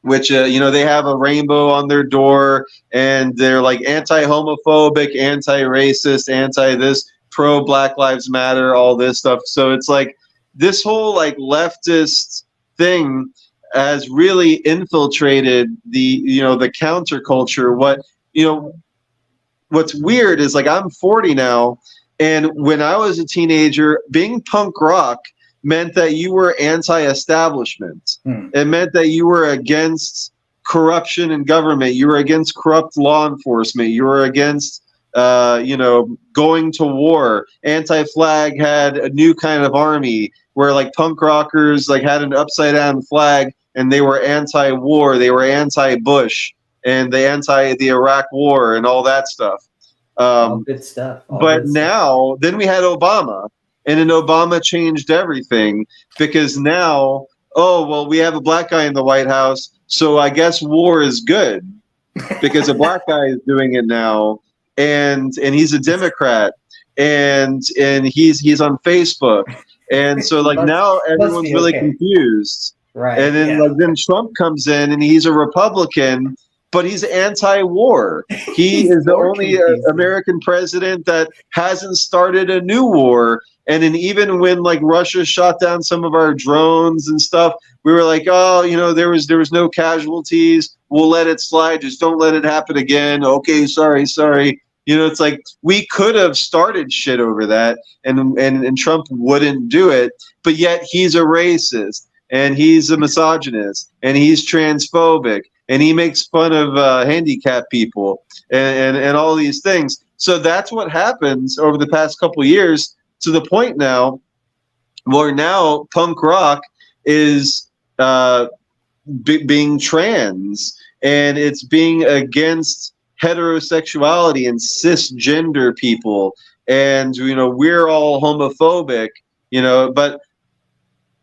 which, you know, they have a rainbow on their door and they're like anti-homophobic, anti-racist, anti-this, pro-Black Lives Matter, all this stuff. So it's like this whole like leftist thing has really infiltrated the, you know, the counterculture. What's weird is like I'm 40 now. And when I was a teenager, being punk rock meant that you were anti-establishment. It meant that you were against corruption in government. You were against corrupt law enforcement. You were against, you know, going to war. Anti-Flag had a new kind of army where like punk rockers like had an upside down flag and they were anti-war. They were anti-Bush and the Iraq war and all that stuff. All good stuff. Now, then we had Obama. And then Obama changed everything because now, oh, well, we have a black guy in the White House, so I guess war is good because a black guy is doing it now, and he's a Democrat, and he's on Facebook, and so like now everyone's really confused, right? And then like then Trump comes in and he's a Republican. But he's anti-war. He is the only American president that hasn't started a new war. And then even when like Russia shot down some of our drones and stuff, we were like, oh, you know, there was no casualties. We'll let it slide. Just don't let it happen again. Okay, sorry. You know, it's like we could have started shit over that, and Trump wouldn't do it. But yet he's a racist, and he's a misogynist, and he's transphobic. And he makes fun of handicapped people and all these things. So that's what happens over the past couple of years to the point now where now punk rock is being trans, and it's being against heterosexuality and cisgender people, and we're all homophobic, but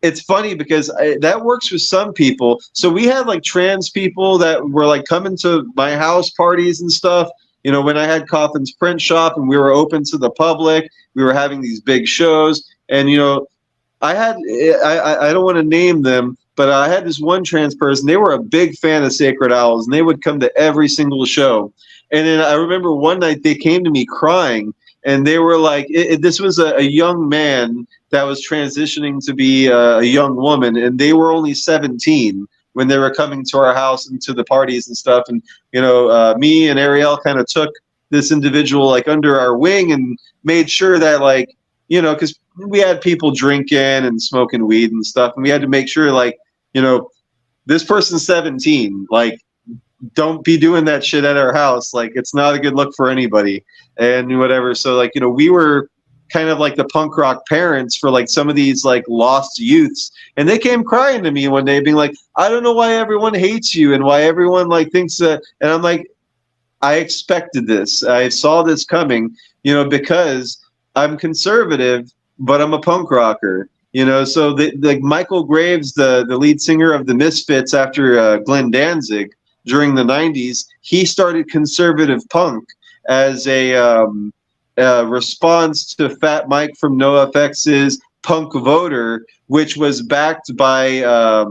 it's funny because that works with some people. So we had like trans people that were like coming to my house parties and stuff. When I had Coffin's print shop and we were open to the public, we were having these big shows, and I don't want to name them, but I had this one trans person. They were a big fan of Sacred Owls, and they would come to every single show. And then I remember one night they came to me crying, and they were like, this was a young man that was transitioning to be a young woman, and they were only 17 when they were coming to our house and to the parties and stuff. And me and Ariel kind of took this individual like under our wing and made sure that because we had people drinking and smoking weed and stuff, and we had to make sure this person's 17, don't be doing that shit at our house. It's not a good look for anybody and whatever. So we were kind of like the punk rock parents for some of these lost youths, and they came crying to me one day being like, I don't know why everyone hates you and why everyone thinks that. And I'm like, I expected this. I saw this coming, because I'm conservative, but I'm a punk rocker, so Michael Graves, the lead singer of the Misfits after Glenn Danzig during the 90s, he started conservative punk as a response to Fat Mike from NoFX's Punk Voter, which was backed by,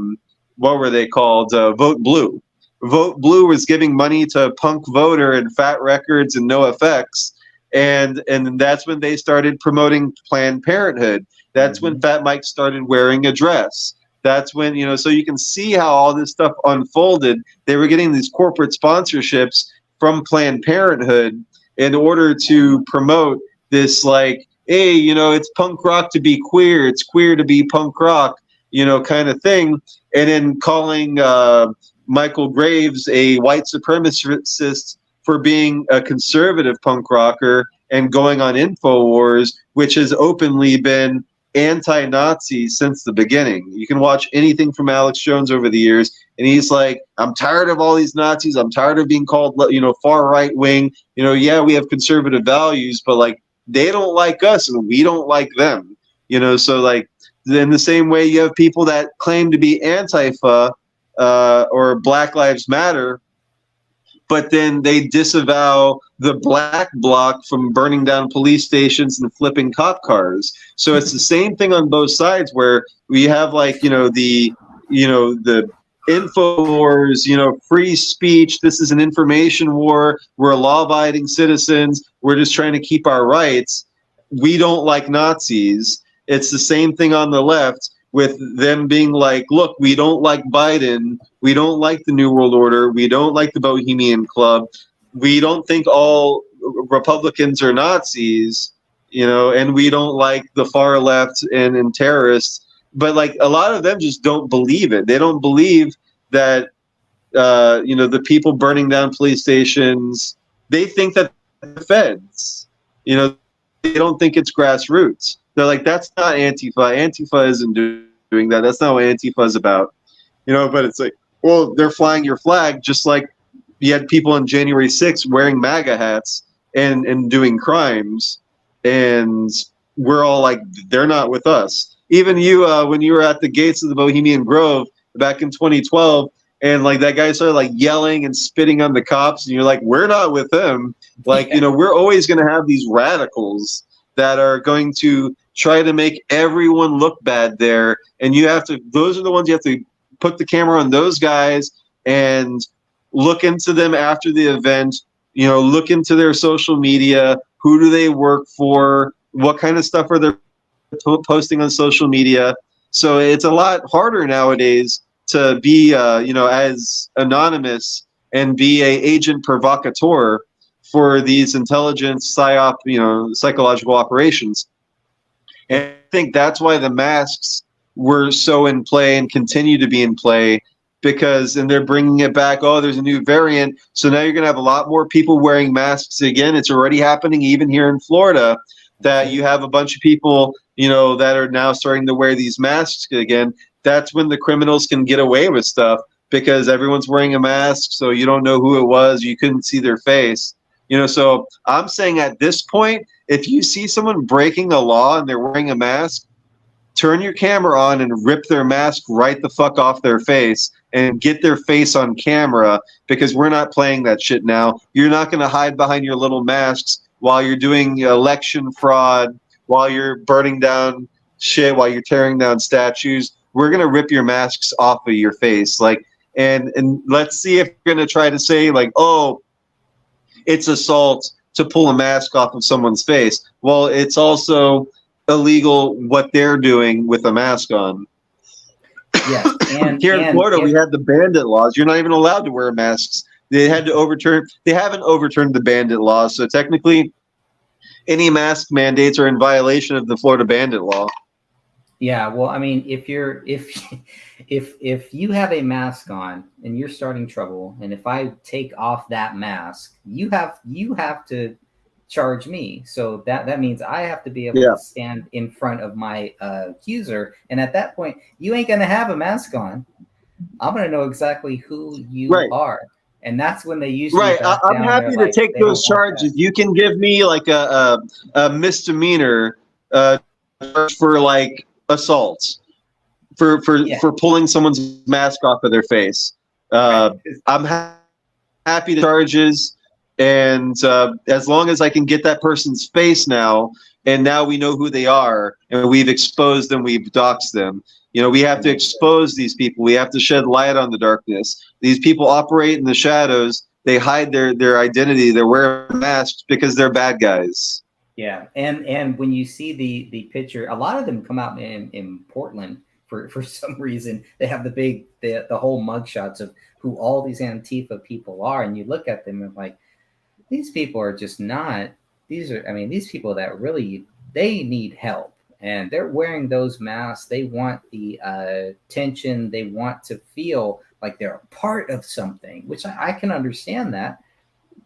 what were they called? Vote Blue. Vote Blue was giving money to Punk Voter and Fat Records and NoFX. And that's when they started promoting Planned Parenthood. That's when Fat Mike started wearing a dress. That's when, so you can see how all this stuff unfolded. They were getting these corporate sponsorships from Planned Parenthood in order to promote this, hey, it's punk rock to be queer. It's queer to be punk rock, kind of thing. And then calling Michael Graves a white supremacist for being a conservative punk rocker and going on InfoWars, which has openly been anti-Nazi since the beginning. You can watch anything from Alex Jones over the years, and he's like, I'm tired of all these Nazis. I'm tired of being called, far right wing. Yeah, we have conservative values, but they don't like us and we don't like them. So in the same way, you have people that claim to be Antifa or Black Lives Matter, but then they disavow the black bloc from burning down police stations and flipping cop cars. So it's the same thing on both sides, where we have the InfoWars, free speech. This is an information war. We're law-abiding citizens. We're just trying to keep our rights. We don't like Nazis. It's the same thing on the left, with them being like, look, we don't like Biden. We don't like the New World Order. We don't like the Bohemian Club. We don't think all Republicans are Nazis, and we don't like the far left and terrorists. But a lot of them just don't believe it. They don't believe that, the people burning down police stations, they think that the feds, they don't think it's grassroots. They're like, that's not Antifa. Antifa isn't doing that. That's not what Antifa is about. But it's like, well, they're flying your flag, just like you had people on January 6th wearing MAGA hats and doing crimes. And we're all like, they're not with us. Even you, when you were at the gates of the Bohemian Grove back in 2012, and that guy started yelling and spitting on the cops, and you're like, we're not with them. We're always going to have these radicals that are going to try to make everyone look bad there. And those are the ones you have to put the camera on those guys and look into them after the event, look into their social media. Who do they work for? What kind of stuff are they posting on social media? So it's a lot harder nowadays to be, as anonymous and be a agent provocateur for these intelligence psyop, psychological operations. And I think that's why the masks were so in play and continue to be in play, and they're bringing it back. Oh, there's a new variant. So now you're going to have a lot more people wearing masks again. It's already happening even here in Florida, that you have a bunch of people, that are now starting to wear these masks again. that's when the criminals can get away with stuff because everyone's wearing a mask, so you don't know who it was. You couldn't see their face. So I'm saying at this point, if you see someone breaking a law and they're wearing a mask, turn your camera on and rip their mask right the fuck off their face and get their face on camera, because we're not playing that shit now. You're not going to hide behind your little masks while you're doing election fraud, while you're burning down shit, while you're tearing down statues. We're going to rip your masks off of your face. And let's see if you're going to try to say oh, it's assault to pull a mask off of someone's face. Well, it's also illegal what they're doing with a mask on. Yes, and here in Florida, we had the bandit laws. You're not even allowed to wear masks. They haven't overturned the bandit laws. So technically, any mask mandates are in violation of the Florida bandit law. Yeah, well, I mean, if you have a mask on and you're starting trouble, and if I take off that mask, you have to charge me. So that means I have to be able to stand in front of my accuser, and at that point, you ain't gonna have a mask on. I'm gonna know exactly who you are, and that's when they usually I'm happy to take those charges. You can give me a misdemeanor for assault for pulling someone's mask off of their face. I'm happy to charges, and as long as I can get that person's face now, and now we know who they are, and we've exposed them, we've doxed them. We have to expose these people. We have to shed light on the darkness. These people operate in the shadows. They hide their identity. They're wearing masks because they're bad guys. Yeah, and when you see the picture, a lot of them come out in Portland for some reason. They have the whole mugshots of who all these Antifa people are, and you look at them and these people are just not. These people that really, they need help, and they're wearing those masks. They want the attention. They want to feel like they're a part of something, which I can understand that.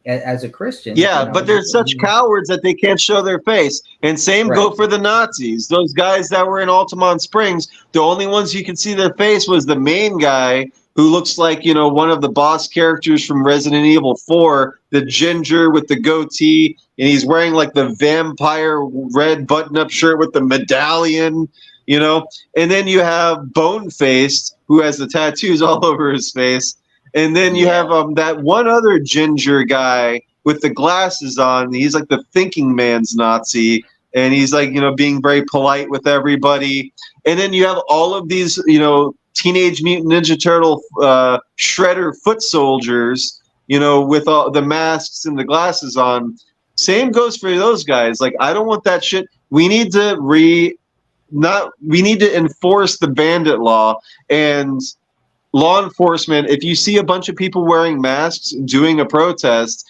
As a Christian. Yeah, but they're such cowards that they can't show their face. And same go for the Nazis. Those guys that were in Altamont Springs, the only ones you could see their face was the main guy who looks like, one of the boss characters from Resident Evil 4, the ginger with the goatee, and he's wearing the vampire red button-up shirt with the medallion, And then you have Bone-Faced, who has the tattoos all over his face. And then you have that one other ginger guy with the glasses on. He's like the thinking man's Nazi. And he's being very polite with everybody. And then you have all of these, Teenage Mutant Ninja Turtle Shredder foot soldiers, with all the masks and the glasses on. Same goes for those guys. I don't want that shit. We need to enforce the bandit law. And law enforcement, if you see a bunch of people wearing masks doing a protest,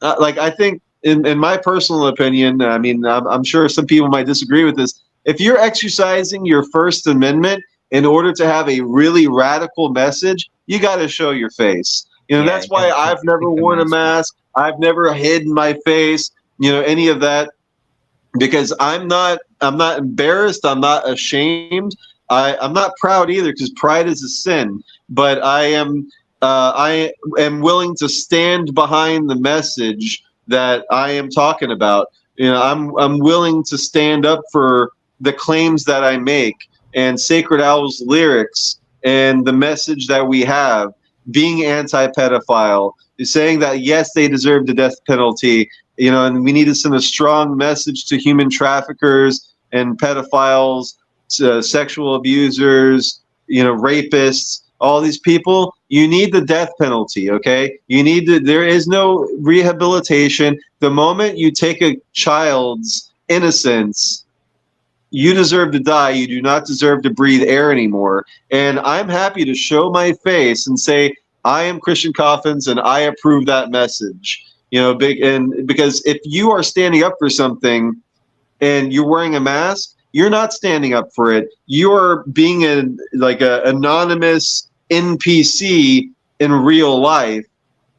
I think, in my personal opinion, I'm sure some people might disagree with this. If you're exercising your First Amendment in order to have a really radical message, you got to show your face. That's why I've never worn a mask. I've never hidden my face, any of that, because I'm not embarrassed. I'm not ashamed. I'm not proud either, because pride is a sin. But I am willing to stand behind the message that I am talking about. I'm willing to stand up for the claims that I make, and Sacred Owl's lyrics and the message that we have, being anti-pedophile, saying that yes, they deserve the death penalty. And we need to send a strong message to human traffickers and pedophiles, sexual abusers, rapists, all these people. You need the death penalty, okay? There is no rehabilitation. The moment you take a child's innocence, you deserve to die. You do not deserve to breathe air anymore. And I'm happy to show my face and say, I am Christian Coffins and I approve that message. Because if you are standing up for something and you're wearing a mask, you're not standing up for it. You're being an anonymous NPC in real life,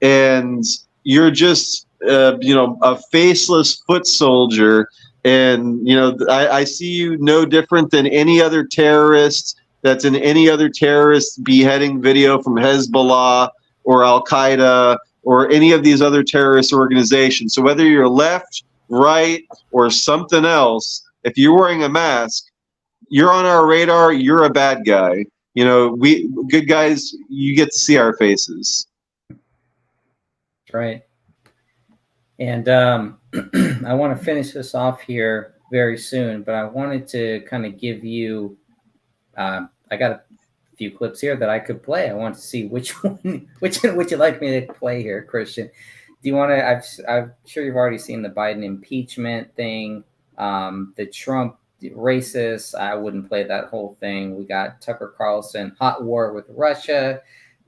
and you're just a faceless foot soldier. And I see you no different than any other terrorist that's in any other terrorist beheading video from Hezbollah or Al Qaeda or any of these other terrorist organizations. So whether you're left, right, or something else, if you're wearing a mask, you're on our radar. You're a bad guy. You know, we good guys, you get to see our faces. Right. And I want to finish this off here very soon, but I wanted to kind of give you, I got a few clips here that I could play. I want to see which one, which would you like me to play here, Christian? Do you want to, I'm sure you've already seen the Biden impeachment thing, the Trump racist. I wouldn't play that whole thing. We got Tucker Carlson, hot war with Russia,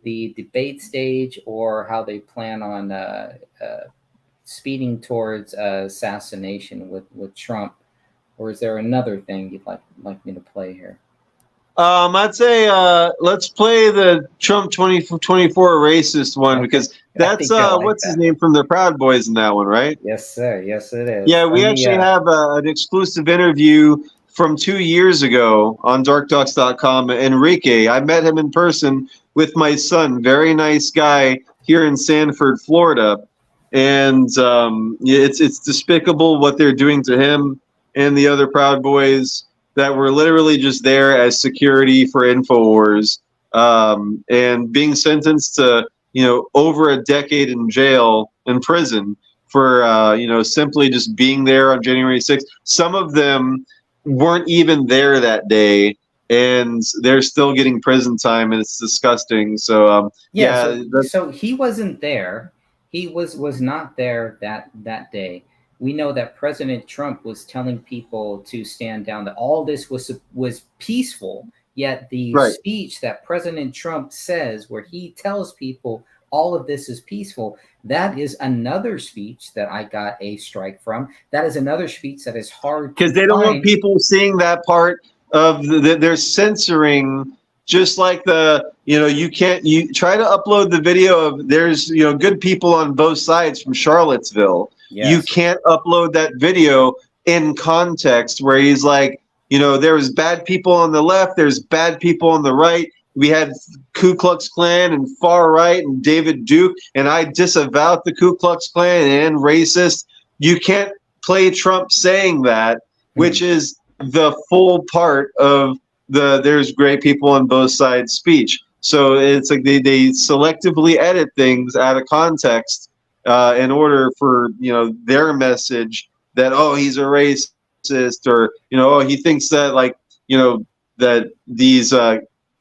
the debate stage, or how they plan on speeding towards assassination with Trump. Or is there another thing you'd like me to play here? I'd say let's play the Trump 2024 racist one, because that's what's his name from the Proud Boys in that one, right? Yes, sir. Yes, it is. Yeah, we actually have an exclusive interview from 2 years ago on darkdocs.com. Enrique, I met him in person with my son. Very nice guy here in Sanford, Florida. And it's despicable what they're doing to him and the other Proud Boys that were literally just there as security for InfoWars, and being sentenced to, over a decade in jail, in prison for, simply just being there on January 6th. Some of them weren't even there that day, and they're still getting prison time, and it's disgusting. So, so he wasn't there. He was not there that day. We know that President Trump was telling people to stand down, that all this was peaceful, yet the speech that President Trump says, where he tells people all of this is peaceful, that is another speech that I got a strike from. That is another speech that is hard because they don't want people seeing that part of they're censoring. Just like you try to upload the video of there's, good people on both sides from Charlottesville. Yes. You can't upload that video in context where he's like, there's bad people on the left, there's bad people on the right. We had Ku Klux Klan and far right and David Duke, and I disavowed the Ku Klux Klan and racist. You can't play Trump saying that, which is the full part of there's great people on both sides speech. So it's like they selectively edit things out of context in order for their message that, oh, he's a racist, or oh, he thinks that that these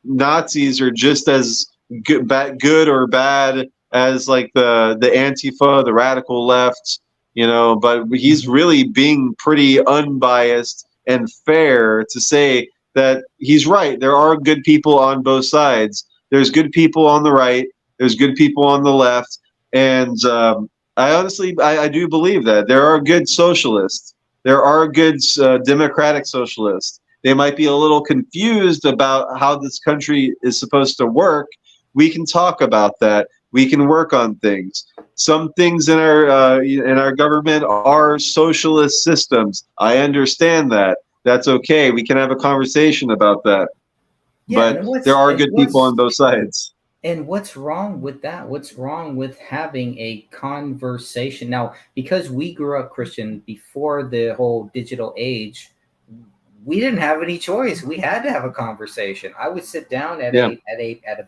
Nazis are just as good or bad as like the Antifa, the radical left, but he's really being pretty unbiased and fair to say that he's right. There are good people on both sides. There's good people on the right. There's good people on the left. And I honestly do believe that there are good socialists. There are good democratic socialists. They might be a little confused about how this country is supposed to work. We can talk about that. We can work on things. Some things in our government are socialist systems. I understand that. That's okay. We can have a conversation about that. Yeah, but there are good people on both sides. And what's wrong with that? What's wrong with having a conversation? Now, because we grew up Christian before the whole digital age, we didn't have any choice. We had to have a conversation. I would sit down at a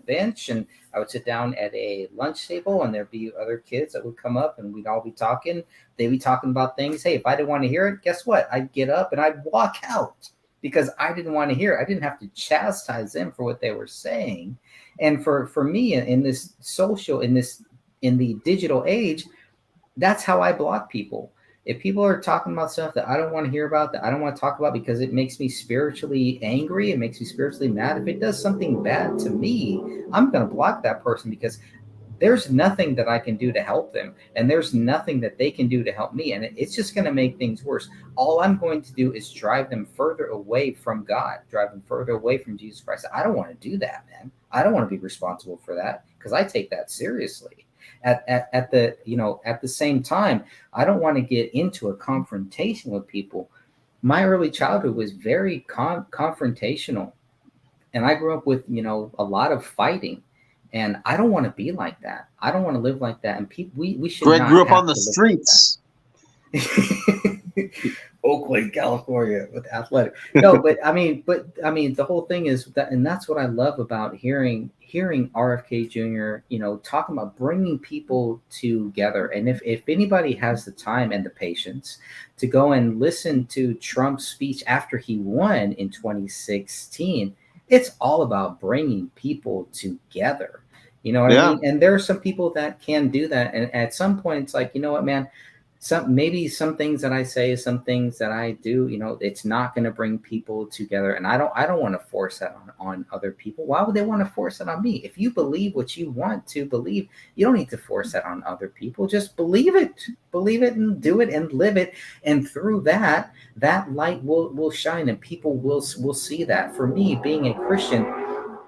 bench, and I would sit down at a lunch table, and there'd be other kids that would come up, and we'd all be talking. They'd be talking about things. Hey, if I didn't want to hear it, guess what? I'd get up and I'd walk out because I didn't want to hear it. I didn't have to chastise them for what they were saying. And for me in this social, in the digital age, that's how I block people. If people are talking about stuff that I don't want to hear about, that I don't want to talk about because it makes me spiritually angry, it makes me spiritually mad, if it does something bad to me, I'm going to block that person because there's nothing that I can do to help them. And there's nothing that they can do to help me. And it's just going to make things worse. All I'm going to do is drive them further away from God, drive them further away from Jesus Christ. I don't want to do that, man. I don't want to be responsible for that because I take that seriously. At the same time, I don't want to get into a confrontation with people. My early childhood was very confrontational. and I grew up with, a lot of fighting, and I don't want to be like that. I don't want to live like that. And people, we should Greg not grew up have on the to live streets. Oakland, California, with athletic. No, but I mean, the whole thing is that, and that's what I love about hearing RFK Jr. Talking about bringing people together. And if anybody has the time and the patience to go and listen to Trump's speech after he won in 2016, it's all about bringing people together. You know what I Yeah. mean? And there are some people that can do that, and at some point, it's like, you know what, man, maybe some things that I say, some things that I do, it's not going to bring people together, and I don't want to force that on other people. Why would they want to force it on me? If you believe what you want to believe, you don't need to force that on other people. Just believe it, and do it and live it, and through that light will shine, and people will see that. For me, being a Christian,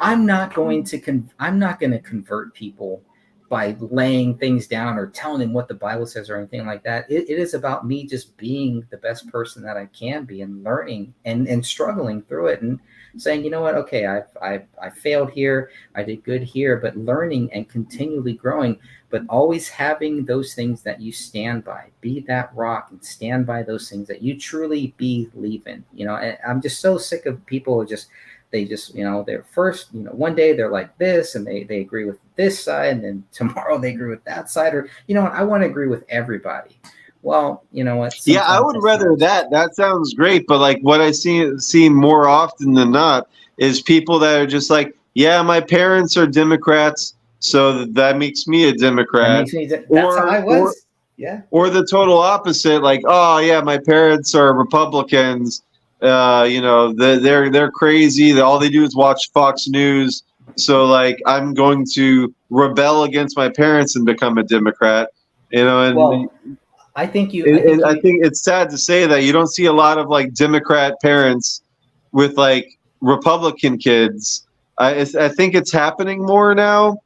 I'm not going to convert people by laying things down or telling them what the Bible says or anything like that. It is about me just being the best person that I can be, and learning and struggling through it, and saying, you know what, okay, I failed here, I did good here, but learning and continually growing, but always having those things that you stand by. Be that rock and stand by those things that you truly believe in. And I'm just so sick of people they're first, one day they're like this, and they agree with this side, and then tomorrow they agree with that side, or I want to agree with everybody. Well, you know what? Yeah, I would rather that. That sounds great, but like what I see more often than not is people that are just like, yeah, my parents are Democrats, so that makes me a Democrat. That's how I was. Yeah. Or the total opposite, like, oh yeah, my parents are Republicans. They're crazy. All they do is watch Fox News. So like, I'm going to rebel against my parents and become a Democrat. And well, I think I think it's sad to say that you don't see a lot of like Democrat parents with like Republican kids. I think it's happening more now,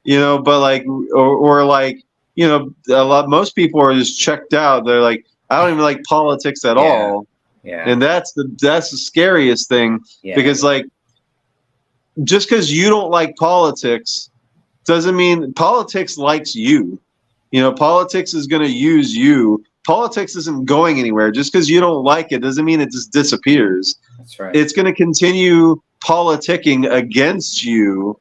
but like, or like, most people are just checked out. They're like, I don't even like politics at all. Yeah. And that's the scariest thing, because like, just because you don't like politics doesn't mean politics likes you. Politics is going to use you. Politics isn't going anywhere. Just because you don't like it doesn't mean it just disappears. That's right. It's going to continue politicking against you.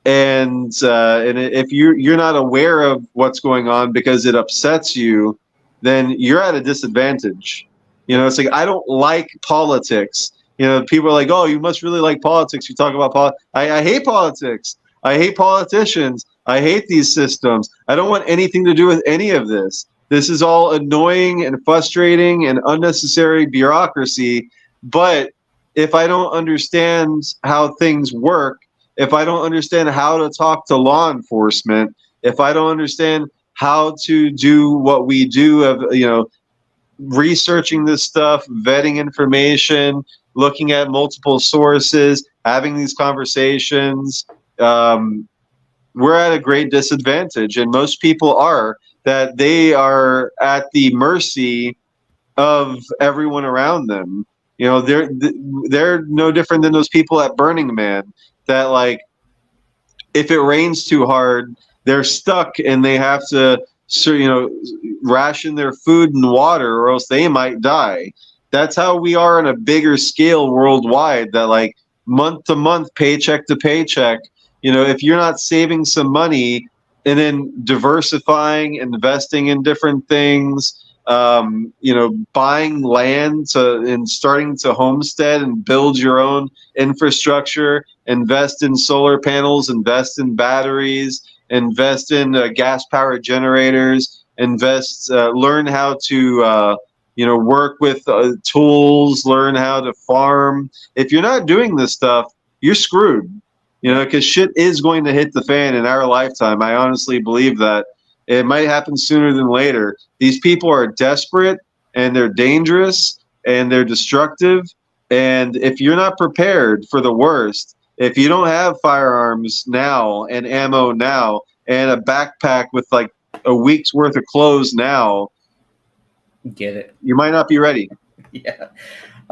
And if you're not aware of what's going on because it upsets you, then you're at a disadvantage. It's like, I don't like politics. People are like, oh, you must really like politics. You talk about politics. I hate politics. I hate politicians. I hate these systems. I don't want anything to do with any of this. This is all annoying and frustrating and unnecessary bureaucracy. But if I don't understand how things work, if I don't understand how to talk to law enforcement, if I don't understand how to do what we do of, researching this stuff, vetting information, looking at multiple sources, having these conversations, we're at a great disadvantage. And most people are, that they are at the mercy of everyone around them. They're no different than those people at Burning Man that, like, if it rains too hard, they're stuck and they have to, ration their food and water, or else they might die. That's how we are on a bigger scale worldwide, that like month to month, paycheck to paycheck, if you're not saving some money and then diversifying, investing in different things, buying land and starting to homestead and build your own infrastructure, invest in solar panels, invest in batteries, invest in gas powered generators, learn how to, work with tools, learn how to farm. If you're not doing this stuff, you're screwed, because shit is going to hit the fan in our lifetime. I honestly believe that. It might happen sooner than later. These people are desperate, and they're dangerous, and they're destructive. And if you're not prepared for the worst, if you don't have firearms now and ammo now and a backpack with like a week's worth of clothes now, get it. You might not be ready. Yeah.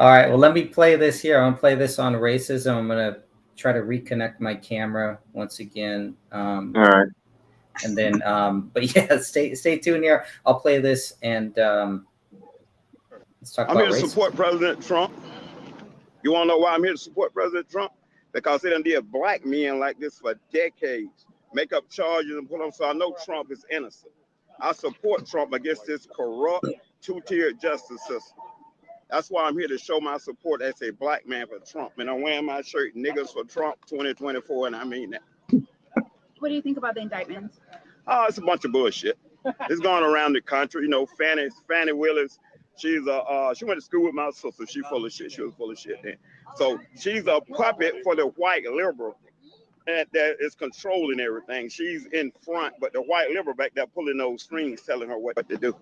All right. Well, let me play this here. I'm going to play this on racism. I'm going to try to reconnect my camera once again. All right. And then, but yeah, stay tuned here. I'll play this and let's talk I'm about here to racism. support President Trump. You want to know why I'm here to support President Trump? Because they done did black men like this for decades, make up charges and put them. So I know Trump is innocent. I support Trump against this corrupt, two-tiered justice system. That's why I'm here to show my support as a black man for Trump. And I'm wearing my shirt, Niggas for Trump 2024, and I mean that. What do you think about the indictments? Oh, it's a bunch of bullshit. It's going around the country. You know, Fannie Willis, she went to school with my sister. She full of shit. She was full of shit then. So she's a puppet for the white liberal and that is controlling everything. She's in front, but the white liberal back there pulling those strings, telling her what to do.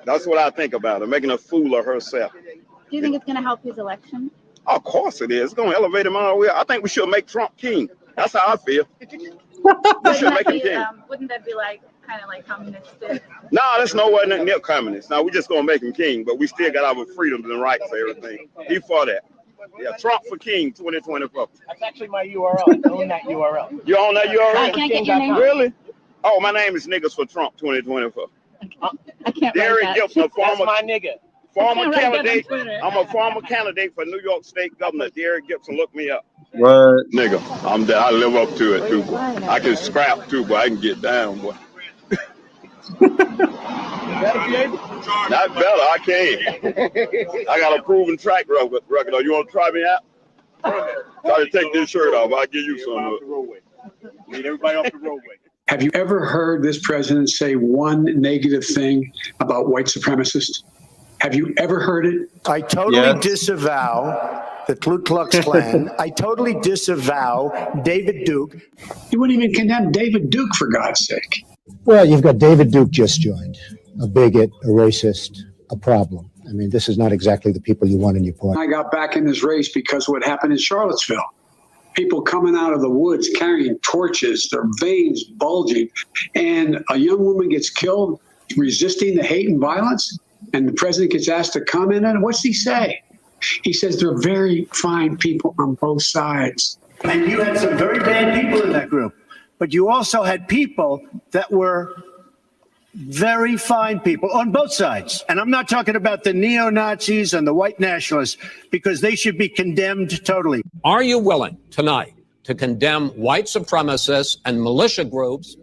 That's what I think about her, making a fool of herself. Do you think it's going to help his election? Of course it is. It's going to elevate him all the way. I think we should make Trump king. That's how I feel. We should make him king. Wouldn't that be like kind of like communistic? No, that's nowhere near communist. Now, we just going to make him king, but we still got our freedoms and rights and everything. He for that. Yeah, Trump for king 2024. That's actually my URL. I own that URL. You own that URL? Can I get your name? Really? Oh, my name is Niggas for Trump 2024. I can't Derek write Gibson, a That's former my nigga. former I can't write that on candidate. Twitter. I'm a former candidate for New York State Governor. Derek Gibson, look me up. What? Nigga, I'm there. I live up to it too, boy. I can scrap too, but I can get down, boy. Not better, I can. I got a proven track record. Oh, you want to try me out? Try to take this shirt off. I'll give you some. Lead everybody off the roadway. Have you ever heard this president say one negative thing about white supremacists? Have you ever heard it? I totally disavow the Ku Klux Klan. I totally disavow David Duke. You wouldn't even condemn David Duke, for God's sake. Well, you've got David Duke just joined, a bigot, a racist, a problem. I mean, this is not exactly the people you want in your party. I got back in this race because of what happened in Charlottesville. People coming out of the woods carrying torches, their veins bulging, and a young woman gets killed resisting the hate and violence, and the president gets asked to comment on it. What's he say? He says they're very fine people on both sides. And you had some very bad people in that group, but you also had people that were very fine people on both sides. And I'm not talking about the neo-Nazis and the white nationalists, because they should be condemned totally. Are you willing tonight to condemn white supremacists and militia groups?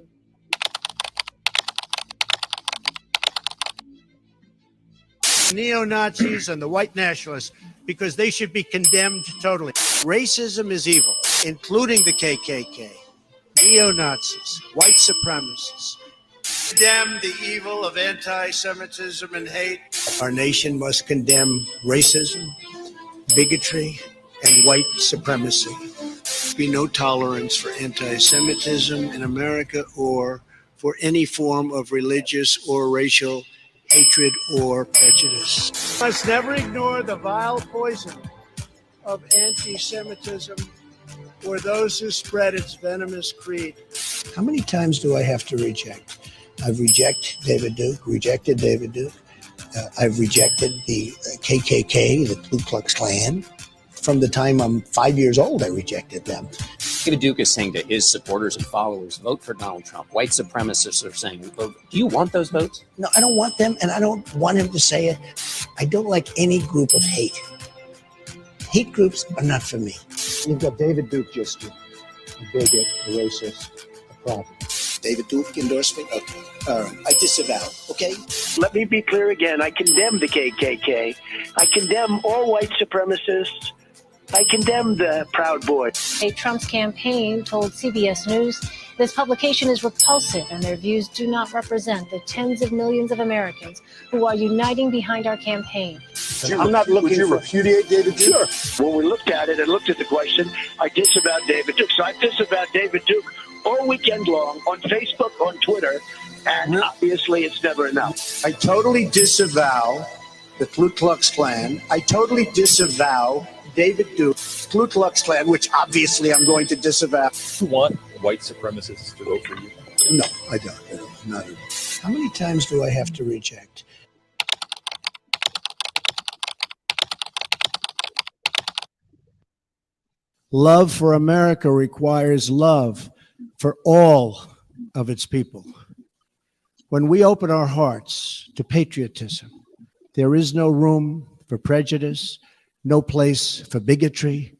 Neo-Nazis and the white nationalists, because they should be condemned totally. Racism is evil, including the KKK, neo-Nazis, white supremacists. Condemn the evil of anti-Semitism and hate. Our nation must condemn racism, bigotry, and white supremacy. There be no tolerance for anti-Semitism in America or for any form of religious or racial hatred or prejudice. Must never ignore the vile poison of anti-Semitism or those who spread its venomous creed. How many times do I have to reject? I've rejected David Duke. I've rejected the KKK, the Ku Klux Klan. From the time I'm 5 years old, I rejected them. David Duke is saying to his supporters and followers, vote for Donald Trump. White supremacists are saying, do you want those votes? No, I don't want them, and I don't want him to say it. I don't like any group of hate. Hate groups are not for me. You've got David Duke just joined, a bigot, a racist, a problem. David Duke endorsement? Okay. All right. I disavow, okay? Let me be clear again. I condemn the KKK. I condemn all white supremacists. I condemn the Proud Boys. Trump's campaign told CBS News this publication is repulsive and their views do not represent the tens of millions of Americans who are uniting behind our campaign. I'm not looking Would you repudiate David Duke? Sure. When we looked at it and looked at the question, I disavowed David Duke. So I disavowed David Duke all weekend long on Facebook, on Twitter, and obviously it's never enough. I totally disavow the Ku Klux Klan. I totally disavow David Duke, Ku Klux Klan, which obviously I'm going to disavow. You want white supremacists to vote for you? No, I don't. Not at all. How many times do I have to reject? Love for America requires love for all of its people. When we open our hearts to patriotism, there is no room for prejudice, no place for bigotry,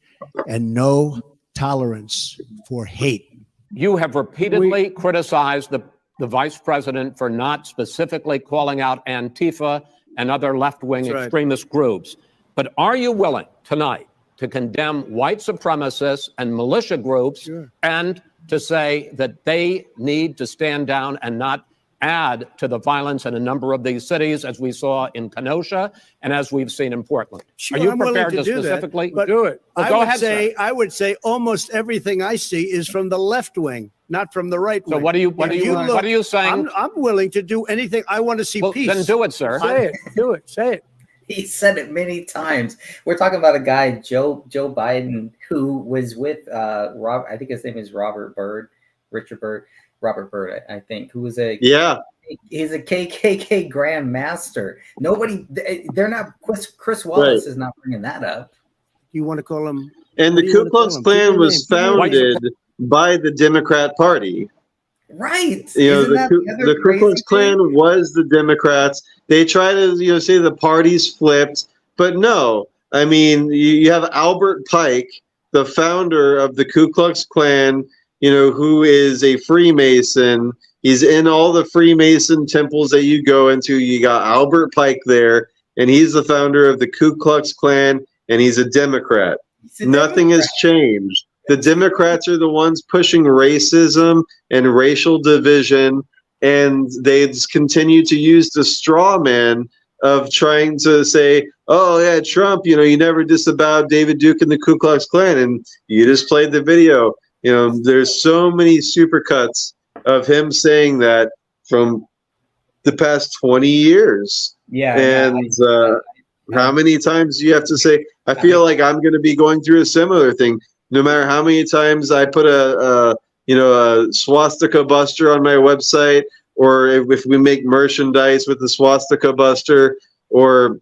and no tolerance for hate. You have repeatedly criticized the vice president for not specifically calling out Antifa and other left-wing That's right. extremist groups. But are you willing tonight to condemn white supremacists and militia groups and to say that they need to stand down and not add to the violence in a number of these cities, as we saw in Kenosha and as we've seen in Portland? Sure, are you I'm willing prepared to to do that, specifically but do it? Well, go ahead, sir. I would say almost everything I see is from the left wing, not from the right wing. So what are you saying? I'm willing to do anything. I want to see peace. Then do it, sir. Say it. Do it. Say it. He said it many times. We're talking about a guy, Joe Biden, who was with I think his name is Robert Byrd, I think, who was he's a KKK Grand Master. They're not. Chris Wallace is not bringing that up. You want to call him? And the Ku Klux Klan was founded by the Democrat Party. Right. You know, the Ku Klux Klan was the Democrats. They try to, say the parties flipped, but no. I mean, you have Albert Pike, the founder of the Ku Klux Klan, who is a Freemason. He's in all the Freemason temples that you go into. You got Albert Pike there, and he's the founder of the Ku Klux Klan, and he's a Democrat. Nothing has changed. The Democrats are the ones pushing racism and racial division, and they just continue to use the straw man of trying to say, oh, yeah, Trump, you never disavowed David Duke and the Ku Klux Klan, and you just played the video. There's so many supercuts of him saying that from the past 20 years. Yeah. And how many times do you have to say, I feel like I'm going to be going through a similar thing. No matter how many times I put a swastika buster on my website, or if we make merchandise with the swastika buster, or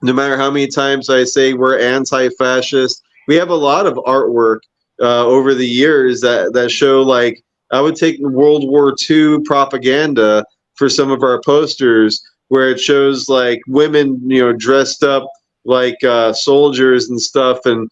no matter how many times I say we're anti-fascist, we have a lot of artwork over the years that show, like, I would take World War II propaganda for some of our posters, where it shows like women, dressed up like soldiers and stuff, and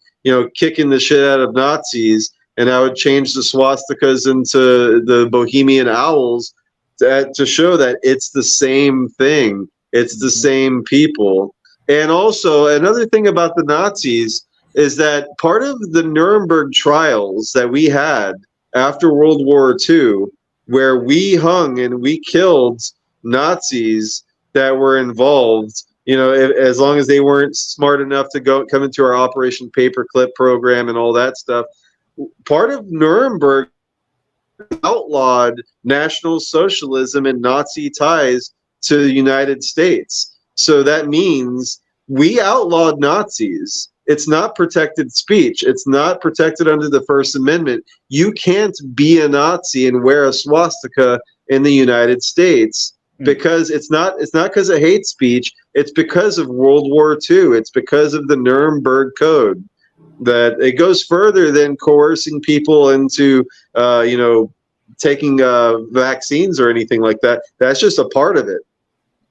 kicking the shit out of Nazis, and I would change the swastikas into the Bohemian Owls to show that it's the same thing. It's the same people. And also, another thing about the Nazis is that part of the Nuremberg trials that we had after World War II, where we hung and we killed Nazis that were involved, as long as they weren't smart enough to come into our Operation Paperclip program and all that stuff. Part of Nuremberg outlawed National Socialism and Nazi ties to the United States. So that means we outlawed Nazis. It's not protected speech. It's not protected under the First Amendment. You can't be a Nazi and wear a swastika in the United States. Because it's not because of hate speech. It's because of World War II. It's because of the Nuremberg Code. That it goes further than coercing people into, taking vaccines or anything like that. That's just a part of it.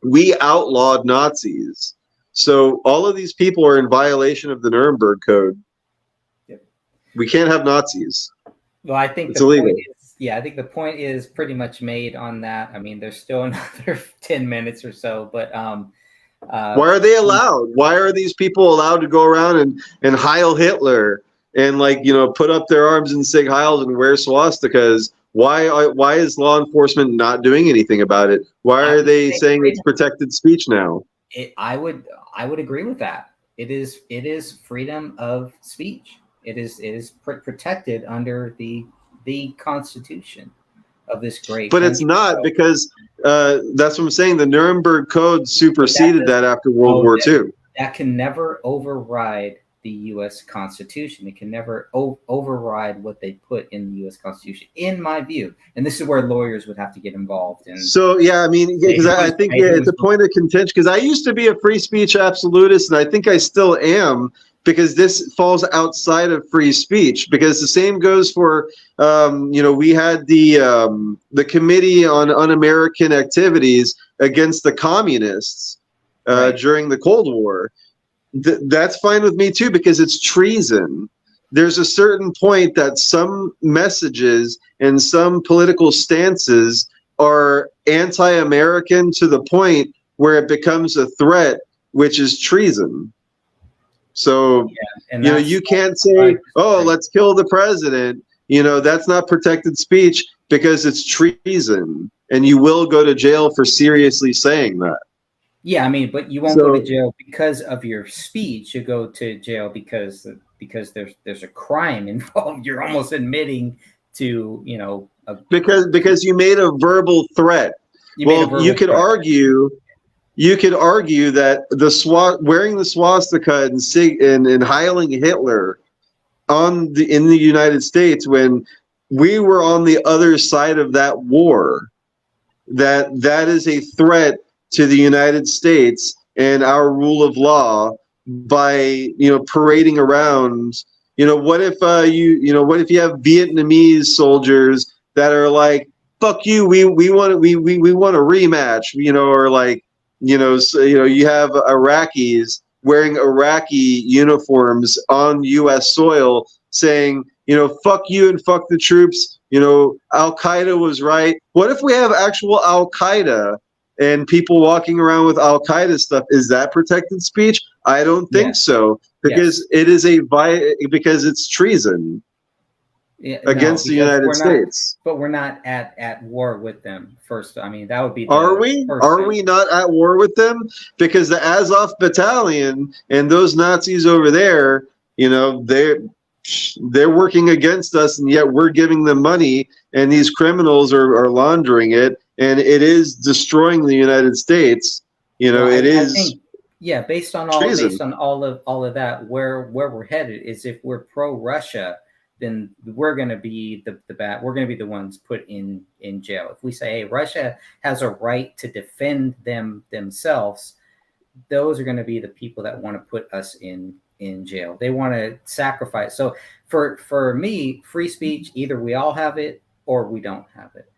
We outlawed Nazis. So all of these people are in violation of the Nuremberg Code. Yep. We can't have Nazis. Well, I think it's illegal. I think the point is pretty much made on that. I mean, there's still another 10 minutes or so, but why are they allowed? Why are these people allowed to go around and Heil Hitler and put up their arms and say Heils and wear swastikas? Why is law enforcement not doing anything about it? Why are they saying it's protected speech now? I would agree with that. It is freedom of speech. It is protected under the Constitution of this great but it's not, because that's what I'm saying. The Nuremberg Code superseded that after World War II. That can never override the U.S. Constitution. It can never override what they put in the U.S. Constitution, in my view. And this is where lawyers would have to get involved. So, I mean, because I think it's a point of contention, because I used to be a free speech absolutist, and I think I still am. because this falls outside of free speech. Because the same goes for, we had the Committee on Un-American Activities against the communists during the Cold War. That's fine with me too, because it's treason. There's a certain point that some messages and some political stances are anti-American to the point where it becomes a threat, which is treason. So, you can't say, oh, let's kill the president. That's not protected speech because it's treason. And you will go to jail for seriously saying that. Yeah, I mean, but you won't go to jail because of your speech. You go to jail because there's a crime involved. You're almost admitting to, because you made a verbal threat. You could argue that wearing the swastika and heiling Hitler in the United States when we were on the other side of that war, that is a threat to the United States and our rule of law by parading around. What if you have Vietnamese soldiers that are like, fuck you, we want a rematch, or like, you have Iraqis wearing Iraqi uniforms on U.S. soil saying, fuck you and fuck the troops, Al Qaeda was right. What if we have actual Al Qaeda and people walking around with Al Qaeda stuff? Is that protected speech? I don't think so, because it is because it's treason against the United States. But we're not at war with them first. I mean, that would be. Are we? Are we not at war with them? Because the Azov Battalion and those Nazis over there, they're working against us, and yet we're giving them money, and these criminals are laundering it. And it is destroying the United States. It is. Based on all of that, where we're headed is if we're pro-Russia, then we're going to be we're going to be the ones put in jail. If we say, hey, Russia has a right to defend themselves, those are going to be the people that want to put us in jail. They want to sacrifice. So for me, free speech, either we all have it or we don't have it.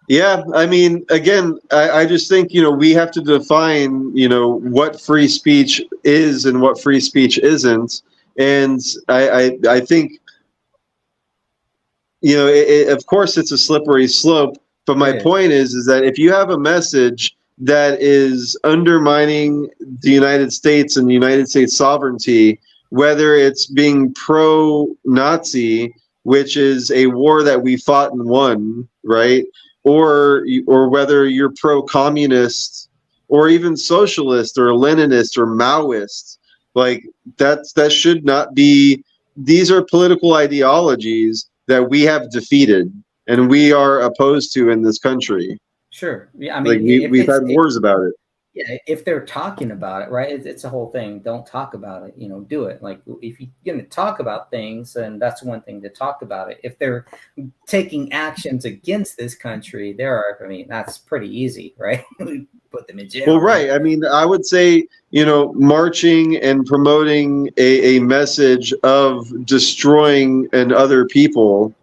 Yeah, I mean, again, I just think, we have to define, what free speech is and what free speech isn't. And I think, of course, it's a slippery slope. But my point is that if you have a message that is undermining the United States and the United States sovereignty, whether it's being pro-Nazi, which is a war that we fought and won, right? Or whether you're pro-communist or even socialist or Leninist or Maoist, like that should not be. These are political ideologies that we have defeated and we are opposed to in this country. Sure. Yeah, I mean, we've had wars about it. Yeah, if they're talking about it, right? It's a whole thing. Don't talk about it. Do it. Like if you're going to talk about things, then that's one thing to talk about it. If they're taking actions against this country, that's pretty easy, right? Put them in jail. Well, right. I mean, I would say, marching and promoting a message of destroying and other people,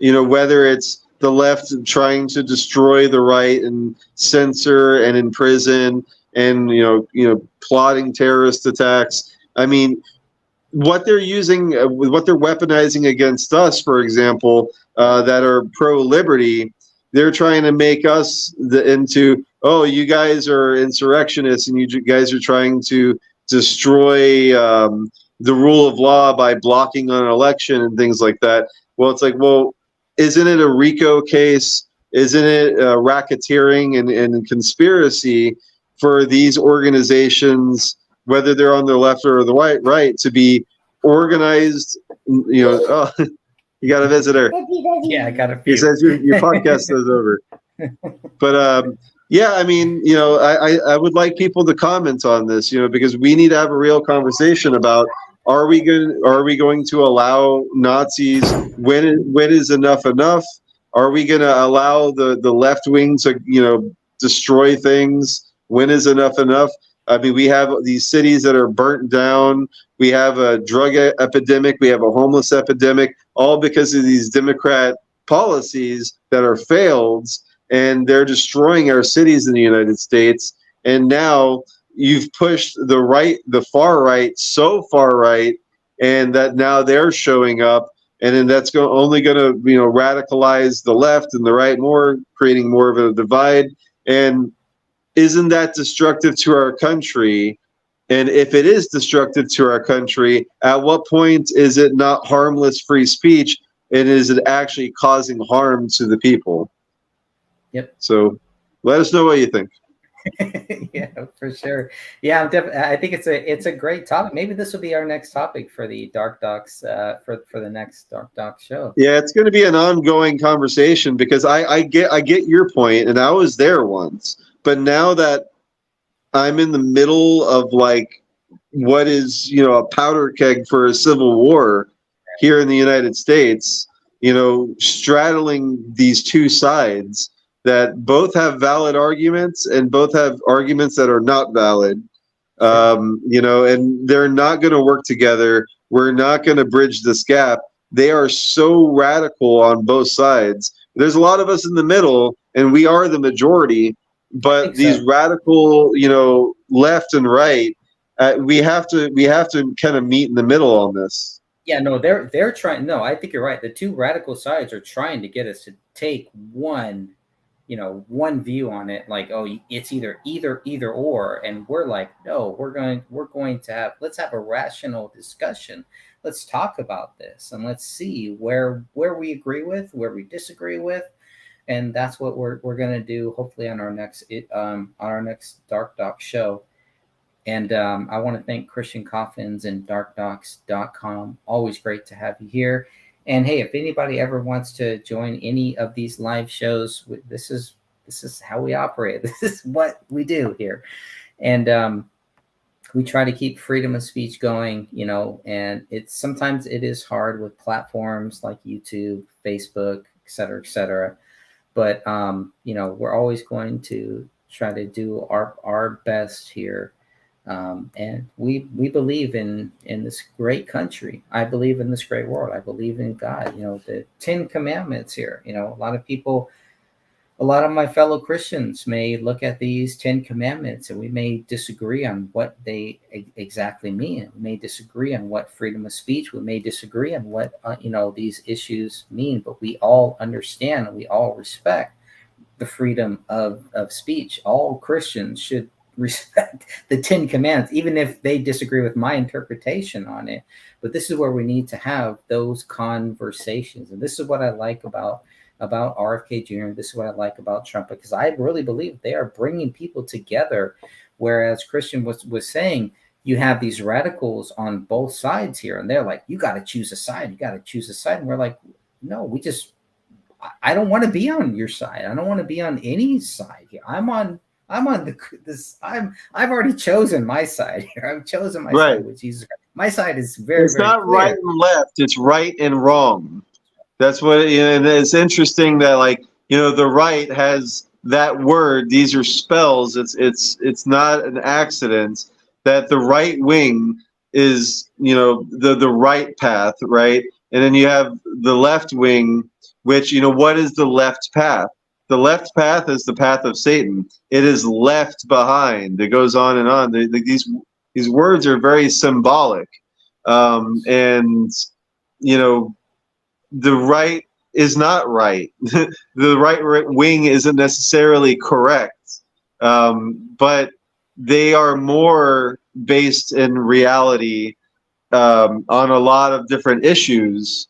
whether it's the left trying to destroy the right and censor and imprison and plotting terrorist attacks. I mean, what they're using, what they're weaponizing against us, for example, that are pro-liberty, they're trying to make us into, oh, you guys are insurrectionists and you guys are trying to destroy the rule of law by blocking an election and things like that. Well, it's like, well, isn't it a RICO case? Isn't it racketeering and conspiracy for these organizations, whether they're on the left or the right, to be organized? Oh, you got a visitor. Yeah, I got a few. He says your podcast is over. But yeah, I mean, I would like people to comment on this, because we need to have a real conversation about. Are we going to allow Nazis? When is enough enough? Are we going to allow the left wing to destroy things When is enough enough? I mean, we have these cities that are burnt down. We have a drug epidemic. We have a homeless epidemic, all because of these Democrat policies that are failed, and they're destroying our cities in the United States. And now you've pushed the far right, so far right, and that now they're showing up, and then that's only going to radicalize the left and the right more, creating more of a divide. And isn't that destructive to our country? And if it is destructive to our country, at what point is it not harmless free speech, and is it actually causing harm to the people? Yep. So let us know what you think. Yeah, for sure. Yeah, I think it's a great topic. Maybe this will be our next topic for the Dark Docs for the next Dark Docs show. Yeah, it's going to be an ongoing conversation, because I get your point, and I was there once, but now that I'm in the middle of like what is a powder keg for a civil war here in the United States, straddling these two sides that both have valid arguments and both have arguments that are not valid, and they're not going to work together. We're not going to bridge this gap. They are so radical on both sides. There's a lot of us in the middle, and we are the majority, but these radical, left and right, we have to kind of meet in the middle on this. Yeah, no, they're trying. No, I think you're right. The two radical sides are trying to get us to take one view on it, like, oh, it's either or, and we're like, no, we're going to let's have a rational discussion. Let's talk about this, and let's see where we agree with, where we disagree with, and that's what we're going to do, hopefully on our next Dark Doc show. And I want to thank Christian Coffins and darkdocs.com. Always great to have you here. And hey, if anybody ever wants to join any of these live shows, this is how we operate. This is what we do here. And we try to keep freedom of speech going, and sometimes it is hard with platforms like YouTube, Facebook, et cetera. But we're always going to try to do our best here. And we believe in this great country. I believe in this great world. I believe in God. The 10 Commandments here. A lot of my fellow Christians may look at these 10 Commandments, and we may disagree on what they exactly mean. We may disagree on what freedom of speech. We may disagree on what these issues mean. But we all understand and we all respect the freedom of speech. All Christians should respect the 10 Commandments, even if they disagree with my interpretation on it. But this is where we need to have those conversations. And this is what I like about RFK Jr. This is what I like about Trump, because I really believe they are bringing people together. Whereas Christian was saying, you have these radicals on both sides here, and they're like, you got to choose a side. You got to choose a side. And we're like, no, I don't want to be on your side. I don't want to be on any side here. I've already chosen my side here. I've chosen my side with Jesus Christ. My side is very, it's very not clear. right and left. It's right and wrong. That's what, and it's interesting that the right has that word. These are spells. It's not an accident that the right wing is, the right path, right? And then you have the left wing, which, what is the left path? The left path is the path of Satan. It is left behind. It goes on and on. These words are very symbolic. And, the right is not right. The right wing isn't necessarily correct. But they are more based in reality on a lot of different issues.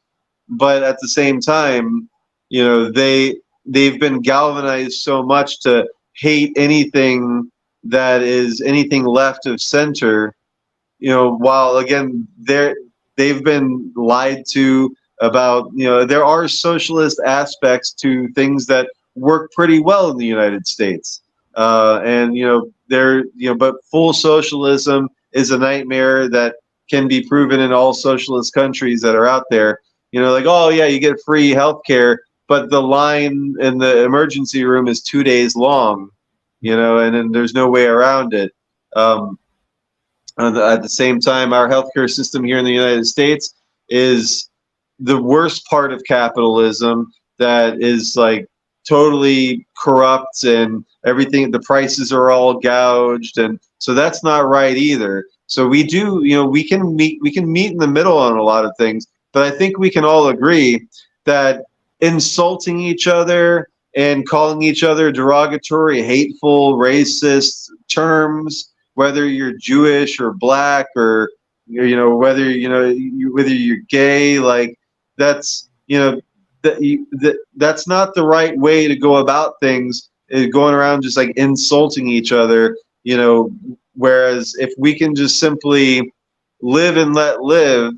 But at the same time, they've been galvanized so much to hate anything that is anything left of center, while again they've been lied to about, there are socialist aspects to things that work pretty well in the United States. But full socialism is a nightmare that can be proven in all socialist countries that are out there. Like, oh yeah, you get free healthcare, but the line in the emergency room is 2 days long and then there's no way around it. At the same time, our healthcare system here in the United States is the worst part of capitalism that is like totally corrupt, and everything, the prices are all gouged, and so that's not right either. So we do, we can meet in the middle on a lot of things, but I think we can all agree that insulting each other and calling each other derogatory, hateful, racist terms, whether you're Jewish or black, or whether whether you're gay, like that's that's not the right way to go about things, is going around just like insulting each other. Whereas if we can just simply live and let live,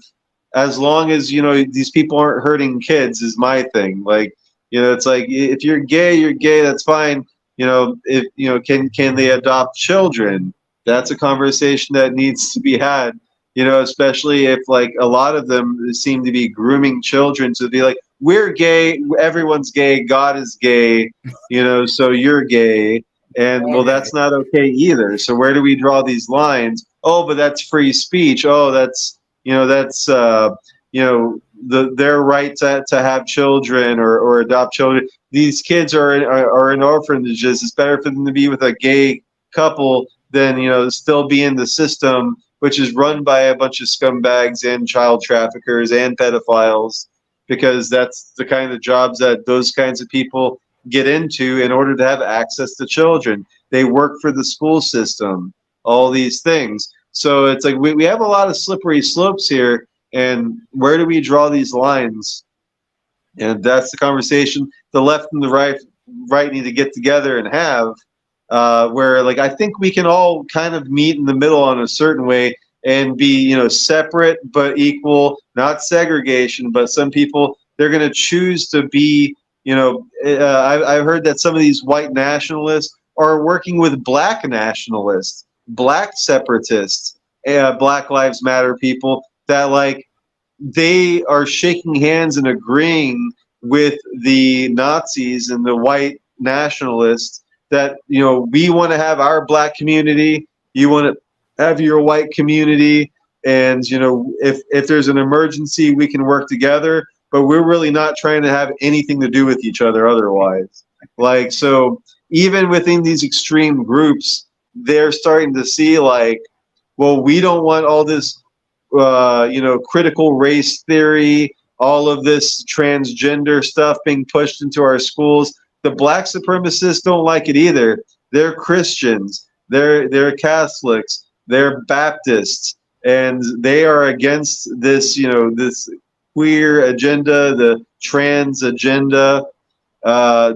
as long as these people aren't hurting kids, is my thing. Like, it's like, if you're gay, that's fine. If can they adopt children? That's a conversation that needs to be had, especially if like a lot of them seem to be grooming children to be like, we're gay, everyone's gay, God is gay, so you're gay. And well, that's not okay either. So where do we draw these lines? Oh, but that's free speech. Oh, that's their right to have children, or adopt children. These kids are in orphanages. It's better for them to be with a gay couple than still be in the system, which is run by a bunch of scumbags and child traffickers and pedophiles, because that's the kind of jobs that those kinds of people get into in order to have access to children. They work for the school system, all these things. So it's like we have a lot of slippery slopes here, and where do we draw these lines? And that's the conversation the left and the right need to get together and have, where like I think we can all kind of meet in the middle on a certain way and be separate but equal, not segregation. But some people, they're going to choose to be I've heard that some of these white nationalists are working with black nationalists, black separatists, Black Lives Matter people, that like they are shaking hands and agreeing with the Nazis and the white nationalists that we want to have our black community, you want to have your white community, and if there's an emergency, we can work together, but we're really not trying to have anything to do with each other otherwise. Like, so even within these extreme groups, they're starting to see like, well, we don't want all this critical race theory, all of this transgender stuff being pushed into our schools. The black supremacists don't like it either. They're Christians, they're Catholics, they're Baptists, and they are against this, this queer agenda, the trans agenda,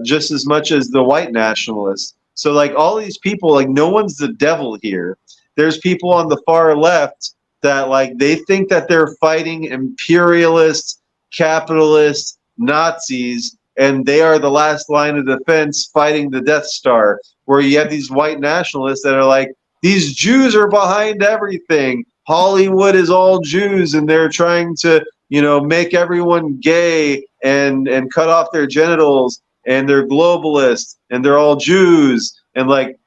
just as much as the white nationalists. So like all these people, like no one's the devil here. There's people on the far left that like they think that they're fighting imperialist, capitalist Nazis, and they are the last line of defense fighting the Death Star. Where you have these white nationalists that are like, these Jews are behind everything. Hollywood is all Jews, and they're trying to make everyone gay and cut off their genitals, and they're globalists, and they're all Jews, and like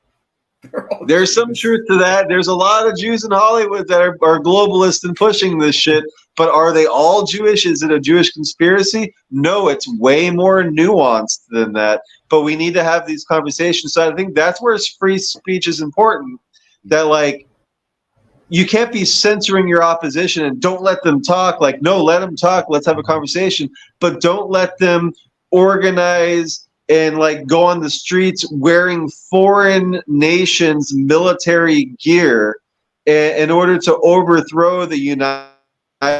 there's some truth to that. There's a lot of Jews in Hollywood that are globalists and pushing this shit, but are they all Jewish? Is it a Jewish conspiracy? No, it's way more nuanced than that. But we need to have these conversations. So I think that's where free speech is important. That like you can't be censoring your opposition and don't let them talk. Like, no, let them talk. Let's have a conversation. But don't let them organize and like go on the streets wearing foreign nations' military gear in order to overthrow the United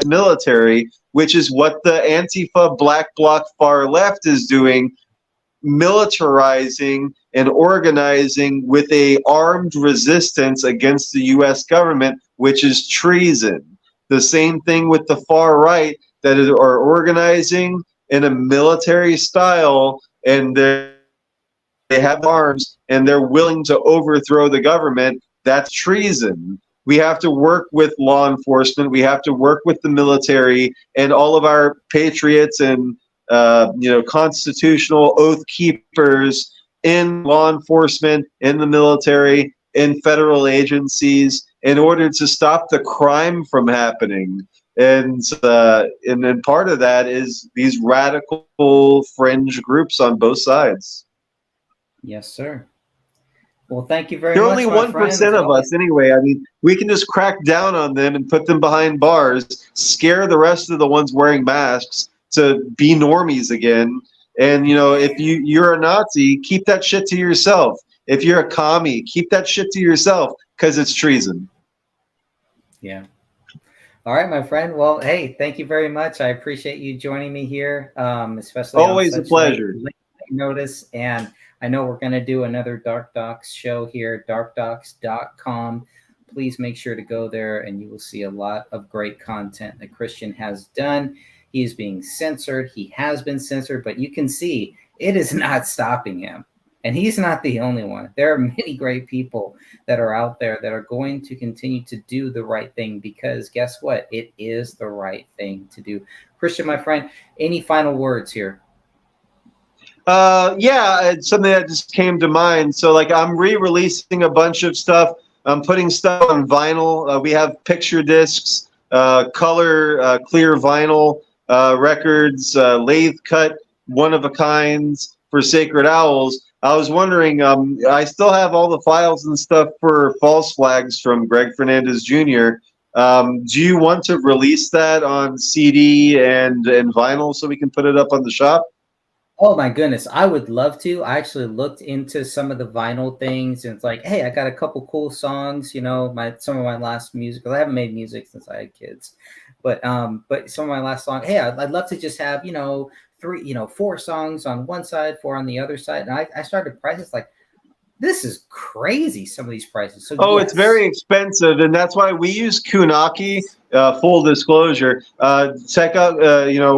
military, which is what the Antifa Black Bloc far left is doing, militarizing and organizing with a armed resistance against the U.S. government, which is treason. The same thing with the far right that are organizing in a military style, and they have arms and they're willing to overthrow the government. That's treason. We have to work with law enforcement. We have to work with the military and all of our patriots and constitutional oath keepers in law enforcement, in the military, in federal agencies, in order to stop the crime from happening. And then part of that is these radical fringe groups on both sides. Yes, sir. Well, thank you very They're much, only my friend. 1% of us anyway. I mean, we can just crack down on them and put them behind bars, scare the rest of the ones wearing masks to be normies again. And, if you're a Nazi, keep that shit to yourself. If you're a commie, keep that shit to yourself, because it's treason. Yeah. All right, my friend. Well, hey, thank you very much. I appreciate you joining me here, especially Always on a such pleasure. late notice. And I know we're going to do another Dark Docs show here, darkdocs.com. Please make sure to go there, and you will see a lot of great content that Christian has done. He is being censored. He has been censored, but you can see it is not stopping him. And he's not the only one. There are many great people that are out there that are going to continue to do the right thing, because guess what? It is the right thing to do. Christian, my friend, any final words here? Yeah, it's something that just came to mind. So, I'm re-releasing a bunch of stuff. I'm putting stuff on vinyl. We have picture discs, color, clear vinyl records, lathe cut, one of a kinds for Sacred Owls. I was wondering, I still have all the files and stuff for False Flags from Greg Fernandez Jr. Do you want to release that on CD and vinyl so we can put it up on the shop? Oh my goodness, I would love to. I actually looked into some of the vinyl things, and it's like, hey, I got a couple cool songs, some of my last music. I haven't made music since I had kids, but some of my last songs. Hey, I'd love to just have 4 songs on one side, 4 on the other side. And I started prices like, this is crazy, some of these prices. So Oh, yes. It's very expensive, and that's why we use Kunaki. Full disclosure, check out.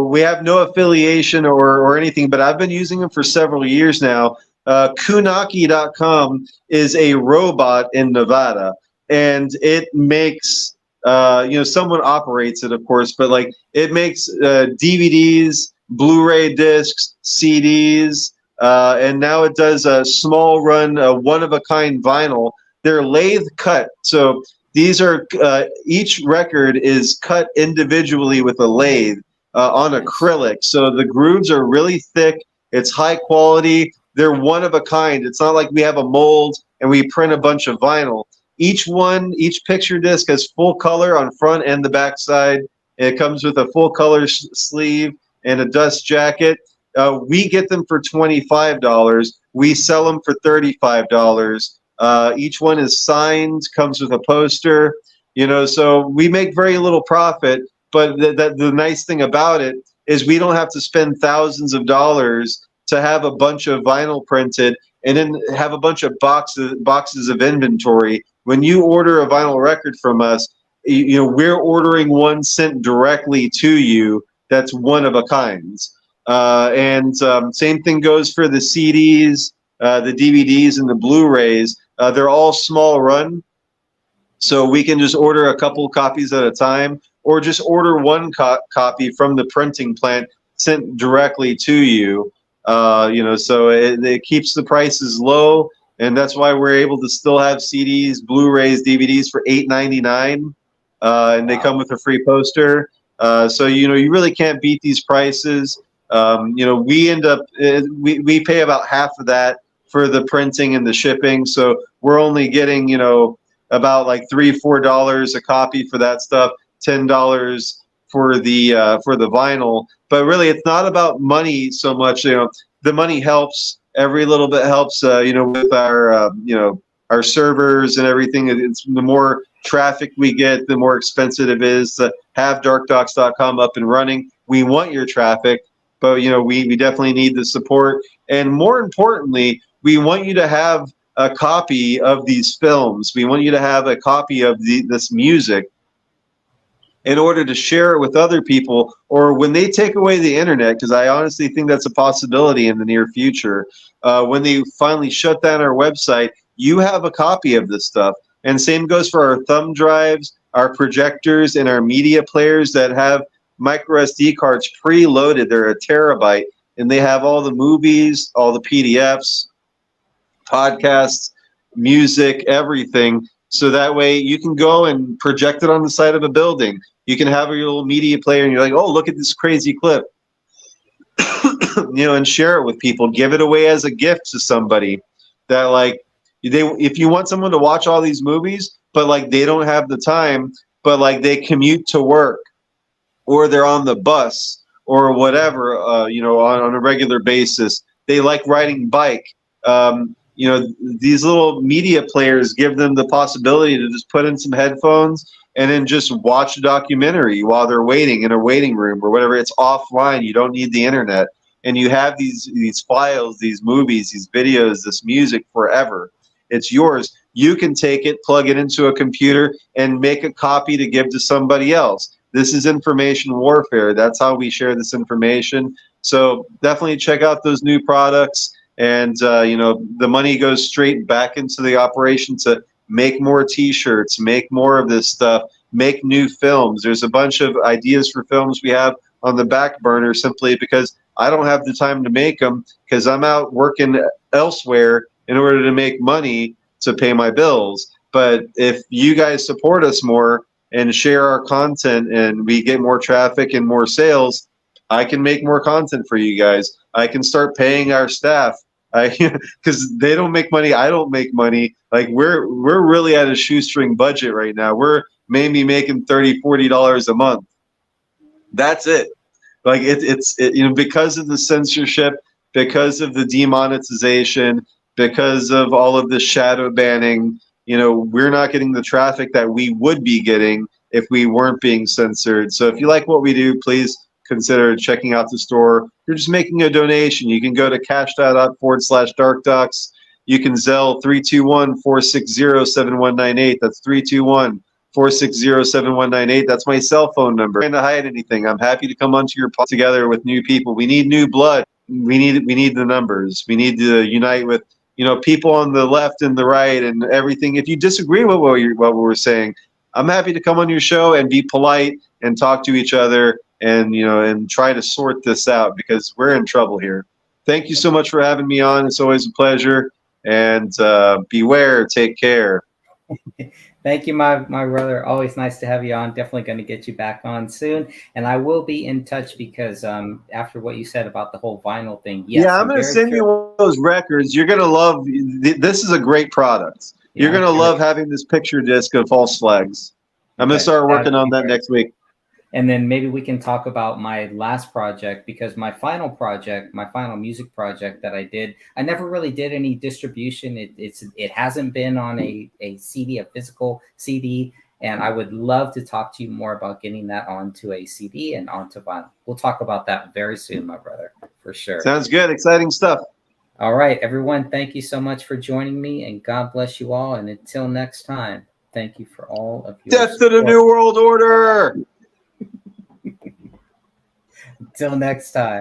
We have no affiliation or anything, but I've been using them for several years now. Kunaki.com is a robot in Nevada, and it makes someone operates it, of course, but it makes DVDs, Blu-ray discs, CDs. And now it does a small run, one-of-a-kind vinyl. They're lathe cut. So these are, each record is cut individually with a lathe on acrylic. So the grooves are really thick. It's high quality. They're one-of-a-kind. It's not like we have a mold and we print a bunch of vinyl. Each picture disc has full color on front and the back side. It comes with a full color sleeve and a dust jacket. We get them for $25. We sell them for $35. Each one is signed, comes with a poster, so we make very little profit. But the nice thing about it is we don't have to spend thousands of dollars to have a bunch of vinyl printed and then have a bunch of boxes of inventory. When you order a vinyl record from us, we're ordering one sent directly to you. That's one of a kind. And same thing goes for the CDs, the DVDs, and the Blu-rays. They're all small run, so we can just order a couple copies at a time, or just order one copy from the printing plant sent directly to you. So it keeps the prices low, and that's why we're able to still have CDs, Blu-rays, DVDs for $8.99, and they come with a free poster. So you really can't beat these prices. We end up we pay about half of that for the printing and the shipping, so we're only getting about $3-4 a copy for that stuff, $10 for the vinyl. But really, it's not about money so much. The money helps. Every little bit helps. With our servers and everything. It's the more traffic we get, the more expensive it is to have darkdocs.com up and running. We want your traffic, but we definitely need the support. And more importantly, we want you to have a copy of these films. We want you to have a copy of this music in order to share it with other people, or when they take away the internet, because I honestly think that's a possibility in the near future. When they finally shut down our website, you have a copy of this stuff. And same goes for our thumb drives, our projectors, and our media players that have micro SD cards preloaded. They're a terabyte, and they have all the movies, all the PDFs, podcasts, music, everything. So that way you can go and project it on the side of a building. You can have your little media player and you're like, oh, look at this crazy clip. And share it with people. Give it away as a gift to somebody that, like, if you want someone to watch all these movies, but like they don't have the time, but like they commute to work or they're on the bus or whatever, on a regular basis. They like riding bike. These little media players give them the possibility to just put in some headphones and then just watch a documentary while they're waiting in a waiting room or whatever. It's offline. You don't need the internet. And you have these files, these movies, these videos, this music forever. It's yours. You can take it, plug it into a computer, and make a copy to give to somebody else. This is information warfare. That's how we share this information. So definitely check out those new products. And, the money goes straight back into the operation to make more T-shirts, make more of this stuff, make new films. There's a bunch of ideas for films we have on the back burner simply because I don't have the time to make them because I'm out working elsewhere in order to make money to pay my bills. But if you guys support us more and share our content and we get more traffic and more sales, I can make more content for you guys. I can start paying our staff. Because they don't make money, I don't make money. Like we're really at a shoestring budget right now. We're maybe making $30-$40 a month. That's it. Like it's because of the censorship, because of the demonetization, because of all of the shadow banning, we're not getting the traffic that we would be getting if we weren't being censored. So if you like what we do, please consider checking out the store. You're just making a donation. You can go to cash.out/darkdocs. You can Zelle 321-460-7198. That's 321-460-7198. That's my cell phone number. I'm not trying to hide anything. I'm happy to come onto your pod together with new people. We need new blood. We need the numbers. We need to unite with people on the left and the right and everything. If you disagree with what we're saying, I'm happy to come on your show and be polite and talk to each other and try to sort this out because we're in trouble here. Thank you so much for having me on. It's always a pleasure. And beware, take care. Thank you, my brother. Always nice to have you on. Definitely going to get you back on soon. And I will be in touch because after what you said about the whole vinyl thing, yes, yeah, I'm going to send you one of those records. You're going to love. This is a great product. Yeah, you're going to love having this picture disc of False Flags. I'm going to start working on that next week. And then maybe we can talk about my last project because my final music project that I did, I never really did any distribution. It hasn't been on a CD, a physical CD. And I would love to talk to you more about getting that onto a CD and onto vinyl. We'll talk about that very soon, my brother, for sure. Sounds good. Exciting stuff. All right, everyone. Thank you so much for joining me and God bless you all. And until next time, thank you for all of your Death to the New World Order. Until next time.